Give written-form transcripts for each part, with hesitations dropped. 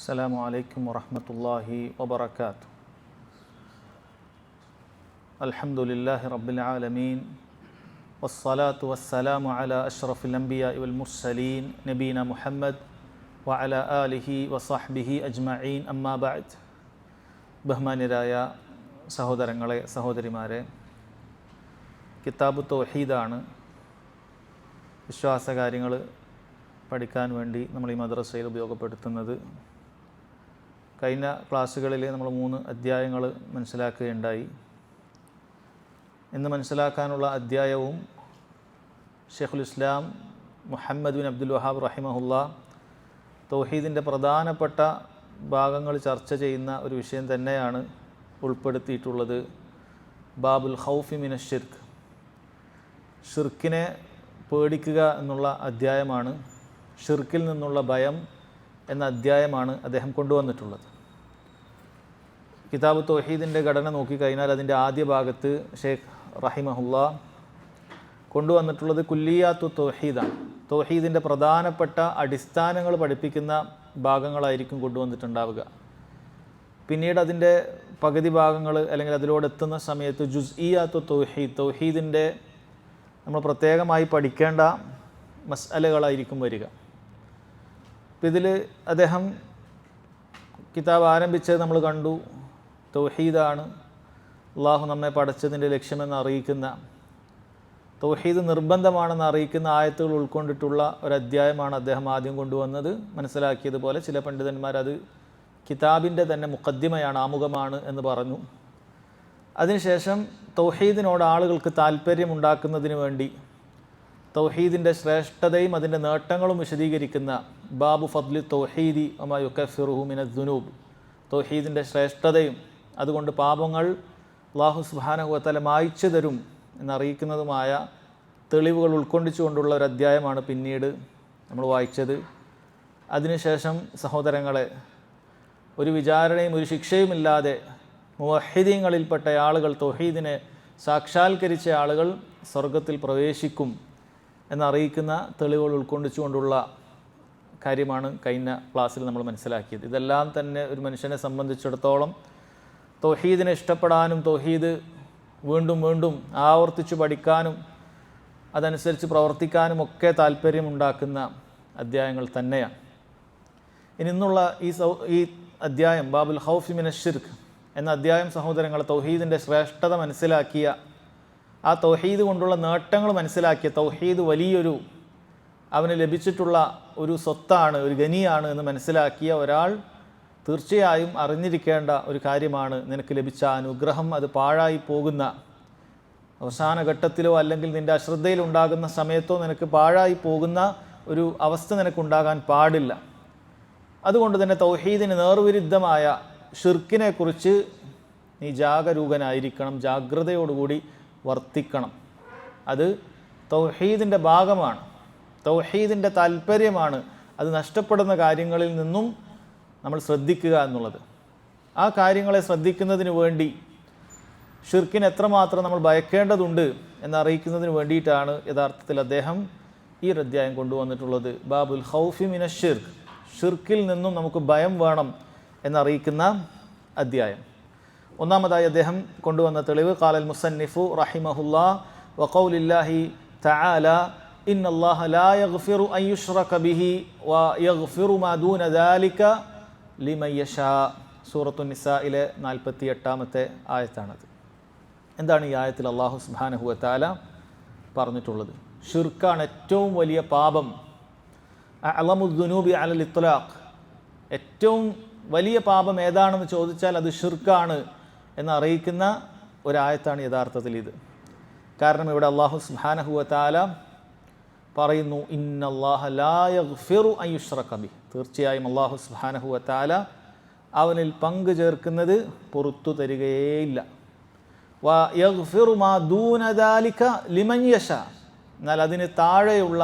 السلام عليكم ورحمة الله وبركاته. الحمد لله رب العالمين والصلاة والسلام على أشرف الأنبياء والمرسلين نبينا محمد وعلى آله وصحبه أجمعين أما بعد. ബഹുമാന്യരായ സഹോദരങ്ങളെ സഹോദരിമാരെ, കിതാബ് തൗഹീദാണ് വിശ്വാസകാര്യങ്ങൾ പഠിക്കാൻ വേണ്ടി നമ്മൾ ഈ മദ്രസയിൽ ഉപയോഗപ്പെടുത്തുന്നത്. കഴിഞ്ഞ ക്ലാസ്സുകളിൽ നമ്മൾ 3 അധ്യായങ്ങൾ മനസ്സിലാക്കുകയുണ്ടായി. ഇന്ന് മനസ്സിലാക്കാനുള്ള അധ്യായവും ഷെയ്ഖുൽ ഇസ്ലാം മുഹമ്മദ് ബിൻ അബ്ദുൽ വഹാബ് റഹിമഹുല്ലാ തൗഹീദിൻ്റെ പ്രധാനപ്പെട്ട ഭാഗങ്ങൾ ചർച്ച ചെയ്യുന്ന ഒരു വിഷയം തന്നെയാണ് ഉൾപ്പെടുത്തിയിട്ടുള്ളത്. ബാബുൽ ഖൗഫി മിനശ് ഷിർക്ക്, ഷിർക്കിനെ പേടിക്കുക എന്നുള്ള അധ്യായമാണ്. ഷിർക്കിൽ നിന്നുള്ള ഭയം എന്ന അധ്യായമാണ് അദ്ദേഹം കൊണ്ടുവന്നിട്ടുള്ളത്. കിതാബ് തൗഹീദിൻ്റെ ഘടന നോക്കിക്കഴിഞ്ഞാൽ അതിൻ്റെ ആദ്യ ഭാഗത്ത് ഷെയ്ഖ് റഹിമഹുല്ലാ കൊണ്ടുവന്നിട്ടുള്ളത് കുല്ലിയാത്തു തൗഹീദാണ്. തൗഹീദിൻ്റെ പ്രധാനപ്പെട്ട അടിസ്ഥാനങ്ങൾ പഠിപ്പിക്കുന്ന ഭാഗങ്ങളായിരിക്കും കൊണ്ടുവന്നിട്ടുണ്ടാവുക. പിന്നീട് അതിൻ്റെ പകുതി ഭാഗങ്ങൾ അല്ലെങ്കിൽ അതിലോടെത്തുന്ന സമയത്ത് ജുസ്ഇയാത്തു തൗഹീദ്, തൗഹീദിൻ്റെ നമ്മൾ പ്രത്യേകമായി പഠിക്കേണ്ട മസ്അലകളായിരിക്കും വരിക. അപ്പം ഇതിൽ അദ്ദേഹം കിതാബ് ആരംഭിച്ചത് നമ്മൾ കണ്ടു. തൗഹീദാണ് അള്ളാഹു നമ്മെ പഠിച്ചതിൻ്റെ ലക്ഷ്യമെന്ന് അറിയിക്കുന്ന, തൗഹീദ് നിർബന്ധമാണെന്ന് അറിയിക്കുന്ന ആയത്തുകൾ ഉൾക്കൊണ്ടിട്ടുള്ള ഒരു അധ്യായമാണ് അദ്ദേഹം ആദ്യം കൊണ്ടുവന്നത്. മനസ്സിലാക്കിയതുപോലെ ചില പണ്ഡിതന്മാർ അത് കിതാബിൻ്റെ തന്നെ മുഖദ്ദിമയാണ്, ആമുഖമാണ് എന്ന് പറഞ്ഞു. അതിനുശേഷം തൗഹീദിനോട് ആളുകൾക്ക് താല്പര്യമുണ്ടാക്കുന്നതിന് വേണ്ടി തൗഹീദിൻ്റെ ശ്രേഷ്ഠതയും അതിൻ്റെ നേട്ടങ്ങളും വിശദീകരിക്കുന്ന ബാബു ഫദ്ലി തൗഹീദി വമാ യുകഫിറുഹു മിനദ് ദുനൂബ്, തൗഹീദിൻ്റെ ശ്രേഷ്ഠതയും അതുകൊണ്ട് പാപങ്ങൾ അല്ലാഹു സുബ്ഹാനഹു വ തആല മായ്ച്ചു തരും എന്നറിയിക്കുന്നതുമായ തെളിവുകൾ ഉൾക്കൊണ്ടിച്ചുകൊണ്ടുള്ള ഒരു അധ്യായമാണ് പിന്നീട് നമ്മൾ വായിച്ചത്. അതിനുശേഷം സഹോദരങ്ങളെ, ഒരു വിചാരണയും ഒരു ശിക്ഷയുമില്ലാതെ മുവഹിദീങ്ങളിൽപ്പെട്ട ആളുകൾ, തൗഹീദിനെ സാക്ഷാത്കരിച്ച ആളുകൾ സ്വർഗത്തിൽ പ്രവേശിക്കും എന്നറിയിക്കുന്ന തെളിവുകൾ ഉൾക്കൊണ്ടിച്ചുകൊണ്ടുള്ള കാര്യമാണ് കഴിഞ്ഞ ക്ലാസ്സിൽ നമ്മൾ മനസ്സിലാക്കിയത്. ഇതെല്ലാം തന്നെ ഒരു മനുഷ്യനെ സംബന്ധിച്ചിടത്തോളം തൗഹീദിനെ ഇഷ്ടപ്പെടാനും തൗഹീദ് വീണ്ടും വീണ്ടും ആവർത്തിച്ച് പഠിക്കാനും അതനുസരിച്ച് പ്രവർത്തിക്കാനും ഒക്കെ താല്പര്യമുണ്ടാക്കുന്ന അധ്യായങ്ങൾ തന്നെയാണ്. ഇനി ഇന്നുള്ള ഈ അധ്യായം ബാബുൽ ഖൗഫി മിനശ് ഷിർക്ക് എന്ന അധ്യായം സഹോദരങ്ങൾ തൗഹീദിൻ്റെ ശ്രേഷ്ഠത മനസ്സിലാക്കിയ, ആ തൗഹീദ് കൊണ്ടുള്ള നേട്ടങ്ങൾ മനസ്സിലാക്കിയ, തൗഹീദ് വലിയൊരു അവന് ലഭിച്ചിട്ടുള്ള ഒരു സ്വത്താണ്, ഒരു ഗനിയാണ് എന്ന് മനസ്സിലാക്കിയ ഒരാൾ തീർച്ചയായും അറിഞ്ഞിരിക്കേണ്ട ഒരു കാര്യമാണ്, നിനക്ക് ലഭിച്ച അനുഗ്രഹം അത് പാഴായി പോകുന്ന അവസാന ഘട്ടത്തിലോ അല്ലെങ്കിൽ നിൻ്റെ അശ്രദ്ധയിലുണ്ടാകുന്ന സമയത്തോ നിനക്ക് പാഴായി പോകുന്ന ഒരു അവസ്ഥ നിനക്കുണ്ടാകാൻ പാടില്ല. അതുകൊണ്ട് തന്നെ തൗഹീദിന് നേർവിരുദ്ധമായ ഷിർക്കിനെക്കുറിച്ച് നീ ജാഗരൂകനായിരിക്കണം, ജാഗ്രതയോടുകൂടി വർത്തിക്കണം. അത് തൗഹീദിൻ്റെ ഭാഗമാണ്, തൗഹീദിൻ്റെ താല്പര്യമാണ്. അത് നഷ്ടപ്പെടുന്ന കാര്യങ്ങളിൽ നിന്നും നമ്മൾ ശ്രദ്ധിക്കുക എന്നുള്ളത്. ആ കാര്യങ്ങളെ ശ്രദ്ധിക്കുന്നതിന് വേണ്ടി ഷിർക്കിന് എത്രമാത്രം നമ്മൾ ഭയക്കേണ്ടതുണ്ട് എന്നറിയിക്കുന്നതിന് വേണ്ടിയിട്ടാണ് യഥാർത്ഥത്തിൽ അദ്ദേഹം ഈ ഒരു അധ്യായം കൊണ്ടുവന്നിട്ടുള്ളത്. ബാബുൽ ഖൗഫി മിനശ് ഷിർക്ക്, ഷിർക്കിൽ നിന്നും നമുക്ക് ഭയം വേണം എന്നറിയിക്കുന്ന അധ്യായം. ഒന്നാമതായി അദ്ദേഹം കൊണ്ടുവന്ന തെളിവ് ഖാലൽ മുസന്നിഫു റഹിമഹുല്ലാ വഖൗലില്ലാഹി തആല ഇന്നല്ലാഹ ലാ യഗ്ഫിറു അൻ യുശ്റക ബിഹി വയഗ്ഫിറു മാ ദൂന ദാലിക ലിമൻ യശാ. സൂറത്തുൻ നിസായിലെ 48-ാമത്തെ ആയത്താണത്. എന്താണ് ഈ ആയത്തിൽ അല്ലാഹു സുബ്ഹാനഹു വ തആല പറഞ്ഞിട്ടുള്ളത്? ഷിർക്കാണ് ഏറ്റവും വലിയ പാപം. അഅ്ലമുദ് ദുനൂബി അലൽ ഇത്ലാഖ്, ഏറ്റവും വലിയ പാപം ഏതാണെന്ന് ചോദിച്ചാൽ അത് ഷിർക്കാണ് എന്നറിയിക്കുന്ന ഒരായത്താണ് യഥാർത്ഥത്തിൽ ഇത്. കാരണം ഇവിടെ അല്ലാഹു സുബ്ഹാനഹു വ തആല പറയുന്നു ഇന്നല്ലാഹ ലാ യഗ്ഫിറു അൻ യുശ്റക ബിഹി, തീർച്ചയായും അല്ലാഹു സുബ്ഹാനഹു വ തആല അവനിൽ പങ്കു ചേർക്കുന്നത് പുറത്തു തരികയേയില്ല. വ യഗ്ഫിറു മാ ദൂന ദാലിക ലിമൻ യശാ, എന്നാൽ അതിന് താഴെയുള്ള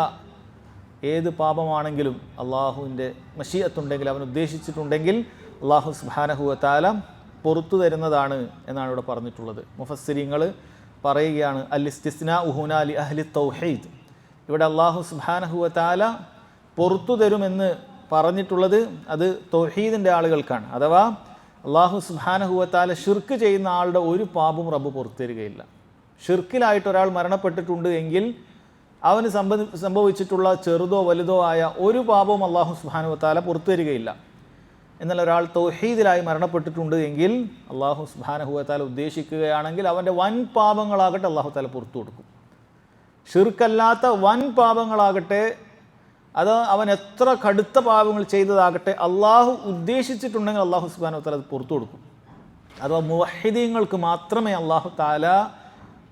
ഏത് പാപമാണെങ്കിലും അള്ളാഹുവിൻ്റെ മശീഅത്തുണ്ടെങ്കിൽ, അവൻ ഉദ്ദേശിച്ചിട്ടുണ്ടെങ്കിൽ അള്ളാഹു സുബ്ഹാനഹു വ തആല പുറത്തു തരുന്നതാണ് എന്നാണ് ഇവിടെ പറഞ്ഞിട്ടുള്ളത്. മുഫസ്സിരീങ്ങൾ പറയുകയാണ് അൽ ഇസ്തിസ്നാഉ ഹുനാ ലി അഹ്ലി തൗഹീദ്, ഇവിടെ അള്ളാഹു സുബ്ഹാനഹു വ തആല പുറത്തു തരുമെന്ന് പറഞ്ഞിട്ടുള്ളത് അത് തൗഹീദിൻ്റെ ആളുകൾക്കാണ്. അഥവാ അള്ളാഹു സുബ്ഹാനഹു വ തആല ഷിർക്ക് ചെയ്യുന്ന ആളുടെ ഒരു പാപവും റബ്ബ് പുറത്തു തരികയില്ല. ഷിർക്കിലായിട്ട് ഒരാൾ മരണപ്പെട്ടിട്ടുണ്ട് എങ്കിൽ അവന് സംഭവിച്ചിട്ടുള്ള ചെറുതോ വലുതോ ആയ ഒരു പാപവും അള്ളാഹു സുബ്ഹാനഹു വ തആല പുറത്തു തരികയില്ല. എന്നാൽ ഒരാൾ തൗഹീദിലായി മരണപ്പെട്ടിട്ടുണ്ട് എങ്കിൽ അള്ളാഹു സുബ്ഹാനഹു വ തആല ഉദ്ദേശിക്കുകയാണെങ്കിൽ അവൻ്റെ വൻ പാപങ്ങളാകട്ടെ അള്ളാഹു തആല പുറത്തു കൊടുക്കും. ഷിർക്കല്ലാത്ത വൻ പാപങ്ങളാകട്ടെ, അത് അവൻ എത്ര കടുത്ത പാപങ്ങൾ ചെയ്തതാകട്ടെ, അള്ളാഹു ഉദ്ദേശിച്ചിട്ടുണ്ടെങ്കിൽ അള്ളാഹു സുബ്ഹാനഹു വ തആല അത് പുറത്തു കൊടുക്കും. അഥവാ മുവഹിദീങ്ങൾക്ക് മാത്രമേ അള്ളാഹു തആല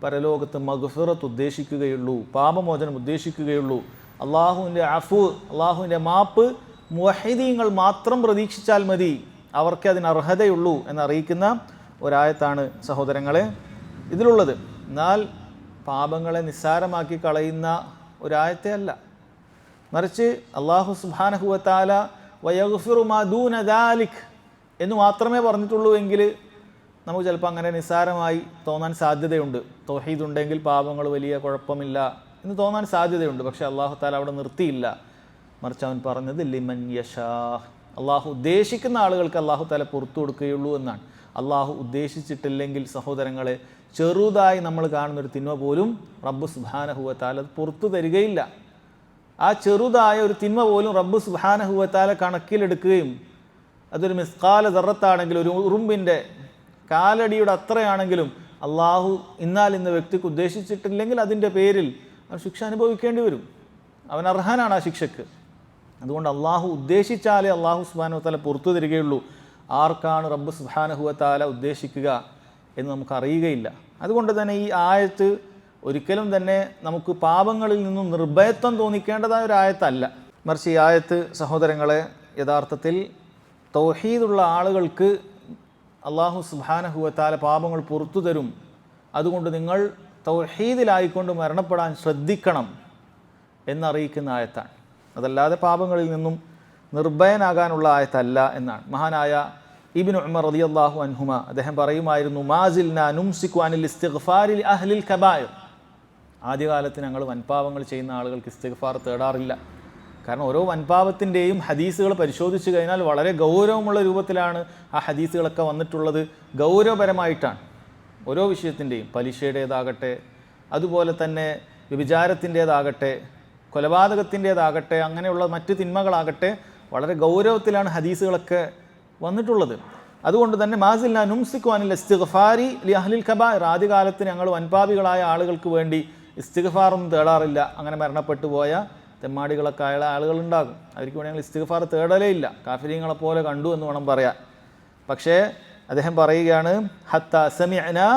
പരലോകത്ത് മഗ്ഫിറത്ത് ഉദ്ദേശിക്കുകയുള്ളൂ, പാപമോചനം ഉദ്ദേശിക്കുകയുള്ളൂ. അള്ളാഹുവിൻ്റെ അഫു, അള്ളാഹുവിൻ്റെ മാപ്പ് മുവഹിദീങ്ങൾ മാത്രം പ്രതീക്ഷിച്ചാൽ മതി, അവർക്ക് അതിന് അർഹതയുള്ളൂ എന്നറിയിക്കുന്ന ഒരായത്താണ് സഹോദരങ്ങളെ ഇതിലുള്ളത്. എന്നാൽ പാപങ്ങളെ നിസ്സാരമാക്കി കളയുന്ന ഒരായത്തെ അല്ല, മറിച്ച് അള്ളാഹു സുബ്ഹാനഹു വ തആല വയഗ്ഫിറു മാ ദൂന ദാലിക് എന്ന് മാത്രമേ പറഞ്ഞിട്ടുള്ളൂ എങ്കിൽ നമുക്ക് ചിലപ്പോൾ അങ്ങനെ നിസ്സാരമായി തോന്നാൻ സാധ്യതയുണ്ട്. തൗഹീദ് ഉണ്ടെങ്കിൽ പാപങ്ങൾ വലിയ കുഴപ്പമില്ല എന്ന് തോന്നാൻ സാധ്യതയുണ്ട്. പക്ഷേ അള്ളാഹു തആല അവിടെ നിർത്തിയില്ല, മറിച്ച് അവൻ പറഞ്ഞത് ലിമൻ യശാ, അള്ളാഹു ഉദ്ദേശിക്കുന്ന ആളുകൾക്ക് അള്ളാഹു തആല പുറത്തു കൊടുക്കുകയുള്ളൂ എന്നാണ്. അള്ളാഹു ഉദ്ദേശിച്ചിട്ടില്ലെങ്കിൽ സഹോദരങ്ങളെ, ചെറുതായി നമ്മൾ കാണുന്നൊരു തിന്മ പോലും റബ്ബ് സുബ്ഹാനഹു വ തആല പുറത്തു തരികയില്ല. ആ ചെറുതായ ഒരു തിന്മ പോലും റബ്ബ് സുബ്ഹാനഹു വ തആല കണക്കിലെടുക്കുകയും അതൊരു മിസ്കാല ദറത്താണെങ്കിൽ, ഒരു ഉറുമ്പിൻ്റെ കാലടിയുടെ അത്രയാണെങ്കിലും അള്ളാഹു ഇന്ന വ്യക്തിക്ക് ഉദ്ദേശിച്ചിട്ടില്ലെങ്കിൽ അതിൻ്റെ പേരിൽ അവൻ ശിക്ഷ അനുഭവിക്കേണ്ടി വരും. അവൻ അർഹനാണ് ആ ശിക്ഷക്ക്. അതുകൊണ്ട് അള്ളാഹു ഉദ്ദേശിച്ചാലേ അള്ളാഹു സുബ്ഹാനഹു വ തആല പുറത്തു തരികയുള്ളൂ. ആർക്കാണ് റബ്ബ് സുബ്ഹാനഹു വ തആല ഉദ്ദേശിക്കുക എന്ന് നമുക്ക് അറിയുകയില്ല. അതുകൊണ്ട് തന്നെ ഈ ആയത്ത് ഒരിക്കലും തന്നെ നമുക്ക് പാപങ്ങളിൽ നിന്നും നിർഭയത്വം തോന്നിക്കേണ്ടതായ ഒരു ആയത്തല്ല, മറിച്ച് ഈ ആയത്ത് സഹോദരങ്ങളെ യഥാർത്ഥത്തിൽ തൗഹീദുള്ള ആളുകൾക്ക് അള്ളാഹു സുബ്ഹാനഹു വ തആല പാപങ്ങൾ പുറത്തു തരും, അതുകൊണ്ട് നിങ്ങൾ തൗഹീദിലായിക്കൊണ്ട് മരണപ്പെടാൻ ശ്രദ്ധിക്കണം എന്നറിയിക്കുന്ന ആയത്താണ്. അതല്ലാതെ പാപങ്ങളിൽ നിന്നും നിർഭയനാകാനുള്ള ആയത്തല്ല എന്നാണ്. മഹാനായ ഇബ്നു ഉമർ റളിയല്ലാഹു അൻഹുമ അദ്ദേഹം പറയുമായിരുന്നു, മാസിൽനാ നുംസികു അനിൽ ഇസ്തിഗ്ഫാരി ലി അഹ്ലിൽ കബായിർ. ആദ്യകാലത്ത് ഞങ്ങൾ വൻപാപങ്ങൾ ചെയ്യുന്ന ആളുകൾക്ക് ഇസ്തിഗ്ഫാർ തേടാറില്ല. കാരണം ഓരോ വൻപാപത്തിൻ്റെയും ഹദീസുകൾ പരിശോധിച്ച് കഴിഞ്ഞാൽ വളരെ ഗൗരവമുള്ള രൂപത്തിലാണ് ആ ഹദീസുകളൊക്കെ വന്നിട്ടുള്ളത്. ഗൗരവപരമായിട്ടാണ് ഓരോ വിഷയത്തിൻ്റെയും, പലിശയുടേതാകട്ടെ, അതുപോലെ തന്നെ വ്യഭിചാരത്തിൻ്റേതാകട്ടെ, കൊലപാതകത്തിൻ്റേതാകട്ടെ, അങ്ങനെയുള്ള മറ്റ് തിന്മകളാകട്ടെ വളരെ ഗൗരവത്തിലാണ് ഹദീസുകളൊക്കെ വന്നിട്ടുള്ളത്. അതുകൊണ്ട് തന്നെ മാസിൽനാ നുംസികു അനിൽ ഇസ്തിഗ്ഫാരി ലി അഹ്ലിൽ കബായിർ, ആദ്യകാലത്ത് ഞങ്ങൾ വൻപാപികളായ ആളുകൾക്ക് വേണ്ടി ഇസ്തിഗ്ഫാറൊന്നും തേടാറില്ല. അങ്ങനെ മരണപ്പെട്ടു പോയ തെമ്മാടികളൊക്കെ ആയ ആളുകളുണ്ടാകും, അവർക്ക് വേണ്ടി ഞങ്ങൾ ഇസ്തിഗ്ഫാർ തേടലേ ഇല്ല, കാഫിരീങ്ങളെ പോലെ കണ്ടു എന്ന് വേണം പറയാൻ. പക്ഷേ അദ്ദേഹം പറയുകയാണ്, ഹത്താ സമിഅനാ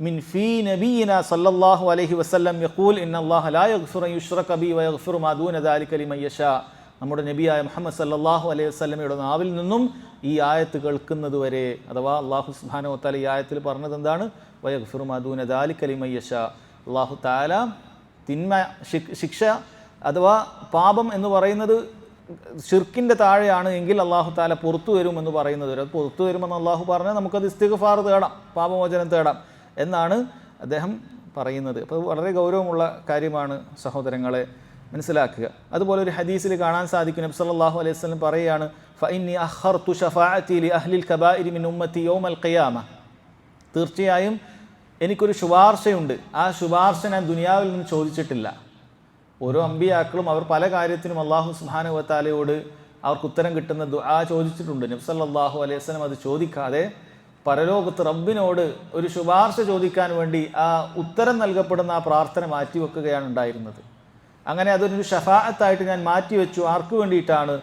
മിൻ ഫീ നബിയിന സല്ലല്ലാഹു അലൈഹി വസല്ലം യഖൂൽ ഇന്നല്ലാഹ ലാ യഗ്ഫിറു അൻ യുശ്റക ബിഹി വയഗ്ഫിറു മാ ദൂന ദാലിക ലിമൻ യശാ. നമ്മുടെ നബിയായ മുഹമ്മദ് സല്ലല്ലാഹു അലൈഹി വസല്ലമയുടെ നാവിൽ നിന്നും ഈ ആയത്ത് കേൾക്കുന്നത് വരെ, അഥവാ അള്ളാഹു സുബ്ഹാനഹു വ തആല ഈ ആയത്തിൽ പറഞ്ഞത് എന്താണ്? വയഗ്ഫിറു മാ ദൂന ദാലിക ലിമൻ യശാ. അള്ളാഹു തആല തിന്മ ശിക്ഷ അഥവാ പാപം എന്ന് പറയുന്നത് ഷിർക്കിൻ്റെ താഴെയാണ് എങ്കിൽ അള്ളാഹു തആല പുറത്തു വരുമെന്ന് പറയുന്നത് വരെ, പുറത്തു വരുമെന്ന് അള്ളാഹു പറഞ്ഞാൽ നമുക്കത് ഇസ്തിഗ്ഫാർ തേടാം, പാപമോചനം തേടാം എന്നാണ് അദ്ദേഹം പറയുന്നത്. അപ്പോൾ വളരെ ഗൗരവമുള്ള കാര്യമാണ് സഹോദരങ്ങളെ മനസ്സിലാക്കുക. അതുപോലെ ഒരു ഹദീസിൽ കാണാൻ സാധിക്കും, നബി സല്ലല്ലാഹു അലൈഹി വസല്ലം പറയുകയാണ്, ഫഇന്നി അഖർതു ശഫാഅതി ലി അഹ്ലിൽ കബായിരി മിൻ ഉമ്മത്തി യൗമൽ ഖിയാമ. തീർച്ചയായും എനിക്കൊരു ശുപാർശയുണ്ട്, ആ ശുപാർശ ഞാൻ ദുനിയാവിൽ നിന്ന് ചോദിച്ചിട്ടില്ല. ഓരോ അമ്പിയാക്കളും അവർ പല കാര്യത്തിനും അള്ളാഹു സുബ്ഹാനഹു വ തആലയോട് അവർക്ക് ഉത്തരം കിട്ടുന്ന ദുആ ചോദിച്ചിട്ടുണ്ട്. നബി സല്ലല്ലാഹു അലൈഹി വസല്ലം അത് ചോദിക്കാതെ പരലോകത്ത് റബ്ബിനോട് ഒരു ശുപാർശ ചോദിക്കാൻ വേണ്ടി ആ ഉത്തരം നൽകപ്പെടുന്ന ആ പ്രാർത്ഥന മാറ്റിവെക്കുകയാണ് ഉണ്ടായിരുന്നത്. അങ്ങനെ അതൊരു ഷഫാഅത്തായിട്ട് ഞാൻ മാറ്റിവെച്ചു. ആർക്ക് വേണ്ടിയിട്ടാണ്?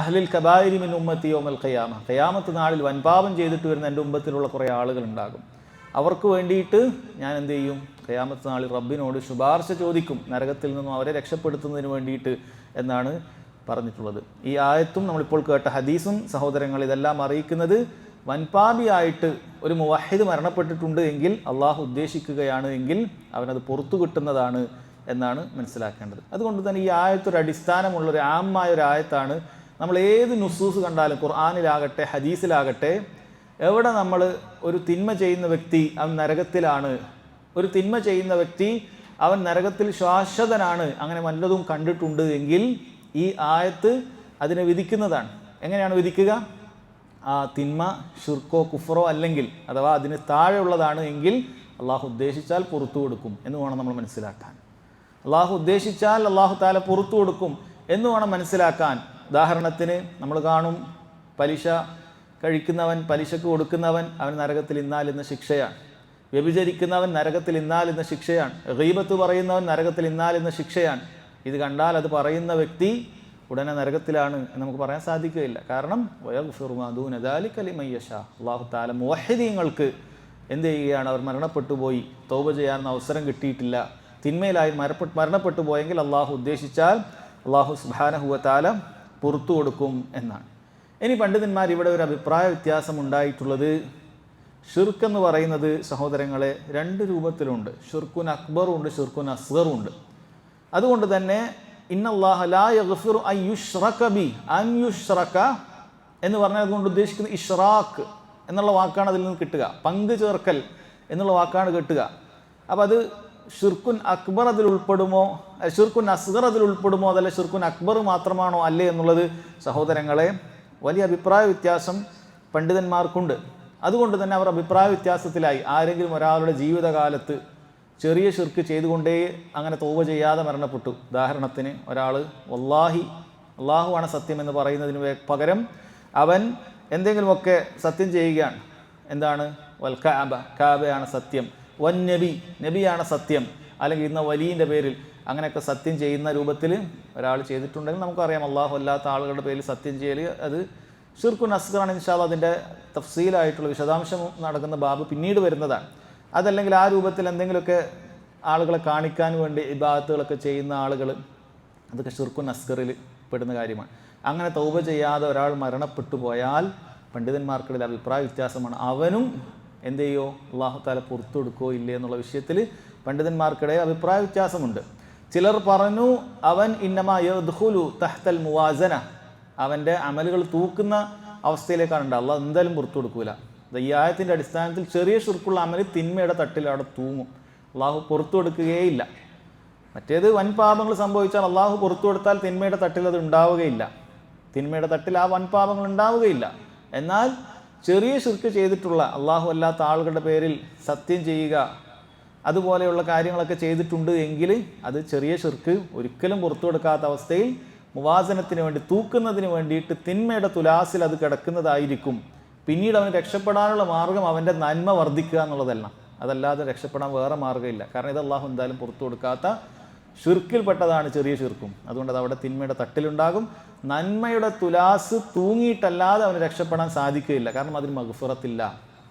അഹ്ലിൽ കബായിരി മിൻ ഉമ്മത്തി യൗമൽ ഖിയാമ. ഖിയാമത്ത് നാളിൽ വൻപാപം ചെയ്തിട്ട് വരുന്ന എൻ്റെ ഉമ്മത്തിലുള്ള കുറേ ആളുകളുണ്ടാകും, അവർക്ക് വേണ്ടിയിട്ട് ഞാൻ എന്ത് ചെയ്യും? ഖിയാമത്ത് നാളിൽ റബ്ബിനോട് ശുപാർശ ചോദിക്കും, നരകത്തിൽ നിന്നും അവരെ രക്ഷപ്പെടുത്തുന്നതിന് വേണ്ടിയിട്ട് എന്നാണ് പറഞ്ഞിട്ടുള്ളത്. ഈ ആയത്തും നമ്മളിപ്പോൾ കേട്ട ഹദീസും സഹോദരങ്ങൾ ഇതെല്ലാം അറിയിക്കുന്നത്, വൻപാപിയായിട്ട് ഒരു മുവഹിദ് മരണപ്പെട്ടിട്ടുണ്ട് എങ്കിൽ അള്ളാഹു ഉദ്ദേശിക്കുകയാണ് എങ്കിൽ അവനത് പുറത്തു കിട്ടുന്നതാണ് എന്നാണ് മനസ്സിലാക്കേണ്ടത്. അതുകൊണ്ട് തന്നെ ഈ ആയത്തൊരു അടിസ്ഥാനമുള്ളൊരു ആമായ ഒരു ആയത്താണ്. നമ്മൾ ഏത് നുസൂസ് കണ്ടാലും, ഖുർആനിലാകട്ടെ ഹദീസിലാകട്ടെ, എവിടെ നമ്മൾ ഒരു തിന്മ ചെയ്യുന്ന വ്യക്തി അവൻ നരകത്തിലാണ്, ഒരു തിന്മ ചെയ്യുന്ന വ്യക്തി അവൻ നരകത്തിൽ ശാശ്വതനാണ്, അങ്ങനെ വല്ലതും കണ്ടിട്ടുണ്ട് എങ്കിൽ ഈ ആയത്ത് അതിനെ വിധിക്കുന്നതാണ്. എങ്ങനെയാണ് വിധിക്കുക? ആ തിന്മ ഷിർക്കോ കുഫറോ അല്ലെങ്കിൽ അഥവാ അതിന് താഴെയുള്ളതാണ് എങ്കിൽ അള്ളാഹു ഉദ്ദേശിച്ചാൽ പുറത്തു കൊടുക്കും എന്ന് വേണം നമ്മൾ മനസ്സിലാക്കാൻ. അള്ളാഹു ഉദ്ദേശിച്ചാൽ അള്ളാഹു താല പുറത്തു കൊടുക്കും എന്ന് വേണം മനസ്സിലാക്കാൻ. ഉദാഹരണത്തിന് നമ്മൾ കാണും, പലിശ കഴിക്കുന്നവൻ, പലിശക്ക് കൊടുക്കുന്നവൻ, അവൻ നരകത്തിൽ ഇന്നാലിന്ന ശിക്ഷയാണ്. വ്യഭിചരിക്കുന്നവൻ നരകത്തിൽ ഇന്നാലിന്ന ശിക്ഷയാണ്. ഗീബത്ത് പറയുന്നവൻ നരകത്തിൽ ഇന്നാലിന്ന ശിക്ഷയാണ്. ഇത് കണ്ടാൽ അത് പറയുന്ന വ്യക്തി ഉടനെ നരകത്തിലാണ് എന്ന് നമുക്ക് പറയാൻ സാധിക്കുകയില്ല. കാരണം വയഗ്ഫിറു മാ ദൂന ദാലിക ലിമൻ യശാ. അല്ലാഹു തആല മുവഹ്ഹിദീങ്ങൾക്ക് എന്ത് ചെയ്യുകയാണ്? അവർ മരണപ്പെട്ടു പോയി, തൗബ ചെയ്യാൻ അവസരം കിട്ടിയിട്ടില്ല, തിന്മയിലായി മരണപ്പെട്ടു പോയെങ്കിൽ അള്ളാഹു ഉദ്ദേശിച്ചാൽ അള്ളാഹു സുബ്ഹാനഹു വ തആല പുറത്തു കൊടുക്കും എന്നാണ്. ഇനി പണ്ഡിതന്മാർ ഇവിടെ ഒരു അഭിപ്രായ വ്യത്യാസം ഉണ്ടായിട്ടുള്ളത്, ഷിർക്ക് എന്ന് പറയുന്നത് സഹോദരങ്ങളെ രണ്ട് രൂപത്തിലുണ്ട്. ഷിർക്കുൻ അക്ബറും ഉണ്ട്, ഷിർക്കുൻ അസ്ഗറും ഉണ്ട്. അതുകൊണ്ട് തന്നെ ഇന്നല്ലാഹ ലാ യഗ്ഫിറു അൻ യുശ്റക ബി, അൻ യുശ്റക എന്ന് പറഞ്ഞാൽ അതുകൊണ്ട് ഉദ്ദേശിക്കുന്നത് ഇഷ്റാഖ് എന്നുള്ള വാക്കാണ് അതിൽ നിന്ന് കിട്ടുക, പങ്കു ചേർക്കൽ എന്നുള്ള വാക്കാണ് കിട്ടുക. അപ്പോൾ അത് ഷിർക്കുൻ അക്ബർ അതിൽ ഉൾപ്പെടുമോ, ഷിർക്കുൻ അസ്ഗർ അതിൽ ഉൾപ്പെടുമോ, അതല്ല ഷിർക്കുൻ അക്ബർ മാത്രമാണോ അല്ലേ എന്നുള്ളത് സഹോദരങ്ങളെ വലിയ അഭിപ്രായ വ്യത്യാസം പണ്ഡിതന്മാർക്കുണ്ട്. അതുകൊണ്ട് തന്നെ അവർ അഭിപ്രായ വ്യത്യാസത്തിലായി. ആരെങ്കിലും ഒരാളുടെ ജീവിതകാലത്ത് ചെറിയ ഷിർക്ക് ചെയ്തുകൊണ്ടേ അങ്ങനെ തൗബ ചെയ്യാതെ മരണപ്പെട്ടു. ഉദാഹരണത്തിന് ഒരാൾ വല്ലാഹി അള്ളാഹുവാണ് സത്യം എന്ന് പറയുന്നതിന് പകരം അവൻ എന്തെങ്കിലുമൊക്കെ സത്യം ചെയ്യുകയാണ്. എന്താണ്? വൽ കഅബ, കഅബയാണ് സത്യം, വൻ നബി, നബിയാണ് സത്യം, അല്ലെങ്കിൽ ഇന്ന വലിയൻ്റെ പേരിൽ അങ്ങനെയൊക്കെ സത്യം ചെയ്യുന്ന രൂപത്തിൽ ഒരാൾ ചെയ്തിട്ടുണ്ടെങ്കിൽ നമുക്കറിയാം അള്ളാഹു അല്ലാത്ത ആളുകളുടെ പേരിൽ സത്യം ചെയ്യൽ അത് ഷിർക്കുൻ അസ്ഗറാണ്. ഇൻഷാ അല്ലാഹ് അതിൻ്റെ തഫ്സീലായിട്ടുള്ള വിശദാംശം നടക്കുന്ന ബാബ് പിന്നീട് വരുന്നതാണ്. അതല്ലെങ്കിൽ ആ രൂപത്തിൽ എന്തെങ്കിലുമൊക്കെ ആളുകളെ കാണിക്കാൻ വേണ്ടി ഇബാദത്തുകളൊക്കെ ചെയ്യുന്ന ആളുകൾ, അതൊക്കെ ഷിർക്കുൻ അസ്ഗറിൽ പെടുന്ന കാര്യമാണ്. അങ്ങനെ തൗബ ചെയ്യാതെ ഒരാൾ മരണപ്പെട്ടു പോയാൽ പണ്ഡിതന്മാർക്കിടയിൽ അഭിപ്രായ വ്യത്യാസമാണ്. അവനും എന്ത് ചെയ്യോ, അള്ളാഹു തആല പുറത്തു കൊടുക്കുകയോ ഇല്ലേ എന്നുള്ള വിഷയത്തിൽ പണ്ഡിതന്മാർക്കിടയിൽ അഭിപ്രായ വ്യത്യാസമുണ്ട്. ചിലർ പറഞ്ഞു അവൻ ഇന്നമാ യദ്ഖുലു തഹ്തൽ മുവാസന, അവൻ്റെ അമലുകൾ തൂക്കുന്ന അവസ്ഥയിലേക്കാണ് ഉണ്ടാവുക. അള്ളാഹ് എന്തായാലും പുറത്തു കൊടുക്കൂല. ഈ ആയത്തിൻ്റെ അടിസ്ഥാനത്തിൽ ചെറിയ ഷിർക്കുള്ള അമൽ തിന്മയുടെ തട്ടിൽ അവിടെ തൂങ്ങും, അള്ളാഹു പുറത്തു കൊടുക്കുകയില്ല. മറ്റേത് വൻ പാപങ്ങൾ സംഭവിച്ചാൽ അള്ളാഹു പുറത്തു കൊടുത്താൽ തിന്മയുടെ തട്ടിൽ അത് ഉണ്ടാവുകയില്ല, തിന്മയുടെ തട്ടിൽ ആ വൻ പാപങ്ങൾ ഉണ്ടാവുകയില്ല. എന്നാൽ ചെറിയ ഷിർക്ക് ചെയ്തിട്ടുള്ള അള്ളാഹു അല്ലാത്ത ആളുകളുടെ പേരിൽ സത്യം ചെയ്യുക, അതുപോലെയുള്ള കാര്യങ്ങളൊക്കെ ചെയ്തിട്ടുണ്ട് എങ്കിൽ അത് ചെറിയ ഷിർക്ക് ഒരിക്കലും പുറത്തു കൊടുക്കാത്ത അവസ്ഥയിൽ മുവാസനത്തിന് വേണ്ടി, തൂക്കുന്നതിന് വേണ്ടിയിട്ട് തിന്മയുടെ തുലാസിൽ അത് കിടക്കുന്നതായിരിക്കും. പിന്നീട് അവന് രക്ഷപ്പെടാനുള്ള മാർഗം അവൻ്റെ നന്മ വർദ്ധിക്കുക എന്നുള്ളതല്ല, അതല്ലാതെ രക്ഷപ്പെടാൻ വേറെ മാർഗ്ഗമില്ല. കാരണം ഇത് അള്ളാഹു എന്തായാലും പുറത്തു കൊടുക്കാത്ത ഷിർക്കിൽപ്പെട്ടതാണ് ചെറിയ ഷിർക്കും. അതുകൊണ്ട് അത് അവിടെ തിന്മയുടെ തട്ടിലുണ്ടാകും. നന്മയുടെ തുലാസ് തൂങ്ങിയിട്ടല്ലാതെ അവന് രക്ഷപ്പെടാൻ സാധിക്കുകയില്ല, കാരണം അതിന് മഗ്ഫിറത്തില്ല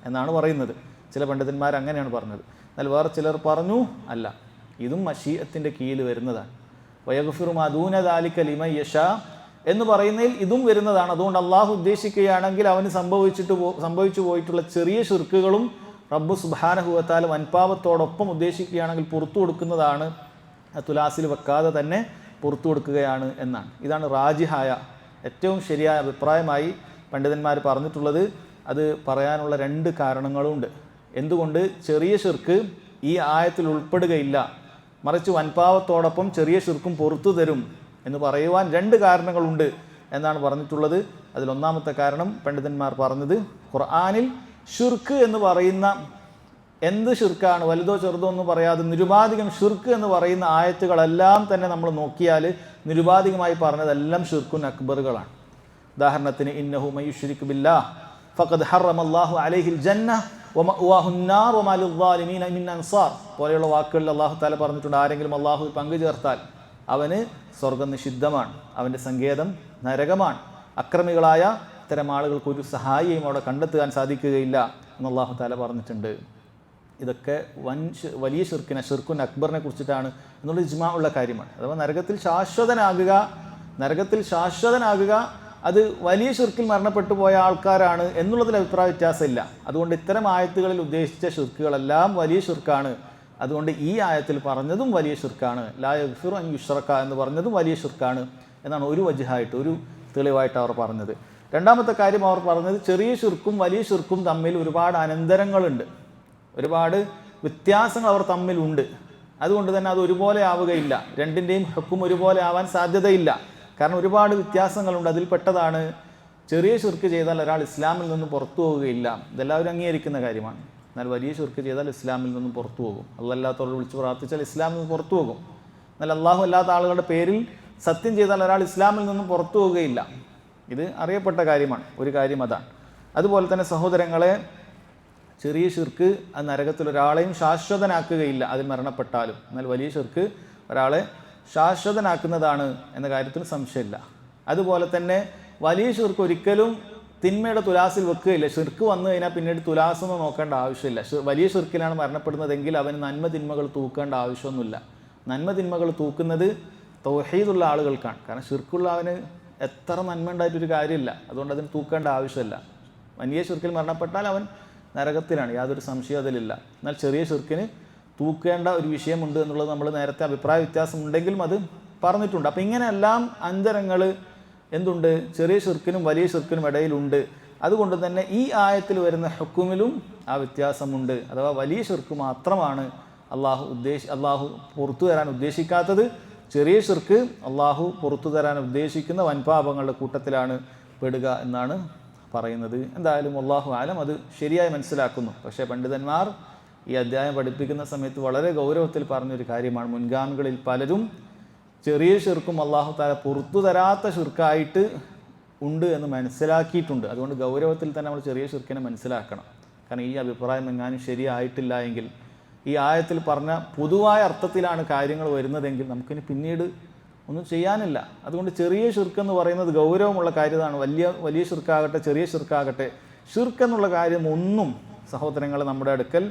എന്നാണ് പറയുന്നത്. ചില പണ്ഡിതന്മാർ അങ്ങനെയാണ് പറഞ്ഞത്. എന്നാൽ വേറെ ചിലർ പറഞ്ഞു അല്ല, ഇതും മശീഅത്തിൻ്റെ കീഴിൽ വരുന്നതാണ്. വയഗ്ഫിറു മാ ദൂന ദാലിക ലിമൻ യശാ എന്ന് പറയുന്നതിൽ ഇതും വരുന്നതാണ്. അതുകൊണ്ട് അള്ളാഹു ഉദ്ദേശിക്കുകയാണെങ്കിൽ അവന് സംഭവിച്ചു പോയിട്ടുള്ള ചെറിയ ഷിർക്കുകളും റബ്ബ് സുബ്ഹാനഹു വ തആല വൻപാപത്തോടൊപ്പം ഉദ്ദേശിക്കുകയാണെങ്കിൽ പുറത്തു കൊടുക്കുന്നതാണ്, തുലാസിൽ വെക്കാതെ തന്നെ പുറത്തു കൊടുക്കുകയാണ് എന്നാണ്. ഇതാണ് റാജിഹായ ഏറ്റവും ശരിയായ അഭിപ്രായമായി പണ്ഡിതന്മാർ പറഞ്ഞിട്ടുള്ളത്. അത് പറയാനുള്ള രണ്ട് കാരണങ്ങളുണ്ട്. എന്തുകൊണ്ട് ചെറിയ ഷിർക്ക് ഈ ആയത്തിൽ ഉൾപ്പെടുകയില്ല, മറിച്ച് വൻപാവത്തോടൊപ്പം ചെറിയ ഷിർക്കും പുറത്തു തരും എന്ന് പറയുവാൻ രണ്ട് കാരണങ്ങളുണ്ട് എന്നാണ് പറഞ്ഞിട്ടുള്ളത്. അതിലൊന്നാമത്തെ കാരണം പണ്ഡിതന്മാർ പറഞ്ഞത്, ഖുർആനിൽ ഷിർക്ക് എന്ന് പറയുന്ന എന്ത് ഷിർക്കാണ്, വലുതോ ചെറുതോ എന്ന് പറയാതെ നിരുപാധികം ഷിർക്ക് എന്ന് പറയുന്ന ആയത്തുകളെല്ലാം തന്നെ നമ്മൾ നോക്കിയാൽ നിരുപാധികമായി പറഞ്ഞതെല്ലാം ഷിർക്കുൻ അക്ബറുകളാണ്. ഉദാഹരണത്തിന് ഇന്നഹു മയ്യുശ്രിക് ബില്ലാഹ് ഫഖദ് ഹറമല്ലാഹു അലൈഹിൽ ജന്ന വമഅവാഹുൻ നാർ വമാ ലിദ്ദാലിമീന മിൻ അൻസാർ പോലെയുള്ള വാക്കുകളിൽ അല്ലാഹു തആല പറഞ്ഞിട്ടുണ്ട്, ആരെങ്കിലും അല്ലാഹുവിൽ പങ്കു ചേർത്താൽ അവന് സ്വർഗ്ഗം നിഷിദ്ധമാണ്, അവൻ്റെ സങ്കേതം നരകമാണ്, അക്രമികളായ ഇത്തരം ആളുകൾക്ക് ഒരു സഹായിയും അവിടെ കണ്ടെത്താൻ സാധിക്കുകയില്ല എന്ന് അല്ലാഹു തആല പറഞ്ഞിട്ടുണ്ട്. ഇതൊക്കെ വലിയ ഷിർക്കിനെ, ഷിർക്കുൻ അക്ബറിനെ കുറിച്ചിട്ടാണ് എന്നുള്ള ഇജ്മാ ഉള്ള കാര്യമാണ്. അഥവാ നരകത്തിൽ ശാശ്വതനാകുക അത് വലിയ ഷിർക്കിൽ മരണപ്പെട്ടു പോയ ആൾക്കാരാണ് എന്നുള്ളതിൽ അഭിപ്രായ വ്യത്യാസമില്ല. അതുകൊണ്ട് ഇത്തരം ആയത്തുകളിൽ ഉദ്ദേശിച്ച ഷിർക്കുകളെല്ലാം വലിയ ഷിർക്കാണ്. അതുകൊണ്ട് ഈ ആയത്തിൽ പറഞ്ഞതും വലിയ ഷിർക്കാണ്. ലാ യഗ്ഫിറു അൻ യുശ്റക എന്ന് പറഞ്ഞതും വലിയ ഷിർക്കാണ് എന്നാണ് ഒരു വജ്ഹായിട്ട്, ഒരു തെളിവായിട്ട് അവർ പറഞ്ഞത്. രണ്ടാമത്തെ കാര്യം അവർ പറഞ്ഞത്, ചെറിയ ഷിർക്കും വലിയ ഷിർക്കും തമ്മിൽ ഒരുപാട് അനന്തരങ്ങളുണ്ട്, ഒരുപാട് വ്യത്യാസങ്ങൾ അവർ തമ്മിലുണ്ട്. അതുകൊണ്ട് തന്നെ അത് ഒരുപോലെ ആവുകയില്ല, രണ്ടിൻ്റെയും ഹുക്കും ഒരുപോലെ ആവാൻ സാധ്യതയില്ല. കാരണം ഒരുപാട് വ്യത്യാസങ്ങളുണ്ട്. അതിൽപ്പെട്ടതാണ് ചെറിയ ശിർക്ക് ചെയ്താൽ ഒരാൾ ഇസ്ലാമിൽ നിന്ന് പുറത്തു പോവുകയില്ല. ഇതെല്ലാവരും അംഗീകരിക്കുന്ന കാര്യമാണ്. എന്നാൽ വലിയ ശിർക്ക് ചെയ്താൽ ഇസ്ലാമിൽ നിന്നും പുറത്തു പോകും. അല്ലാത്തവരോട് വിളിച്ച് പ്രാർത്ഥിച്ചാൽ ഇസ്ലാമിൽ നിന്ന് പുറത്തു പോകും. എന്നാൽ അള്ളാഹു അല്ലാത്ത ആളുകളുടെ പേരിൽ സത്യം ചെയ്താൽ ഒരാൾ ഇസ്ലാമിൽ നിന്നും പുറത്തു പോവുകയില്ല. ഇത് അറിയപ്പെട്ട കാര്യമാണ്. ഒരു കാര്യം അതാണ്. അതുപോലെ തന്നെ സഹോദരങ്ങളെ, ചെറിയ ശിർക്ക് അത് നരകത്തിൽ ഒരാളെയും ശാശ്വതനാക്കുകയില്ല അതിൽ മരണപ്പെട്ടാലും. എന്നാൽ വലിയ ശിർക്ക് ഒരാളെ ശാശ്വതനാക്കുന്നതാണ് എന്ന കാര്യത്തിൽ സംശയമില്ല. അതുപോലെ തന്നെ വലിയ ശിർക്ക് ഒരിക്കലും തിന്മയുടെ തുലാസിൽ വെക്കുകയില്ല. ശിർക്ക് വന്നു കഴിഞ്ഞാൽ പിന്നീട് തുലാസൊന്നും നോക്കേണ്ട ആവശ്യമില്ല. വലിയ ശിർക്കിലാണ് മരണപ്പെടുന്നതെങ്കിൽ അവന് നന്മ തിന്മകൾ തൂക്കേണ്ട ആവശ്യമൊന്നുമില്ല. നന്മ തിന്മകൾ തൂക്കുന്നത് തൗഹീദുള്ള ആളുകൾക്കാണ്. കാരണം ശിർക്കുള്ള അവന് എത്ര നന്മ ഉണ്ടായിട്ടൊരു കാര്യമില്ല. അതുകൊണ്ട് അതിന് തൂക്കേണ്ട ആവശ്യമില്ല. വലിയ ശിർക്കിൽ മരണപ്പെട്ടാൽ അവൻ നരകത്തിലാണ്, യാതൊരു സംശയം അതിലില്ല. എന്നാൽ ചെറിയ ശിർക്കിന് തൂക്കേണ്ട ഒരു വിഷയമുണ്ട് എന്നുള്ളത് നമ്മൾ നേരത്തെ അഭിപ്രായ വ്യത്യാസം ഉണ്ടെങ്കിലും അത് പറഞ്ഞിട്ടുണ്ട്. അപ്പം ഇങ്ങനെയെല്ലാം അന്തരങ്ങൾ എന്തുണ്ട്? ചെറിയ ശിർക്കിനും വലിയ ശിർക്കിനും ഇടയിലുണ്ട്. അതുകൊണ്ട് തന്നെ ഈ ആയത്തിൽ വരുന്ന ഹുക്കുമിലും ആ വ്യത്യാസമുണ്ട്. അഥവാ വലിയ ശിർക്ക് മാത്രമാണ് അള്ളാഹു പുറത്തു തരാൻ ഉദ്ദേശിക്കാത്തത്. ചെറിയ ശിർക്ക് അള്ളാഹു പുറത്തു തരാൻ ഉദ്ദേശിക്കുന്ന വൻപാപങ്ങളുടെ കൂട്ടത്തിലാണ് പെടുക എന്നാണ് പറയുന്നത്. എന്തായാലും അല്ലാഹു ആലം അത് ശരിയായി മനസ്സിലാക്കുന്നു. പക്ഷേ പണ്ഡിതന്മാർ ഈ അധ്യായം പഠിപ്പിക്കുന്ന സമയത്ത് വളരെ ഗൗരവത്തിൽ പറഞ്ഞൊരു കാര്യമാണ്. മുൻഗാമികളിൽ പലരും ചെറിയ ശിർക്കും അല്ലാഹു തആല പുറത്തു തരാത്ത ശിർക്കായിട്ട് ഉണ്ട് എന്ന് മനസ്സിലാക്കിയിട്ടുണ്ട്. അതുകൊണ്ട് ഗൗരവത്തിൽ തന്നെ നമ്മൾ ചെറിയ ശിർക്കിനെ മനസ്സിലാക്കണം. കാരണം ഈ അഭിപ്രായം എങ്ങാനും ശരിയായിട്ടില്ല എങ്കിൽ, ഈ ആയത്തിൽ പറഞ്ഞ പൊതുവായ അർത്ഥത്തിലാണ് കാര്യങ്ങൾ വരുന്നതെങ്കിൽ നമുക്കിനി പിന്നീട് ഒന്നും ചെയ്യാനില്ല. അതുകൊണ്ട് ചെറിയ ശിർക്ക് എന്ന് പറയുന്നത് ഗൗരവമുള്ള കാര്യമാണ്. വലിയ ശിർക്കാകട്ടെ ചെറിയ ശിർക്കാകട്ടെ, ശിർക്ക് എന്നുള്ള കാര്യം ഒന്നും സഹോദരങ്ങൾ നമ്മുടെ അടുക്കൽ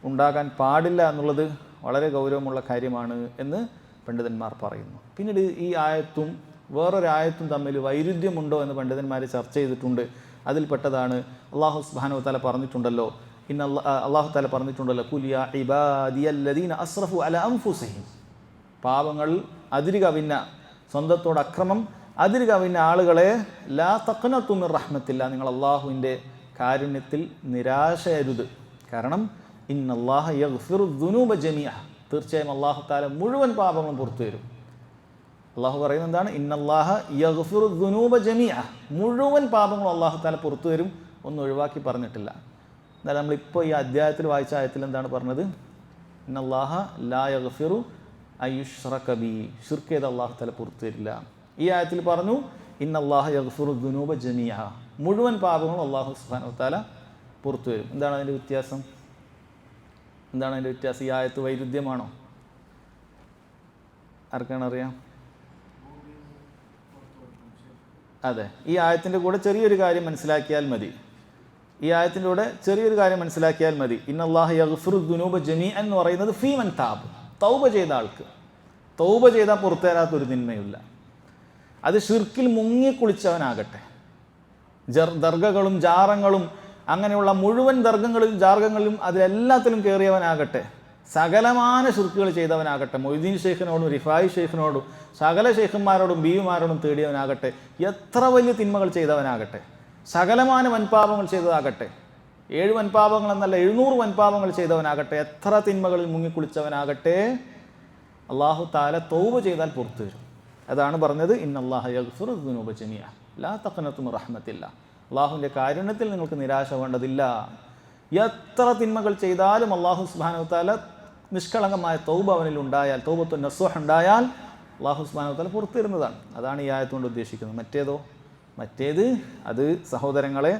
ഉണ്ടാകാൻ പാടില്ല എന്നുള്ളത് വളരെ ഗൗരവമുള്ള കാര്യമാണ് എന്ന് പണ്ഡിതന്മാർ പറയുന്നു. പിന്നീട് ഈ ആയത്തും വേറൊരായത്തും തമ്മിൽ വൈരുദ്ധ്യമുണ്ടോ എന്ന് പണ്ഡിതന്മാർ ചർച്ച ചെയ്തിട്ടുണ്ട്. അതിൽപ്പെട്ടതാണ് അല്ലാഹു സുബ്ഹാനഹു വ തആല പറഞ്ഞിട്ടുണ്ടല്ലോ, അല്ലാഹു തആല പറഞ്ഞിട്ടുണ്ടല്ലോ, ഖുൽ യാ ഇബാദിയല്ലദീന അസ്റഫു അലാ അൻഫുസിഹിം. പാപങ്ങൾ അതിര് കവിഞ്ഞ, സ്വന്തത്തോട് അക്രമം അതിര് കവിഞ്ഞ ആളുകളെ, ലാ തഖ്നതു മിർ റഹ്മത്തില്ല, നിങ്ങൾ അള്ളാഹുവിൻ്റെ കാരുണ്യത്തിൽ നിരാശയരുത്. കാരണം ഇന്നല്ലാഹ യഗ്ഫിറു ദുനൂബ ജമീഅ, തീർച്ചയായും അല്ലാഹു തആല മുഴുവൻ പാപങ്ങളും പുറത്തു തരും. അള്ളാഹു പറയുന്നത് എന്താണ്? ഇന്നല്ലാഹ യഗ്ഫിറു ദുനൂബ ജമീഅ, മുഴുവൻ പാപങ്ങളും അല്ലാഹു തആല പുറത്തു തരും, ഒന്നും ഒഴിവാക്കി പറഞ്ഞിട്ടില്ല. എന്നാൽ നമ്മളിപ്പോൾ ഈ അധ്യായത്തിൽ വായിച്ച ആയത്തിൽ എന്താണ് പറഞ്ഞത്? ഇന്നല്ലാഹ ലാ യഗ്ഫിറു അയ്യുശ്റക ബി, ശിർക്ക് ചെയ്ത അല്ലാഹു തആല പുറത്തു തരില്ല. ഈ ആയത്തിൽ പറഞ്ഞു ഇന്നല്ലാഹ യഗ്ഫിറു ദുനൂബ ജമീഅ, മുഴുവൻ പാപങ്ങളും അല്ലാഹു സുബ്ഹാനഹു വ തആല പുറത്തു വരും. എന്താണ് അതിൻ്റെ വ്യത്യാസം? എന്താണ് അതിൻ്റെ വ്യത്യാസം? ഈ ആയത്ത് വൈരുദ്ധ്യമാണോ? ആർക്കാണ് അറിയാം? അതെ, ഈ ആയത്തിൻ്റെ കൂടെ ചെറിയൊരു കാര്യം മനസ്സിലാക്കിയാൽ മതി. ഇന്നല്ലാഹ യഗ്ഫിറു ദുനൂബ ജമീഅൻ എന്ന് പറയുന്നത് ഫീ മൻ താബ്, തൗബ ചെയ്ത ആൾക്ക്. തൗബ ചെയ്താൽ പുറത്തു തരാത്തൊരു തിന്മയില്ല. അത് ശിർക്കിൽ മുങ്ങിക്കുളിച്ചവനാകട്ടെ, ദർഗകളും ജാറങ്ങളും അങ്ങനെയുള്ള മുഴുവൻ ദർഗങ്ങളിലും ജാർഗങ്ങളിലും അതിലെല്ലാത്തിലും കയറിയവനാകട്ടെ, സകലമാന ശിർക്കുകൾ ചെയ്തവനാകട്ടെ, മൊയ്തീൻ ഷെയ്ഖിനോടും റിഫായി ഷെയ്ഖിനോടും സകല ഷെയ്ഖന്മാരോടും ബീവിമാരോടും തേടിയവനാകട്ടെ, എത്ര വലിയ തിന്മകൾ ചെയ്തവനാകട്ടെ, സകലമാന വൻപാപങ്ങൾ ചെയ്തതാകട്ടെ, 7 വൻപാപങ്ങൾ എന്നല്ല 700 വൻപാപങ്ങൾ ചെയ്തവനാകട്ടെ, എത്ര തിന്മകളിൽ മുങ്ങിക്കുളിച്ചവനാകട്ടെ, അല്ലാഹു തആല തൗബ ചെയ്താൽ പുറത്തു വരും. അതാണ് പറഞ്ഞത് ഇന്നല്ലാഹ യഗ്ഫിറു ദുനൂബ ജമീഅ ലാ തഖ്നതു മിർ റഹ്മത്തില്ല, അള്ളാഹുവിൻ്റെ കാരുണ്യത്തിൽ നിങ്ങൾക്ക് നിരാശ വേണ്ടതില്ല. എത്ര തിന്മകൾ ചെയ്താലും അല്ലാഹു സുബ്ഹാനഹു വ തആല നിഷ്കളങ്കമായ തൗബ അവനിൽ ഉണ്ടായാൽ, തൗബത്തുൻ നസൂഹ് ഉണ്ടായാൽ അല്ലാഹു സുബ്ഹാനഹു വ തആല പുറത്തു തരുന്നതാണ്. അതാണ് ഈ ആയത്തുകൊണ്ട് ഉദ്ദേശിക്കുന്നത്. മറ്റേത് അത് സഹോദരങ്ങളെ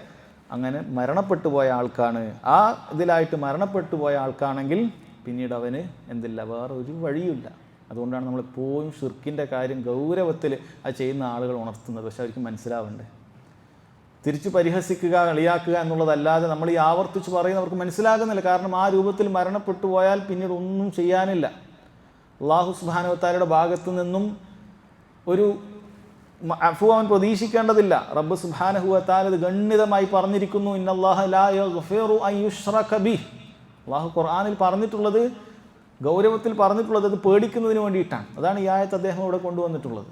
അങ്ങനെ മരണപ്പെട്ടു പോയ ആൾക്കാണ്. ആ ഇതിലായിട്ട് മരണപ്പെട്ടു പോയ ആൾക്കാണെങ്കിൽ പിന്നീട് അവന് എന്തില്ല, വേറെ ഒരു വഴിയില്ല. അതുകൊണ്ടാണ് നമ്മളെപ്പോഴും ഷിർക്കിൻ്റെ കാര്യം ഗൗരവത്തിൽ അത് ചെയ്യുന്ന ആളുകൾ ഉണർത്തുന്നത്. പക്ഷെ അവർക്ക് മനസ്സിലാവണ്ടേ, തിരിച്ച് പരിഹസിക്കുക, കളിയാക്കുക എന്നുള്ളതല്ലാതെ നമ്മൾ ഈ ആവർത്തിച്ച് പറയുന്നവർക്ക് മനസ്സിലാകുന്നില്ല. കാരണം ആ രൂപത്തിൽ മരണപ്പെട്ടു പോയാൽ പിന്നീട് ഒന്നും ചെയ്യാനില്ല. അല്ലാഹു സുബ്ഹാനഹു വ തആലയുടെ ഭാഗത്തു നിന്നും ഒരു അഫ്വ അവൻ പ്രതീക്ഷിക്കേണ്ടതില്ല. റബ്ബ് സുബ്ഹാനഹു വ തആല ഇത് ഗണ്യതമായി പറഞ്ഞിരിക്കുന്നു, ഇന്നല്ലാഹ ലാ യഗ്ഫിറു അൻ യുശ്റക ബിഹി. അല്ലാഹു ഖുർആനിൽ പറഞ്ഞിട്ടുള്ളത്, ഗൗരവത്തിൽ പറഞ്ഞിട്ടുള്ളത് അത് പേടിക്കുന്നതിന് വേണ്ടിയിട്ടാണ്. അതാണ് ഈ ആയത്ത് അദ്ദേഹം ഇവിടെ കൊണ്ടുവന്നിട്ടുള്ളത്.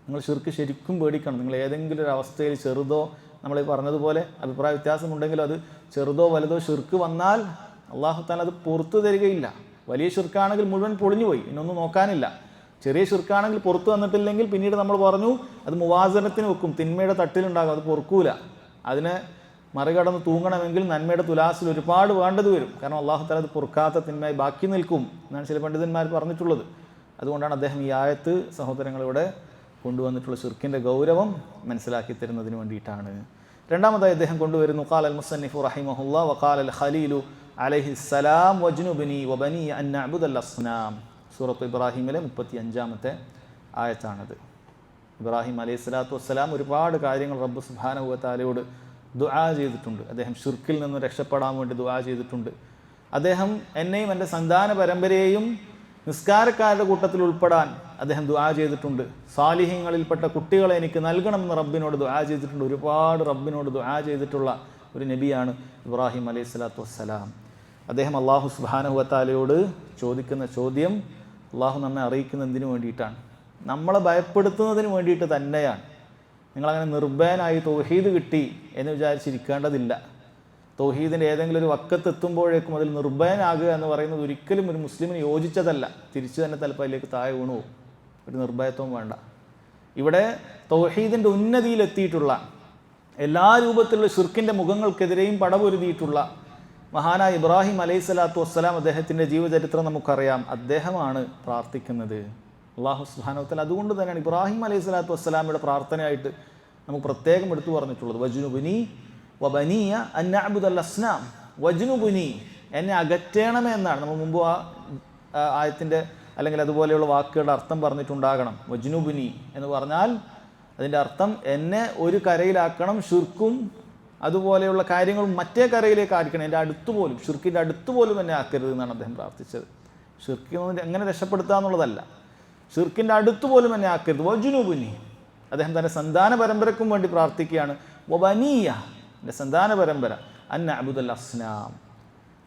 നിങ്ങൾ ശിർക്ക് ശരിക്കും പേടിക്കണം. നിങ്ങൾ ഏതെങ്കിലും ഒരു അവസ്ഥയിൽ ചെറുതോ, നമ്മൾ പറഞ്ഞതുപോലെ അഭിപ്രായ വ്യത്യാസമുണ്ടെങ്കിലും അത് ചെറുതോ വലുതോ ശിർക്ക് വന്നാൽ അല്ലാഹു തആല അത് പുറത്തു തരികയില്ല. വലിയ ശിർക്കാണെങ്കിൽ മുഴുവൻ പൊളിഞ്ഞുപോയി, ഇന്നൊന്നും നോക്കാനില്ല. ചെറിയ ഷിർക്കാണെങ്കിൽ പുറത്തു വന്നിട്ടില്ലെങ്കിൽ പിന്നീട് നമ്മൾ പറഞ്ഞു അത് മുവാസനത്തിന് വെക്കും, തിന്മയുടെ തട്ടിലുണ്ടാകും, അത് പൊറുക്കൂല. അതിനെ മറികടന്ന് തൂങ്ങണമെങ്കിൽ നന്മയുടെ തുലാസിൽ ഒരുപാട് വേണ്ടത് വരും. കാരണം അള്ളാഹു തആല അത് പൊറുക്കാത്ത തിന്മയായി ബാക്കി നിൽക്കും എന്നാണ് ചില പണ്ഡിതന്മാർ പറഞ്ഞിട്ടുള്ളത്. അതുകൊണ്ടാണ് അദ്ദേഹം ഈ ആയത്ത് സഹോദരങ്ങളിവിടെ കൊണ്ടുവന്നിട്ടുള്ള ഷിർക്കിൻ്റെ ഗൗരവം മനസ്സിലാക്കി തരുന്നതിന് വേണ്ടിയിട്ടാണ്. രണ്ടാമതായി അദ്ദേഹം കൊണ്ടുവരുന്നു ഖാല അൽ മുസന്നിഫു റഹിമഹുല്ലാ വഖാല അൽ ഖലീലു അലൈഹിസ്സലാം വജ്നുബ്നി വബനി അൻ നഅ്ബുദൽ അസ്നാം. സൂറത്ത് ഇബ്രാഹിമിലെ 35-ാമത്തെ ആയത്താണത്. ഇബ്രാഹിം അലൈഹി സ്വലാത്തു വസ്സലാം ഒരുപാട് കാര്യങ്ങൾ റബ്ബ് സുബ്ഹാനഹു വ തആലയോട് ദുആ ചെയ്തിട്ടുണ്ട്. അദ്ദേഹം ഷിർക്കിൽ നിന്ന് രക്ഷപ്പെടാൻ വേണ്ടി ദുആ ചെയ്തിട്ടുണ്ട്. അദ്ദേഹം എന്നെയും എൻ്റെ സന്താന പരമ്പരയെയും നിസ്കാരക്കാരുടെ കൂട്ടത്തിൽ ഉൾപ്പെടാൻ അദ്ദേഹം ദുആ ചെയ്തിട്ടുണ്ട്. സാലിഹ്യങ്ങളിൽപ്പെട്ട കുട്ടികളെ എനിക്ക് നൽകണമെന്ന് റബ്ബിനോട് ദുആ ചെയ്തിട്ടുണ്ട്. ഒരുപാട് റബ്ബിനോട് ദുആ ചെയ്തിട്ടുള്ള ഒരു നബിയാണ് ഇബ്രാഹിം അലൈഹി സ്വലാത്തു വസ്സലാം. അദ്ദേഹം അള്ളാഹു സുബ്ഹാനഹു വ തആലയോട് ചോദിക്കുന്ന ചോദ്യം അള്ളാഹു നമ്മെ അറിയിക്കുന്നതിന് വേണ്ടിയിട്ടാണ്, നമ്മളെ ഭയപ്പെടുത്തുന്നതിന് വേണ്ടിയിട്ട് തന്നെയാണ്. നിങ്ങളങ്ങനെ നിർഭയനായി തൗഹീദ് കിട്ടി എന്ന് വിചാരിച്ചിരിക്കേണ്ടതില്ല. തൗഹീദിൻ്റെ ഏതെങ്കിലും ഒരു വക്കത്ത് എത്തുമ്പോഴേക്കും അതിൽ നിർഭയനാകുക എന്ന് പറയുന്നത് ഒരിക്കലും ഒരു മുസ്ലിമിന് യോജിച്ചതല്ല. തിരിച്ചു തന്നെ തലപ്പയിലേക്ക് താഴെ വീണു പോകും. ഒരു നിർഭയത്വം വേണ്ട. ഇവിടെ തൗഹീദിൻ്റെ ഉന്നതിയിലെത്തിയിട്ടുള്ള എല്ലാ രൂപത്തിലുള്ള ഷിർക്കിൻ്റെ മുഖങ്ങൾക്കെതിരെയും പടപൊരുതിയിട്ടുള്ള മഹാനായ ഇബ്രാഹിം അലൈഹി സ്വലാത്തു വസ്സലാം അദ്ദേഹത്തിൻ്റെ ജീവചരിത്രം നമുക്കറിയാം. അദ്ദേഹമാണ് പ്രാർത്ഥിക്കുന്നത്. അല്ലാഹു സുബ്ഹാനഹു വ തആല അതുകൊണ്ട് തന്നെയാണ് ഇബ്രാഹിം അലൈഹി സ്വലാത്തു വസ്സലാമിയുടെ പ്രാർത്ഥനയായിട്ട് നമുക്ക് പ്രത്യേകം എടുത്തു പറഞ്ഞിട്ടുള്ളത്. വജ്നുബ്നി വബനിയ അൻ നഅ്ബുദൽ അസ്നാം. വജ്നുബ്നി, എന്നെ അകറ്റണമേ എന്നാണ്. നമ്മൾ മുമ്പ് ആ ആയത്തിൻ്റെ അല്ലെങ്കിൽ അതുപോലെയുള്ള വാക്കുകളുടെ അർത്ഥം പറഞ്ഞിട്ടുണ്ടാകണം. വജ്നുബ്നി എന്ന് പറഞ്ഞാൽ അതിൻ്റെ അർത്ഥം എന്നെ ഒരു കരയിലാക്കണം, ഷിർക്കും അതുപോലെയുള്ള കാര്യങ്ങളും മറ്റേ കരയിലേക്ക് ആയിരിക്കണം, എൻ്റെ അടുത്തുപോലും ഷിർക്കിൻ്റെ അടുത്തുപോലും എന്നെ ആക്കരുത് എന്നാണ് അദ്ദേഹം പ്രാർത്ഥിച്ചത്. ഷിർക്കിൽ നിന്ന് എങ്ങനെ രക്ഷപ്പെടുത്തുക എന്നുള്ളതല്ല, ഷിർക്കിൻ്റെ അടുത്തുപോലും എന്നെ ആക്കരുത്. വജ്നുബ്നി, അദ്ദേഹം തൻ്റെ സന്താന പരമ്പരക്കും വേണ്ടി പ്രാർത്ഥിക്കുകയാണ്. വബനിയ, എൻ്റെ സന്താന പരമ്പര അൻ നഅ്ബുദൽ അസ്നാം.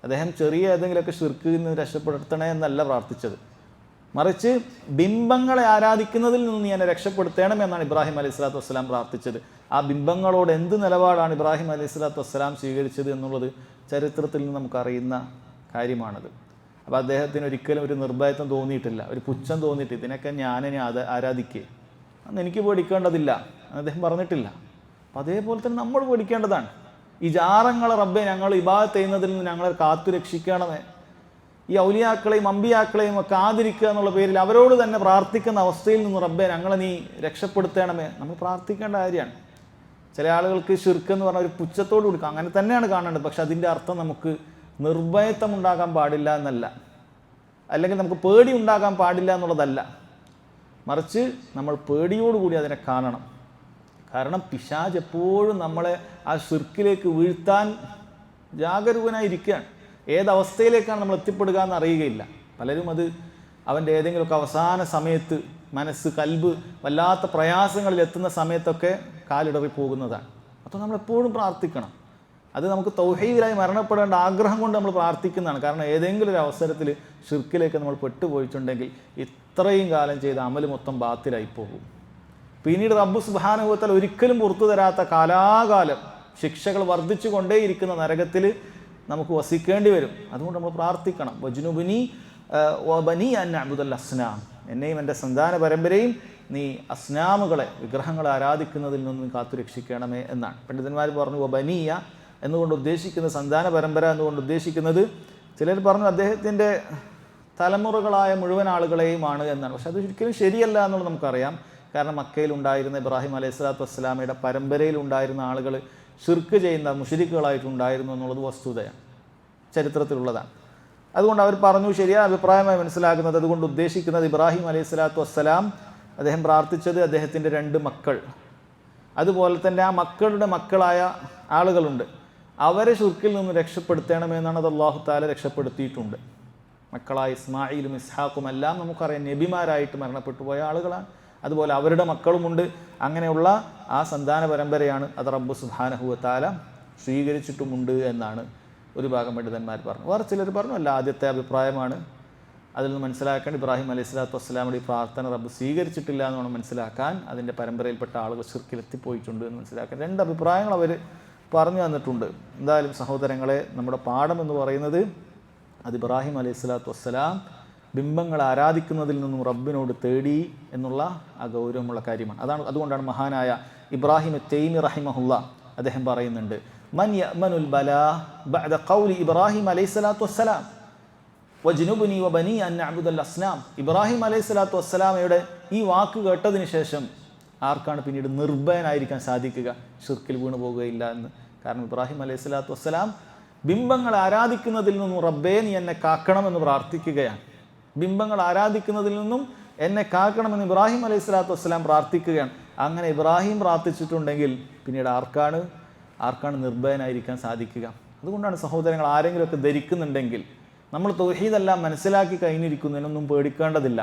അദ്ദേഹം ചെറിയ ഏതെങ്കിലുമൊക്കെ ഷിർക്കിൽ നിന്ന് രക്ഷപ്പെടുത്തണേ എന്നല്ല പ്രാർത്ഥിച്ചത്, മറിച്ച് ബിംബങ്ങളെ ആരാധിക്കുന്നതിൽ നിന്ന് നീ എന്നെ രക്ഷപ്പെടുത്തണം എന്നാണ് ഇബ്രാഹിം അലൈഹി സ്വലാത്തു വസ്സലാം പ്രാർത്ഥിച്ചത്. ആ ബിംബങ്ങളോട് എന്ത് നിലപാടാണ് ഇബ്രാഹിം അലൈഹി സ്വലാത്തു വസ്സലാം സ്വീകരിച്ചത് എന്നുള്ളത് ചരിത്രത്തിൽ നിന്ന് നമുക്കറിയുന്ന കാര്യമാണത്. അപ്പോൾ അദ്ദേഹത്തിന് ഒരിക്കലും ഒരു നിർഭയത്വം തോന്നിയിട്ടില്ല, ഒരു പുച്ഛം തോന്നിയിട്ട് ഇതിനൊക്കെ ഞാനെന്നെ ആരാധിക്കേ, അന്ന് എനിക്ക് പേടിക്കേണ്ടതില്ല എന്ന് അദ്ദേഹം പറഞ്ഞിട്ടില്ല. അപ്പം അതേപോലെ തന്നെ നമ്മൾ പേടിക്കേണ്ടതാണ്. ഈ ജാറങ്ങളെ റബ്ബെ ഞങ്ങൾ ഇബാദത്ത് ചെയ്യുന്നതിൽ നിന്ന് ഞങ്ങളെ കാത്തു രക്ഷിക്കണമേ. ഈ ഔലിയാക്കളെയും അമ്പിയാക്കളെയും ഒക്കെ ആദരിക്കുക എന്നുള്ള പേരിൽ അവരോട് തന്നെ പ്രാർത്ഥിക്കുന്ന അവസ്ഥയിൽ നിന്ന് റബ്ബെ ഞങ്ങളെ നീ രക്ഷപ്പെടുത്തണമേ നമ്മൾ പ്രാർത്ഥിക്കേണ്ട കാര്യമാണ്. ചില ആളുകൾക്ക് ഷിർക്ക് എന്ന് പറഞ്ഞാൽ ഒരു പുച്ഛത്തോട് കൊടുക്കുക, അങ്ങനെ തന്നെയാണ് കാണേണ്ടത്. പക്ഷെ അതിൻ്റെ അർത്ഥം നമുക്ക് നിർഭയത്വം ഉണ്ടാകാൻ പാടില്ല എന്നല്ല, അല്ലെങ്കിൽ നമുക്ക് പേടി ഉണ്ടാകാൻ പാടില്ല എന്നുള്ളതല്ല, മറിച്ച് നമ്മൾ പേടിയോടുകൂടി അതിനെ കാണണം. കാരണം പിശാച് എപ്പോഴും നമ്മളെ ആ ഷിർക്കിലേക്ക് വീഴ്ത്താൻ ജാഗരൂകനായിരിക്കുകയാണ്. ഏതവസ്ഥയിലേക്കാണ് നമ്മൾ എത്തിപ്പെടുക എന്ന് അറിയുകയില്ല. പലരും അത് അവൻ്റെ ഏതെങ്കിലുമൊക്കെ അവസാന സമയത്ത് മനസ്സ് കൽബ് വല്ലാത്ത പ്രയാസങ്ങളിൽ എത്തുന്ന സമയത്തൊക്കെ കാലിടറി പോകുന്നതാണ്. അപ്പോൾ നമ്മളെപ്പോഴും പ്രാർത്ഥിക്കണം. അത് നമുക്ക് തൗഹീദിലായി മരണപ്പെടേണ്ട ആഗ്രഹം കൊണ്ട് നമ്മൾ പ്രാർത്ഥിക്കുന്നതാണ്. കാരണം ഏതെങ്കിലും ഒരു അവസരത്തിൽ ഷിർക്കിലേക്ക് നമ്മൾ പെട്ടുപോയിട്ടുണ്ടെങ്കിൽ ഇത്രയും കാലം ചെയ്ത അമൽ മൊത്തം ബാത്തിലായി പോകും. പിന്നീട് റബ്ബ് സുബ്ഹാനഹു വ തആല ഒരിക്കലും പുറത്തു തരാത്ത കാലാകാലം ശിക്ഷകൾ വർദ്ധിച്ചു കൊണ്ടേയിരിക്കുന്ന നരകത്തിൽ നമുക്ക് വസിക്കേണ്ടി വരും. അതുകൊണ്ട് നമ്മൾ പ്രാർത്ഥിക്കണം. വജ്നുബ്നി വബനി അൻ നഅ്ബുദൽ അസ്നാം, എന്നെയും എൻ്റെ സന്താന പരമ്പരയും നീ അസ്നാമുകളെ, വിഗ്രഹങ്ങളെ ആരാധിക്കുന്നതിൽ നിന്ന് കാത്തുരക്ഷിക്കണമേ എന്നാണ്. പണ്ഡിതന്മാർ പറഞ്ഞു വബനിയ എന്നുകൊണ്ട് ഉദ്ദേശിക്കുന്നത്, സന്താന പരമ്പര എന്നുകൊണ്ട് ഉദ്ദേശിക്കുന്നത്, ചിലർ പറഞ്ഞു അദ്ദേഹത്തിൻ്റെ തലമുറകളായ മുഴുവൻ ആളുകളെയുമാണ് എന്നാണ്. പക്ഷെ അത് ഒരിക്കലും ശരിയല്ല എന്നുള്ളത് നമുക്കറിയാം. കാരണം മക്കയിലുണ്ടായിരുന്ന ഇബ്രാഹിം അലൈഹി സ്വലാത്തു വസ്സലാമയുടെ പരമ്പരയിൽ ഉണ്ടായിരുന്ന ആളുകൾ ഷിർക്ക് ചെയ്യുന്ന മുശ്രിക്കുകളായിട്ടുണ്ടായിരുന്നു എന്നുള്ളത് വസ്തുതയാണ്, ചരിത്രത്തിലുള്ളതാണ്. അതുകൊണ്ട് അവർ പറഞ്ഞു ശരിയായ അഭിപ്രായമായി മനസ്സിലാക്കുന്നത്, അതുകൊണ്ട് ഉദ്ദേശിക്കുന്നത് ഇബ്രാഹിം അലൈഹി സ്വലാത്തു വസ്സലാം അദ്ദേഹം പ്രാർത്ഥിച്ചത് അദ്ദേഹത്തിൻ്റെ 2 മക്കൾ, അതുപോലെ തന്നെ ആ മക്കളുടെ മക്കളായ ആളുകളുണ്ട്, അവരെ ഷിർക്കിൽ നിന്ന് രക്ഷപ്പെടുത്തണമെന്നാണ്. അത് അല്ലാഹു തആല രക്ഷപ്പെടുത്തിയിട്ടുണ്ട്. മക്കളായ ഇസ്മായിലും ഇസ്ഹാഖും എല്ലാം നമുക്കറിയാം നബിമാരായിട്ട് മരണപ്പെട്ടു പോയ ആളുകളാണ്. അതുപോലെ അവരുടെ മക്കളുമുണ്ട്. അങ്ങനെയുള്ള ആ സന്താന പരമ്പരയാണ് അത് റബ്ബ് സുബ്ഹാനഹു വ തആല സ്വീകരിച്ചിട്ടുമുണ്ട് എന്നാണ് ഒരു ഭാഗം പണ്ഡിതന്മാർ പറഞ്ഞു. വേറെ ചിലർ പറഞ്ഞു അല്ല, ആദ്യത്തെ അഭിപ്രായമാണ്. അതിൽ നിന്ന് മനസ്സിലാക്കാൻ ഇബ്രാഹിം അലൈഹി സ്വലാത്തു വസ്സലാമുടെ ഈ പ്രാർത്ഥന റബ്ബ് സ്വീകരിച്ചിട്ടില്ല എന്ന് വേണം മനസ്സിലാക്കാൻ. അതിൻ്റെ പരമ്പരയിൽപ്പെട്ട ആളുകൾ ഷിർക്കിലെത്തിപ്പോയിട്ടുണ്ട് എന്ന് മനസ്സിലാക്കാൻ 2 അഭിപ്രായങ്ങൾ അവർ പറഞ്ഞു തന്നിട്ടുണ്ട്. എന്തായാലും സഹോദരങ്ങളെ, നമ്മുടെ പാഠം എന്ന് പറയുന്നത് അത് ഇബ്രാഹിം അലൈഹി സ്വലാത്തു വസ്സലാം ബിംബങ്ങൾ ആരാധിക്കുന്നതിൽ നിന്നും റബ്ബിനോട് തേടി എന്നുള്ള ആ ഗൗരവമുള്ള കാര്യമാണ്. അതുകൊണ്ടാണ് മഹാനായ ഇബ്രാഹിം തൈമി റഹിമഹുല്ല അദ്ദേഹം പറയുന്നുണ്ട്, മൻ യഅ്മനുൽ ബലാ ബഅദ ഖൗലി ഇബ്രാഹിം അലൈഹിസ്സലാത്തു വസ്സലാം വജ്നുബ്നി വബനി അൻ നഅ്ബുദൽ അസ്നാം. ഇബ്രാഹിം അലൈഹിസ്സലാത്തു വസ്സലാമയുടെ ഈ വാക്ക് കേട്ടതിന് ശേഷം ആർക്കാണ് പിന്നീട് നിർഭയനായിരിക്കാൻ സാധിക്കുക? ഷിർക്കിൽ വീണു പോകുകയില്ല എന്ന്. കാരണം ഇബ്രാഹിം അലൈഹിസ്സലാത്തു വസ്സലാം ബിംബങ്ങൾ ആരാധിക്കുന്നതിൽ നിന്നും റബ്ബേ നീ എന്നെ കാക്കണമെന്ന് പ്രാർത്ഥിക്കുകയാണ്. ബിംബങ്ങൾ ആരാധിക്കുന്നതിൽ നിന്നും എന്നെ കാക്കണമെന്ന് ഇബ്രാഹിം അലൈഹിസ്സലാത്തു വസ്സലാം പ്രാർത്ഥിക്കുകയാണ്. അങ്ങനെ ഇബ്രാഹിം പ്രാർത്ഥിച്ചിട്ടുണ്ടെങ്കിൽ പിന്നീട് ആർക്കാണ് നിർഭയനായിരിക്കാൻ സാധിക്കുക? അതുകൊണ്ടാണ് സഹോദരങ്ങൾ, ആരെങ്കിലുമൊക്കെ ധരിക്കുന്നുണ്ടെങ്കിൽ നമ്മൾ തൗഹീദെല്ലാം മനസ്സിലാക്കി കഴിഞ്ഞിരിക്കുന്നതിനൊന്നും പേടിക്കേണ്ടതില്ല.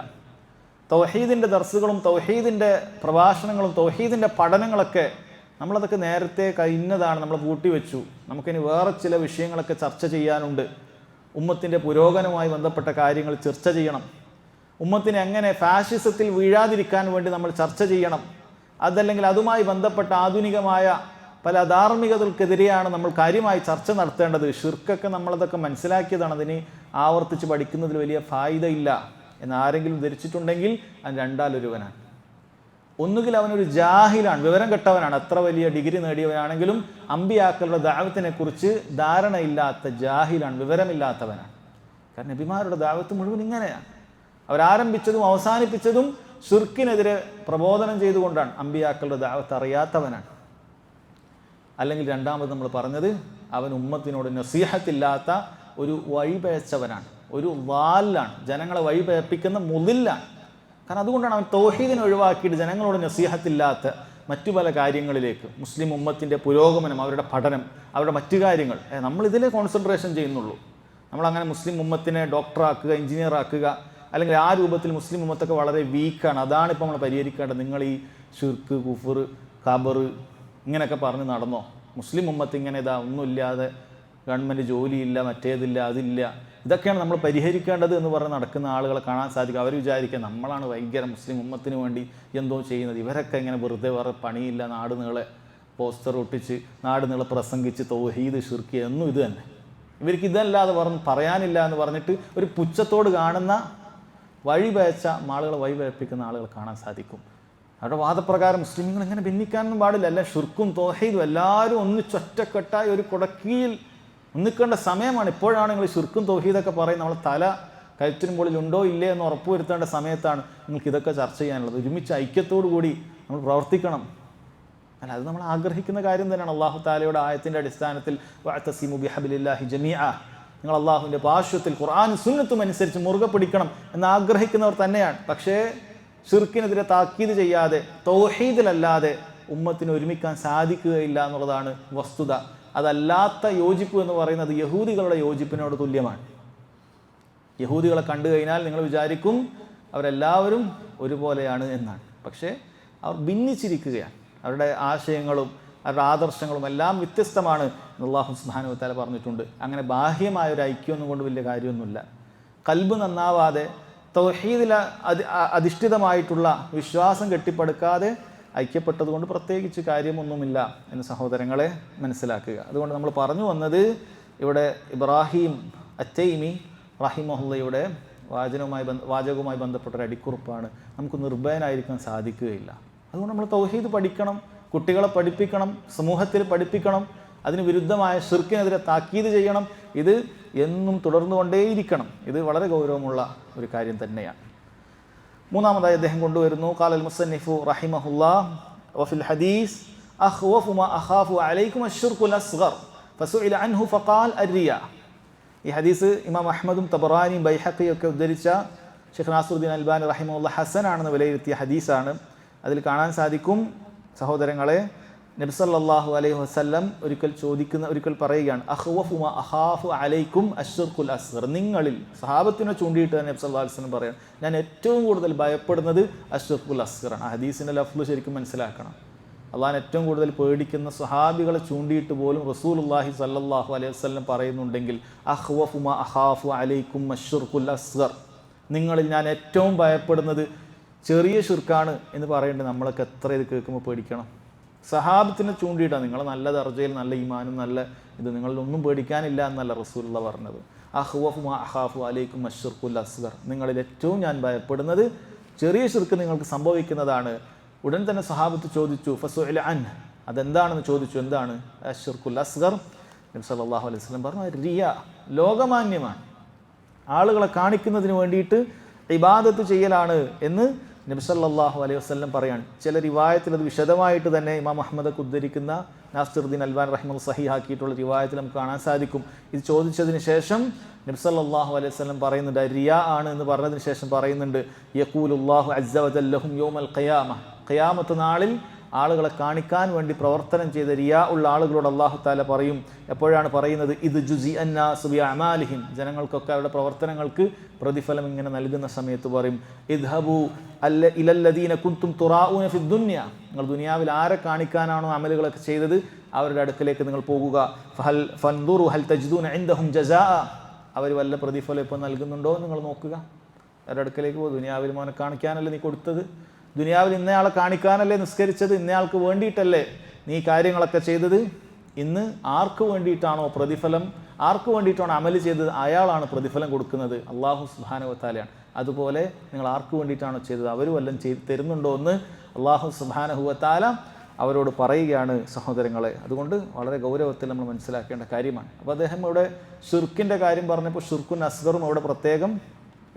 തൗഹീദിൻ്റെ ദർസുകളും തൗഹീദിൻ്റെ പ്രഭാഷണങ്ങളും തൗഹീദിൻ്റെ പഠനങ്ങളൊക്കെ നമ്മളതൊക്കെ നേരത്തെ കഴിഞ്ഞതാണ്, നമ്മൾ പൂട്ടിവെച്ചു. നമുക്കിനി വേറെ ചില വിഷയങ്ങളൊക്കെ ചർച്ച ചെയ്യാനുണ്ട്. ഉമ്മത്തിൻ്റെ പുരോഗമനവുമായി ബന്ധപ്പെട്ട കാര്യങ്ങൾ ചർച്ച ചെയ്യണം. ഉമ്മത്തിനെ എങ്ങനെ ഫാഷിസത്തിൽ വീഴാതിരിക്കാൻ വേണ്ടി നമ്മൾ ചർച്ച ചെയ്യണം. അതല്ലെങ്കിൽ അതുമായി ബന്ധപ്പെട്ട ആധുനികമായ പല അധാർമികതകൾക്കെതിരെയാണ് നമ്മൾ കാര്യമായി ചർച്ച നടത്തേണ്ടത്. ഷിർക്കൊക്കെ നമ്മളതൊക്കെ മനസ്സിലാക്കിയതാണ്, അതിന് ആവർത്തിച്ച് പഠിക്കുന്നതിൽ വലിയ ഫായിദയില്ല എന്ന് ആരെങ്കിലും ധരിച്ചിട്ടുണ്ടെങ്കിൽ അത് രണ്ടാലൊരുവനാണ്. ഒന്നുകിൽ അവനൊരു ജാഹിലാണ്, വിവരം കെട്ടവനാണ്, എത്ര വലിയ ഡിഗ്രി നേടിയവനാണെങ്കിലും അമ്പിയാക്കളുടെ ദഅവത്തിനെ കുറിച്ച് ധാരണയില്ലാത്ത ജാഹിലാണ്, വിവരമില്ലാത്തവനാണ്. കാരണം നബിമാരുടെ ദഅവത്ത് മുഴുവൻ ഇങ്ങനെയാണ്. അവരാരംഭിച്ചതും അവസാനിപ്പിച്ചതും ഷിർക്കിനെതിരെ പ്രബോധനം ചെയ്തുകൊണ്ടാണ്. അമ്പിയാക്കളുടെ ദഅവത്ത് അറിയാത്തവനാണ്. അല്ലെങ്കിൽ രണ്ടാമത് നമ്മൾ പറഞ്ഞത്, അവൻ ഉമ്മത്തിനോട് നസീഹത്തില്ലാത്ത ഒരു വഴിപയച്ചവനാണ്, ഒരു വാലാണ്, ജനങ്ങളെ വഴിപയപ്പിക്കുന്ന മുതില്ലാണ്. കാരണം അതുകൊണ്ടാണ് അവൻ തൗഹീദിനെ ഒഴിവാക്കിയിട്ട് ജനങ്ങളോട് നസീഹത്തില്ലാത്ത മറ്റു പല കാര്യങ്ങളിലേക്ക്, മുസ്ലിം ഉമ്മത്തിൻ്റെ പുരോഗമനം, അവരുടെ പഠനം, അവരുടെ മറ്റു കാര്യങ്ങൾ, നമ്മളിതിലേ കോൺസെൻട്രേഷൻ ചെയ്യുന്നുള്ളൂ. നമ്മളങ്ങനെ മുസ്ലിം ഉമ്മത്തിനെ ഡോക്ടറാക്കുക, എഞ്ചിനീയർ ആക്കുക, അല്ലെങ്കിൽ ആ രൂപത്തിൽ മുസ്ലിം ഉമ്മത്തൊക്കെ വളരെ വീക്കാണ്, അതാണിപ്പോൾ നമ്മൾ പരിഹരിക്കേണ്ടത്. നിങ്ങൾ ഈ ഷിർക്ക്, കുഫർ, ഖബർ ഇങ്ങനെയൊക്കെ പറഞ്ഞ് നടന്നോ? മുസ്ലിം ഉമ്മത്ത് ഇങ്ങനെ ഒന്നുമില്ലാതെ ഗവൺമെൻറ് ജോലിയില്ല, മറ്റേതില്ല, അതില്ല, ഇതൊക്കെയാണ് നമ്മൾ പരിഹരിക്കേണ്ടത് എന്ന് പറഞ്ഞ് നടക്കുന്ന ആളുകളെ കാണാൻ സാധിക്കും. അവർ വിചാരിക്കുക നമ്മളാണ് ഭയങ്കര മുസ്ലിം ഉമ്മത്തിന് വേണ്ടി എന്തോ ചെയ്യുന്നത്. ഇവരൊക്കെ ഇങ്ങനെ വെറുതെ വേറെ പണിയില്ല, നാട് നീളെ പോസ്റ്റർ ഒട്ടിച്ച്, നാട് നീളെ പ്രസംഗിച്ച് തൗഹീദ്, ഷിർക്ക് എന്നും ഇത് തന്നെ. ഇവർക്ക് ഇതല്ലാതെ പറയാനില്ല എന്ന് പറഞ്ഞിട്ട് ഒരു പുച്ഛത്തോട് കാണുന്ന വഴിപയച്ച ആളുകളെ വഴിപയപ്പിക്കുന്ന ആളുകളെ കാണാൻ സാധിക്കും. അവരുടെ വാദപ്രകാരം മുസ്ലിങ്ങൾ ഇങ്ങനെ ഭിന്നിക്കാനൊന്നും പാടില്ല. അല്ല, ഷിർക്കും തൗഹീദും എല്ലാവരും ഒന്നിച്ചൊറ്റക്കെട്ടായി ഒരു കുടക്കീയിൽ ഒന്നിക്കേണ്ട സമയമാണ്. ഇപ്പോഴാണ് നിങ്ങൾ ഷിർക്കും തൗഹീദൊക്കെ പറയും. നമ്മൾ തല കഴുത്തിനും മുകളിൽ ഉണ്ടോ ഇല്ലേ എന്ന് ഉറപ്പുവരുത്തേണ്ട സമയത്താണ് നിങ്ങൾക്ക് ഇതൊക്കെ ചർച്ച ചെയ്യാനുള്ളത്. ഒരുമിച്ച് ഐക്യത്തോടു കൂടി നമ്മൾ പ്രവർത്തിക്കണം. അല്ല, അത് നമ്മൾ ആഗ്രഹിക്കുന്ന കാര്യം തന്നെയാണ്. അള്ളാഹു താലയുടെ ആയത്തിൻ്റെ അടിസ്ഥാനത്തിൽ വഅതസിമു ബിഹബ്ലില്ലാഹി ജമീഅ, നിങ്ങൾ അള്ളാഹുവിൻ്റെ പാർശ്വത്തിൽ ഖുർആനും സുന്നത്തും അനുസരിച്ച് മുറുകെ പിടിക്കണം എന്ന് ആഗ്രഹിക്കുന്നവർ തന്നെയാണ്. പക്ഷേ ഷിർക്കിനെതിരെ താക്കീത് ചെയ്യാതെ, തൗഹീദിലല്ലാതെ ഉമ്മത്തിന് ഒരുമിക്കാൻ സാധിക്കുകയില്ല എന്നുള്ളതാണ് വസ്തുത. അതല്ലാത്ത യോജിപ്പ് എന്ന് പറയുന്നത് യഹൂദികളുടെ യോജിപ്പിനോട് തുല്യമാണ്. യഹൂദികളെ കണ്ടു കഴിഞ്ഞാൽ നിങ്ങൾ വിചാരിക്കും അവരെല്ലാവരും ഒരുപോലെയാണ് എന്നാണ്. പക്ഷേ അവർ ഭിന്നിച്ചിരിക്കുകയാണ്. അവരുടെ ആശയങ്ങളും അവരുടെ ആദർശങ്ങളും എല്ലാം വ്യത്യസ്തമാണ് എന്ന് അല്ലാഹു സുബ്ഹാനഹു വ തആല പറഞ്ഞിട്ടുണ്ട്. അങ്ങനെ ബാഹ്യമായ ഒരു ഐക്യമൊന്നും കൊണ്ട് വലിയ കാര്യമൊന്നുമില്ല. ഖൽബ് നന്നാവാതെ, തൗഹീദിൽ അധിഷ്ഠിതമായിട്ടുള്ള വിശ്വാസം കെട്ടിപ്പടുക്കാതെ ഐക്യപ്പെട്ടത് കൊണ്ട് പ്രത്യേകിച്ച് കാര്യമൊന്നുമില്ല എന്ന് സഹോദരങ്ങളെ മനസ്സിലാക്കുക. അതുകൊണ്ട് നമ്മൾ പറഞ്ഞു വന്നത്, ഇവിടെ ഇബ്രാഹിം അത്തൈമി റഹിമഹുല്ലയുടെ വാചകവുമായി ബന്ധപ്പെട്ട ഒരു അടിക്കുറിപ്പാണ്. നമുക്ക് നിർഭയനായിരിക്കാൻ സാധിക്കുകയില്ല. അതുകൊണ്ട് നമ്മൾ തൗഹീദ് പഠിക്കണം, കുട്ടികളെ പഠിപ്പിക്കണം, സമൂഹത്തിൽ പഠിപ്പിക്കണം. അതിന് വിരുദ്ധമായ ഷിർക്കിനെതിരെ താക്കീത് ചെയ്യണം. ഇത് എന്നും തുടർന്നുകൊണ്ടേയിരിക്കണം. ഇത് വളരെ ഗൗരവമുള്ള ഒരു കാര്യം തന്നെയാണ്. മൂന്നാമതായി അദ്ദേഹം കൊണ്ടുവരുന്നു, ഖാലൽ മുസന്നിഫു റഹിമഹുല്ലാഹ് വഫിൽ ഹദീസ് അഖ്വഫു മാ അഖാഫു അലൈക്കും അശ്ശിർകുൽ അസ്ഗർ ഫസുഇല അൻഹു ഫഖാൽ അർരിയാ. ഈ ഹദീസ് ഇമാം അഹ്മദും തബറാനിയും ബൈഹഖിയും ഒക്കെ ഉദ്ധരിച്ച ഷെയ്ഖ് നാസറുദ്ദീൻ അൽബാനി റഹിമഹുല്ലാഹ് ഹസനാണെന്ന് വിലയിരുത്തിയ ഹദീസാണ്. അതിൽ കാണാൻ സാധിക്കും സഹോദരങ്ങളെ, നബി സല്ലല്ലാഹു അലൈഹി വസല്ലം ഒരിക്കൽ പറയുകയാണ്, അഖ്വഫു മാ അഖാഫു അലൈക്കും അശ്ശിർകുൽ അസ്ഗർ. നിങ്ങളിൽ, സഹാബത്തിനെ ചൂണ്ടിയിട്ട് തന്നെ നബി സല്ലല്ലാഹു അലൈഹി വസല്ലം പറയാണ്, ഞാൻ ഏറ്റവും കൂടുതൽ ഭയപ്പെടുന്നത് അശ്ശിർകുൽ അസ്ഗറാണ്. ആ ഹദീസിൻ്റെ ലഫ്ള് ശരിക്കും മനസ്സിലാക്കണം. അള്ളാഹുവിനെ ഏറ്റവും കൂടുതൽ പേടിക്കുന്ന സ്വഹാബികളെ ചൂണ്ടിയിട്ട് പോലും റസൂലുള്ളാഹി സല്ലല്ലാഹു അലൈഹി വസല്ലം പറയുന്നുണ്ടെങ്കിൽ അഖ്വഫു മാ അഖാഫു അലൈക്കും അശ്ശിർകുൽ അസ്ഗർ, നിങ്ങളിൽ ഞാൻ ഏറ്റവും ഭയപ്പെടുന്നത് ചെറിയ ഷിർക്കാണ് എന്ന് പറയേണ്ടത് നമ്മളൊക്കെ എത്ര ഇത് കേൾക്കുമ്പോൾ പേടിക്കണം. സഹാബത്തിനെ ചൂണ്ടിയിട്ടാണ്, നിങ്ങൾ നല്ല ദർജയിൽ, നല്ല ഈമാനും നല്ല ഇത്, നിങ്ങളിലൊന്നും പേടിക്കാനില്ല എന്നല്ല റസൂലുള്ള പറഞ്ഞത്. അഖ്വഫു മാ അഖാഫു അലൈക്കും അശ്ശിർക്കുൽ അസ്ഗർ, നിങ്ങളിൽ ഏറ്റവും ഞാൻ ഭയപ്പെടുന്നത് ചെറിയ ശിർക്ക് നിങ്ങൾക്ക് സംഭവിക്കുന്നതാണ്. ഉടൻ തന്നെ സഹാബത്ത് ചോദിച്ചു ഫസുഇല അൻഹു, അതെന്താണെന്ന് ചോദിച്ചു. എന്താണ് അശ്ശിർക്കുൽ അസ്ഗർ? നബി സല്ലല്ലാഹു അലൈഹി വസല്ലം പറഞ്ഞു റിയ, ലോകമാന്യമാണ്, ആളുകളെ കാണിക്കുന്നതിന് വേണ്ടിയിട്ട് ഇബാദത്ത് ചെയ്യലാണ് എന്ന് നബി സല്ലല്ലാഹു അലൈഹി വസല്ലം പറയാണ്. ചില റിവായത്തിൽ അത് വിശദമായിട്ട് തന്നെ ഇമാം അഹ്മദ് ഉദ്ധരിക്കുന്ന നാസിറുദ്ദീൻ അൽബാനി റഹിമഹുല്ലാഹ് സഹീഹാക്കിയിട്ടുള്ള റിവായത്തിൽ നമുക്ക് കാണാൻ സാധിക്കും. ഇത് ചോദിച്ചതിന് ശേഷം നബി സല്ലല്ലാഹു അലൈഹി വസല്ലം പറയുന്നുണ്ട് റിയാ ആണ് എന്ന് പറഞ്ഞതിന് ശേഷം പറയുന്നുണ്ട് യഖൂലുല്ലാഹു അസ്സ വജല്ല ലഹും യൗമൽ ഖിയാമ, ഖിയാമത്ത് നാളിൽ ആളുകളെ കാണിക്കാൻ വേണ്ടി പ്രവർത്തനം ചെയ്ത റിയാ ഉള്ള ആളുകളോട് അല്ലാഹു തആല പറയും. എപ്പോഴാണ് പറയുന്നത്? ഇത് ജുസി അന്നാസു ബിഅമാലിഹിം, ജനങ്ങൾക്കൊക്കെ അവരുടെ പ്രവർത്തനങ്ങൾക്ക് പ്രതിഫലം ഇങ്ങനെ നൽകുന്ന സമയത്ത് പറയും ഇദ്ഹബു ഇലല്ലദീന കുൻതും തുറാഊന ഫിദ് ദുനിയ, നിങ്ങൾ ദുനിയാവിൽ ആരെ കാണിക്കാനാണോ അമലുകളൊക്കെ ചെയ്തത് അവരുടെ അടുക്കലേക്ക് നിങ്ങൾ പോകുക. ഫൻദുറു ഹൽ തജ്ദൂന ഇൻദഹും ജസാഅ, അവർ വല്ല പ്രതിഫലം ഇപ്പോൾ നൽകുന്നുണ്ടോ നിങ്ങൾ നോക്കുക. അവരുടെ അടുക്കലേക്ക് പോകും. ദുനിയാവിൽ മോനെ കാണിക്കാനല്ലേ നീ കൊടുത്തത്, ദുനിയാവിൽ ഇന്നയാളെ കാണിക്കാനല്ലേ നിസ്കരിച്ചത്, ഇന്നയാൾക്ക് വേണ്ടിയിട്ടല്ലേ നീ കാര്യങ്ങളൊക്കെ ചെയ്തത്, ഇന്ന് ആർക്ക് വേണ്ടിയിട്ടാണോ പ്രതിഫലം, ആർക്ക് വേണ്ടിയിട്ടാണോ അമല് ചെയ്തത് അയാളാണ് പ്രതിഫലം കൊടുക്കുന്നത്, അല്ലാഹു സുബ്ഹാനഹു വ തആലയാണ്. അതുപോലെ നിങ്ങൾ ആർക്ക് വേണ്ടിയിട്ടാണോ ചെയ്തത് അവർ വല്ലതും തരുന്നുണ്ടോ എന്ന് അല്ലാഹു സുബ്ഹാനഹു വ തആല അവരോട് പറയുകയാണ് സഹോദരങ്ങളെ. അതുകൊണ്ട് വളരെ ഗൗരവത്തിൽ നമ്മൾ മനസ്സിലാക്കേണ്ട കാര്യമാണ്. അപ്പോൾ അദ്ദേഹം ഇവിടെ ഷിർക്കിൻ്റെ കാര്യം പറഞ്ഞപ്പോൾ ഷിർക്കുൻ അസ്ഗറും അവിടെ പ്രത്യേകം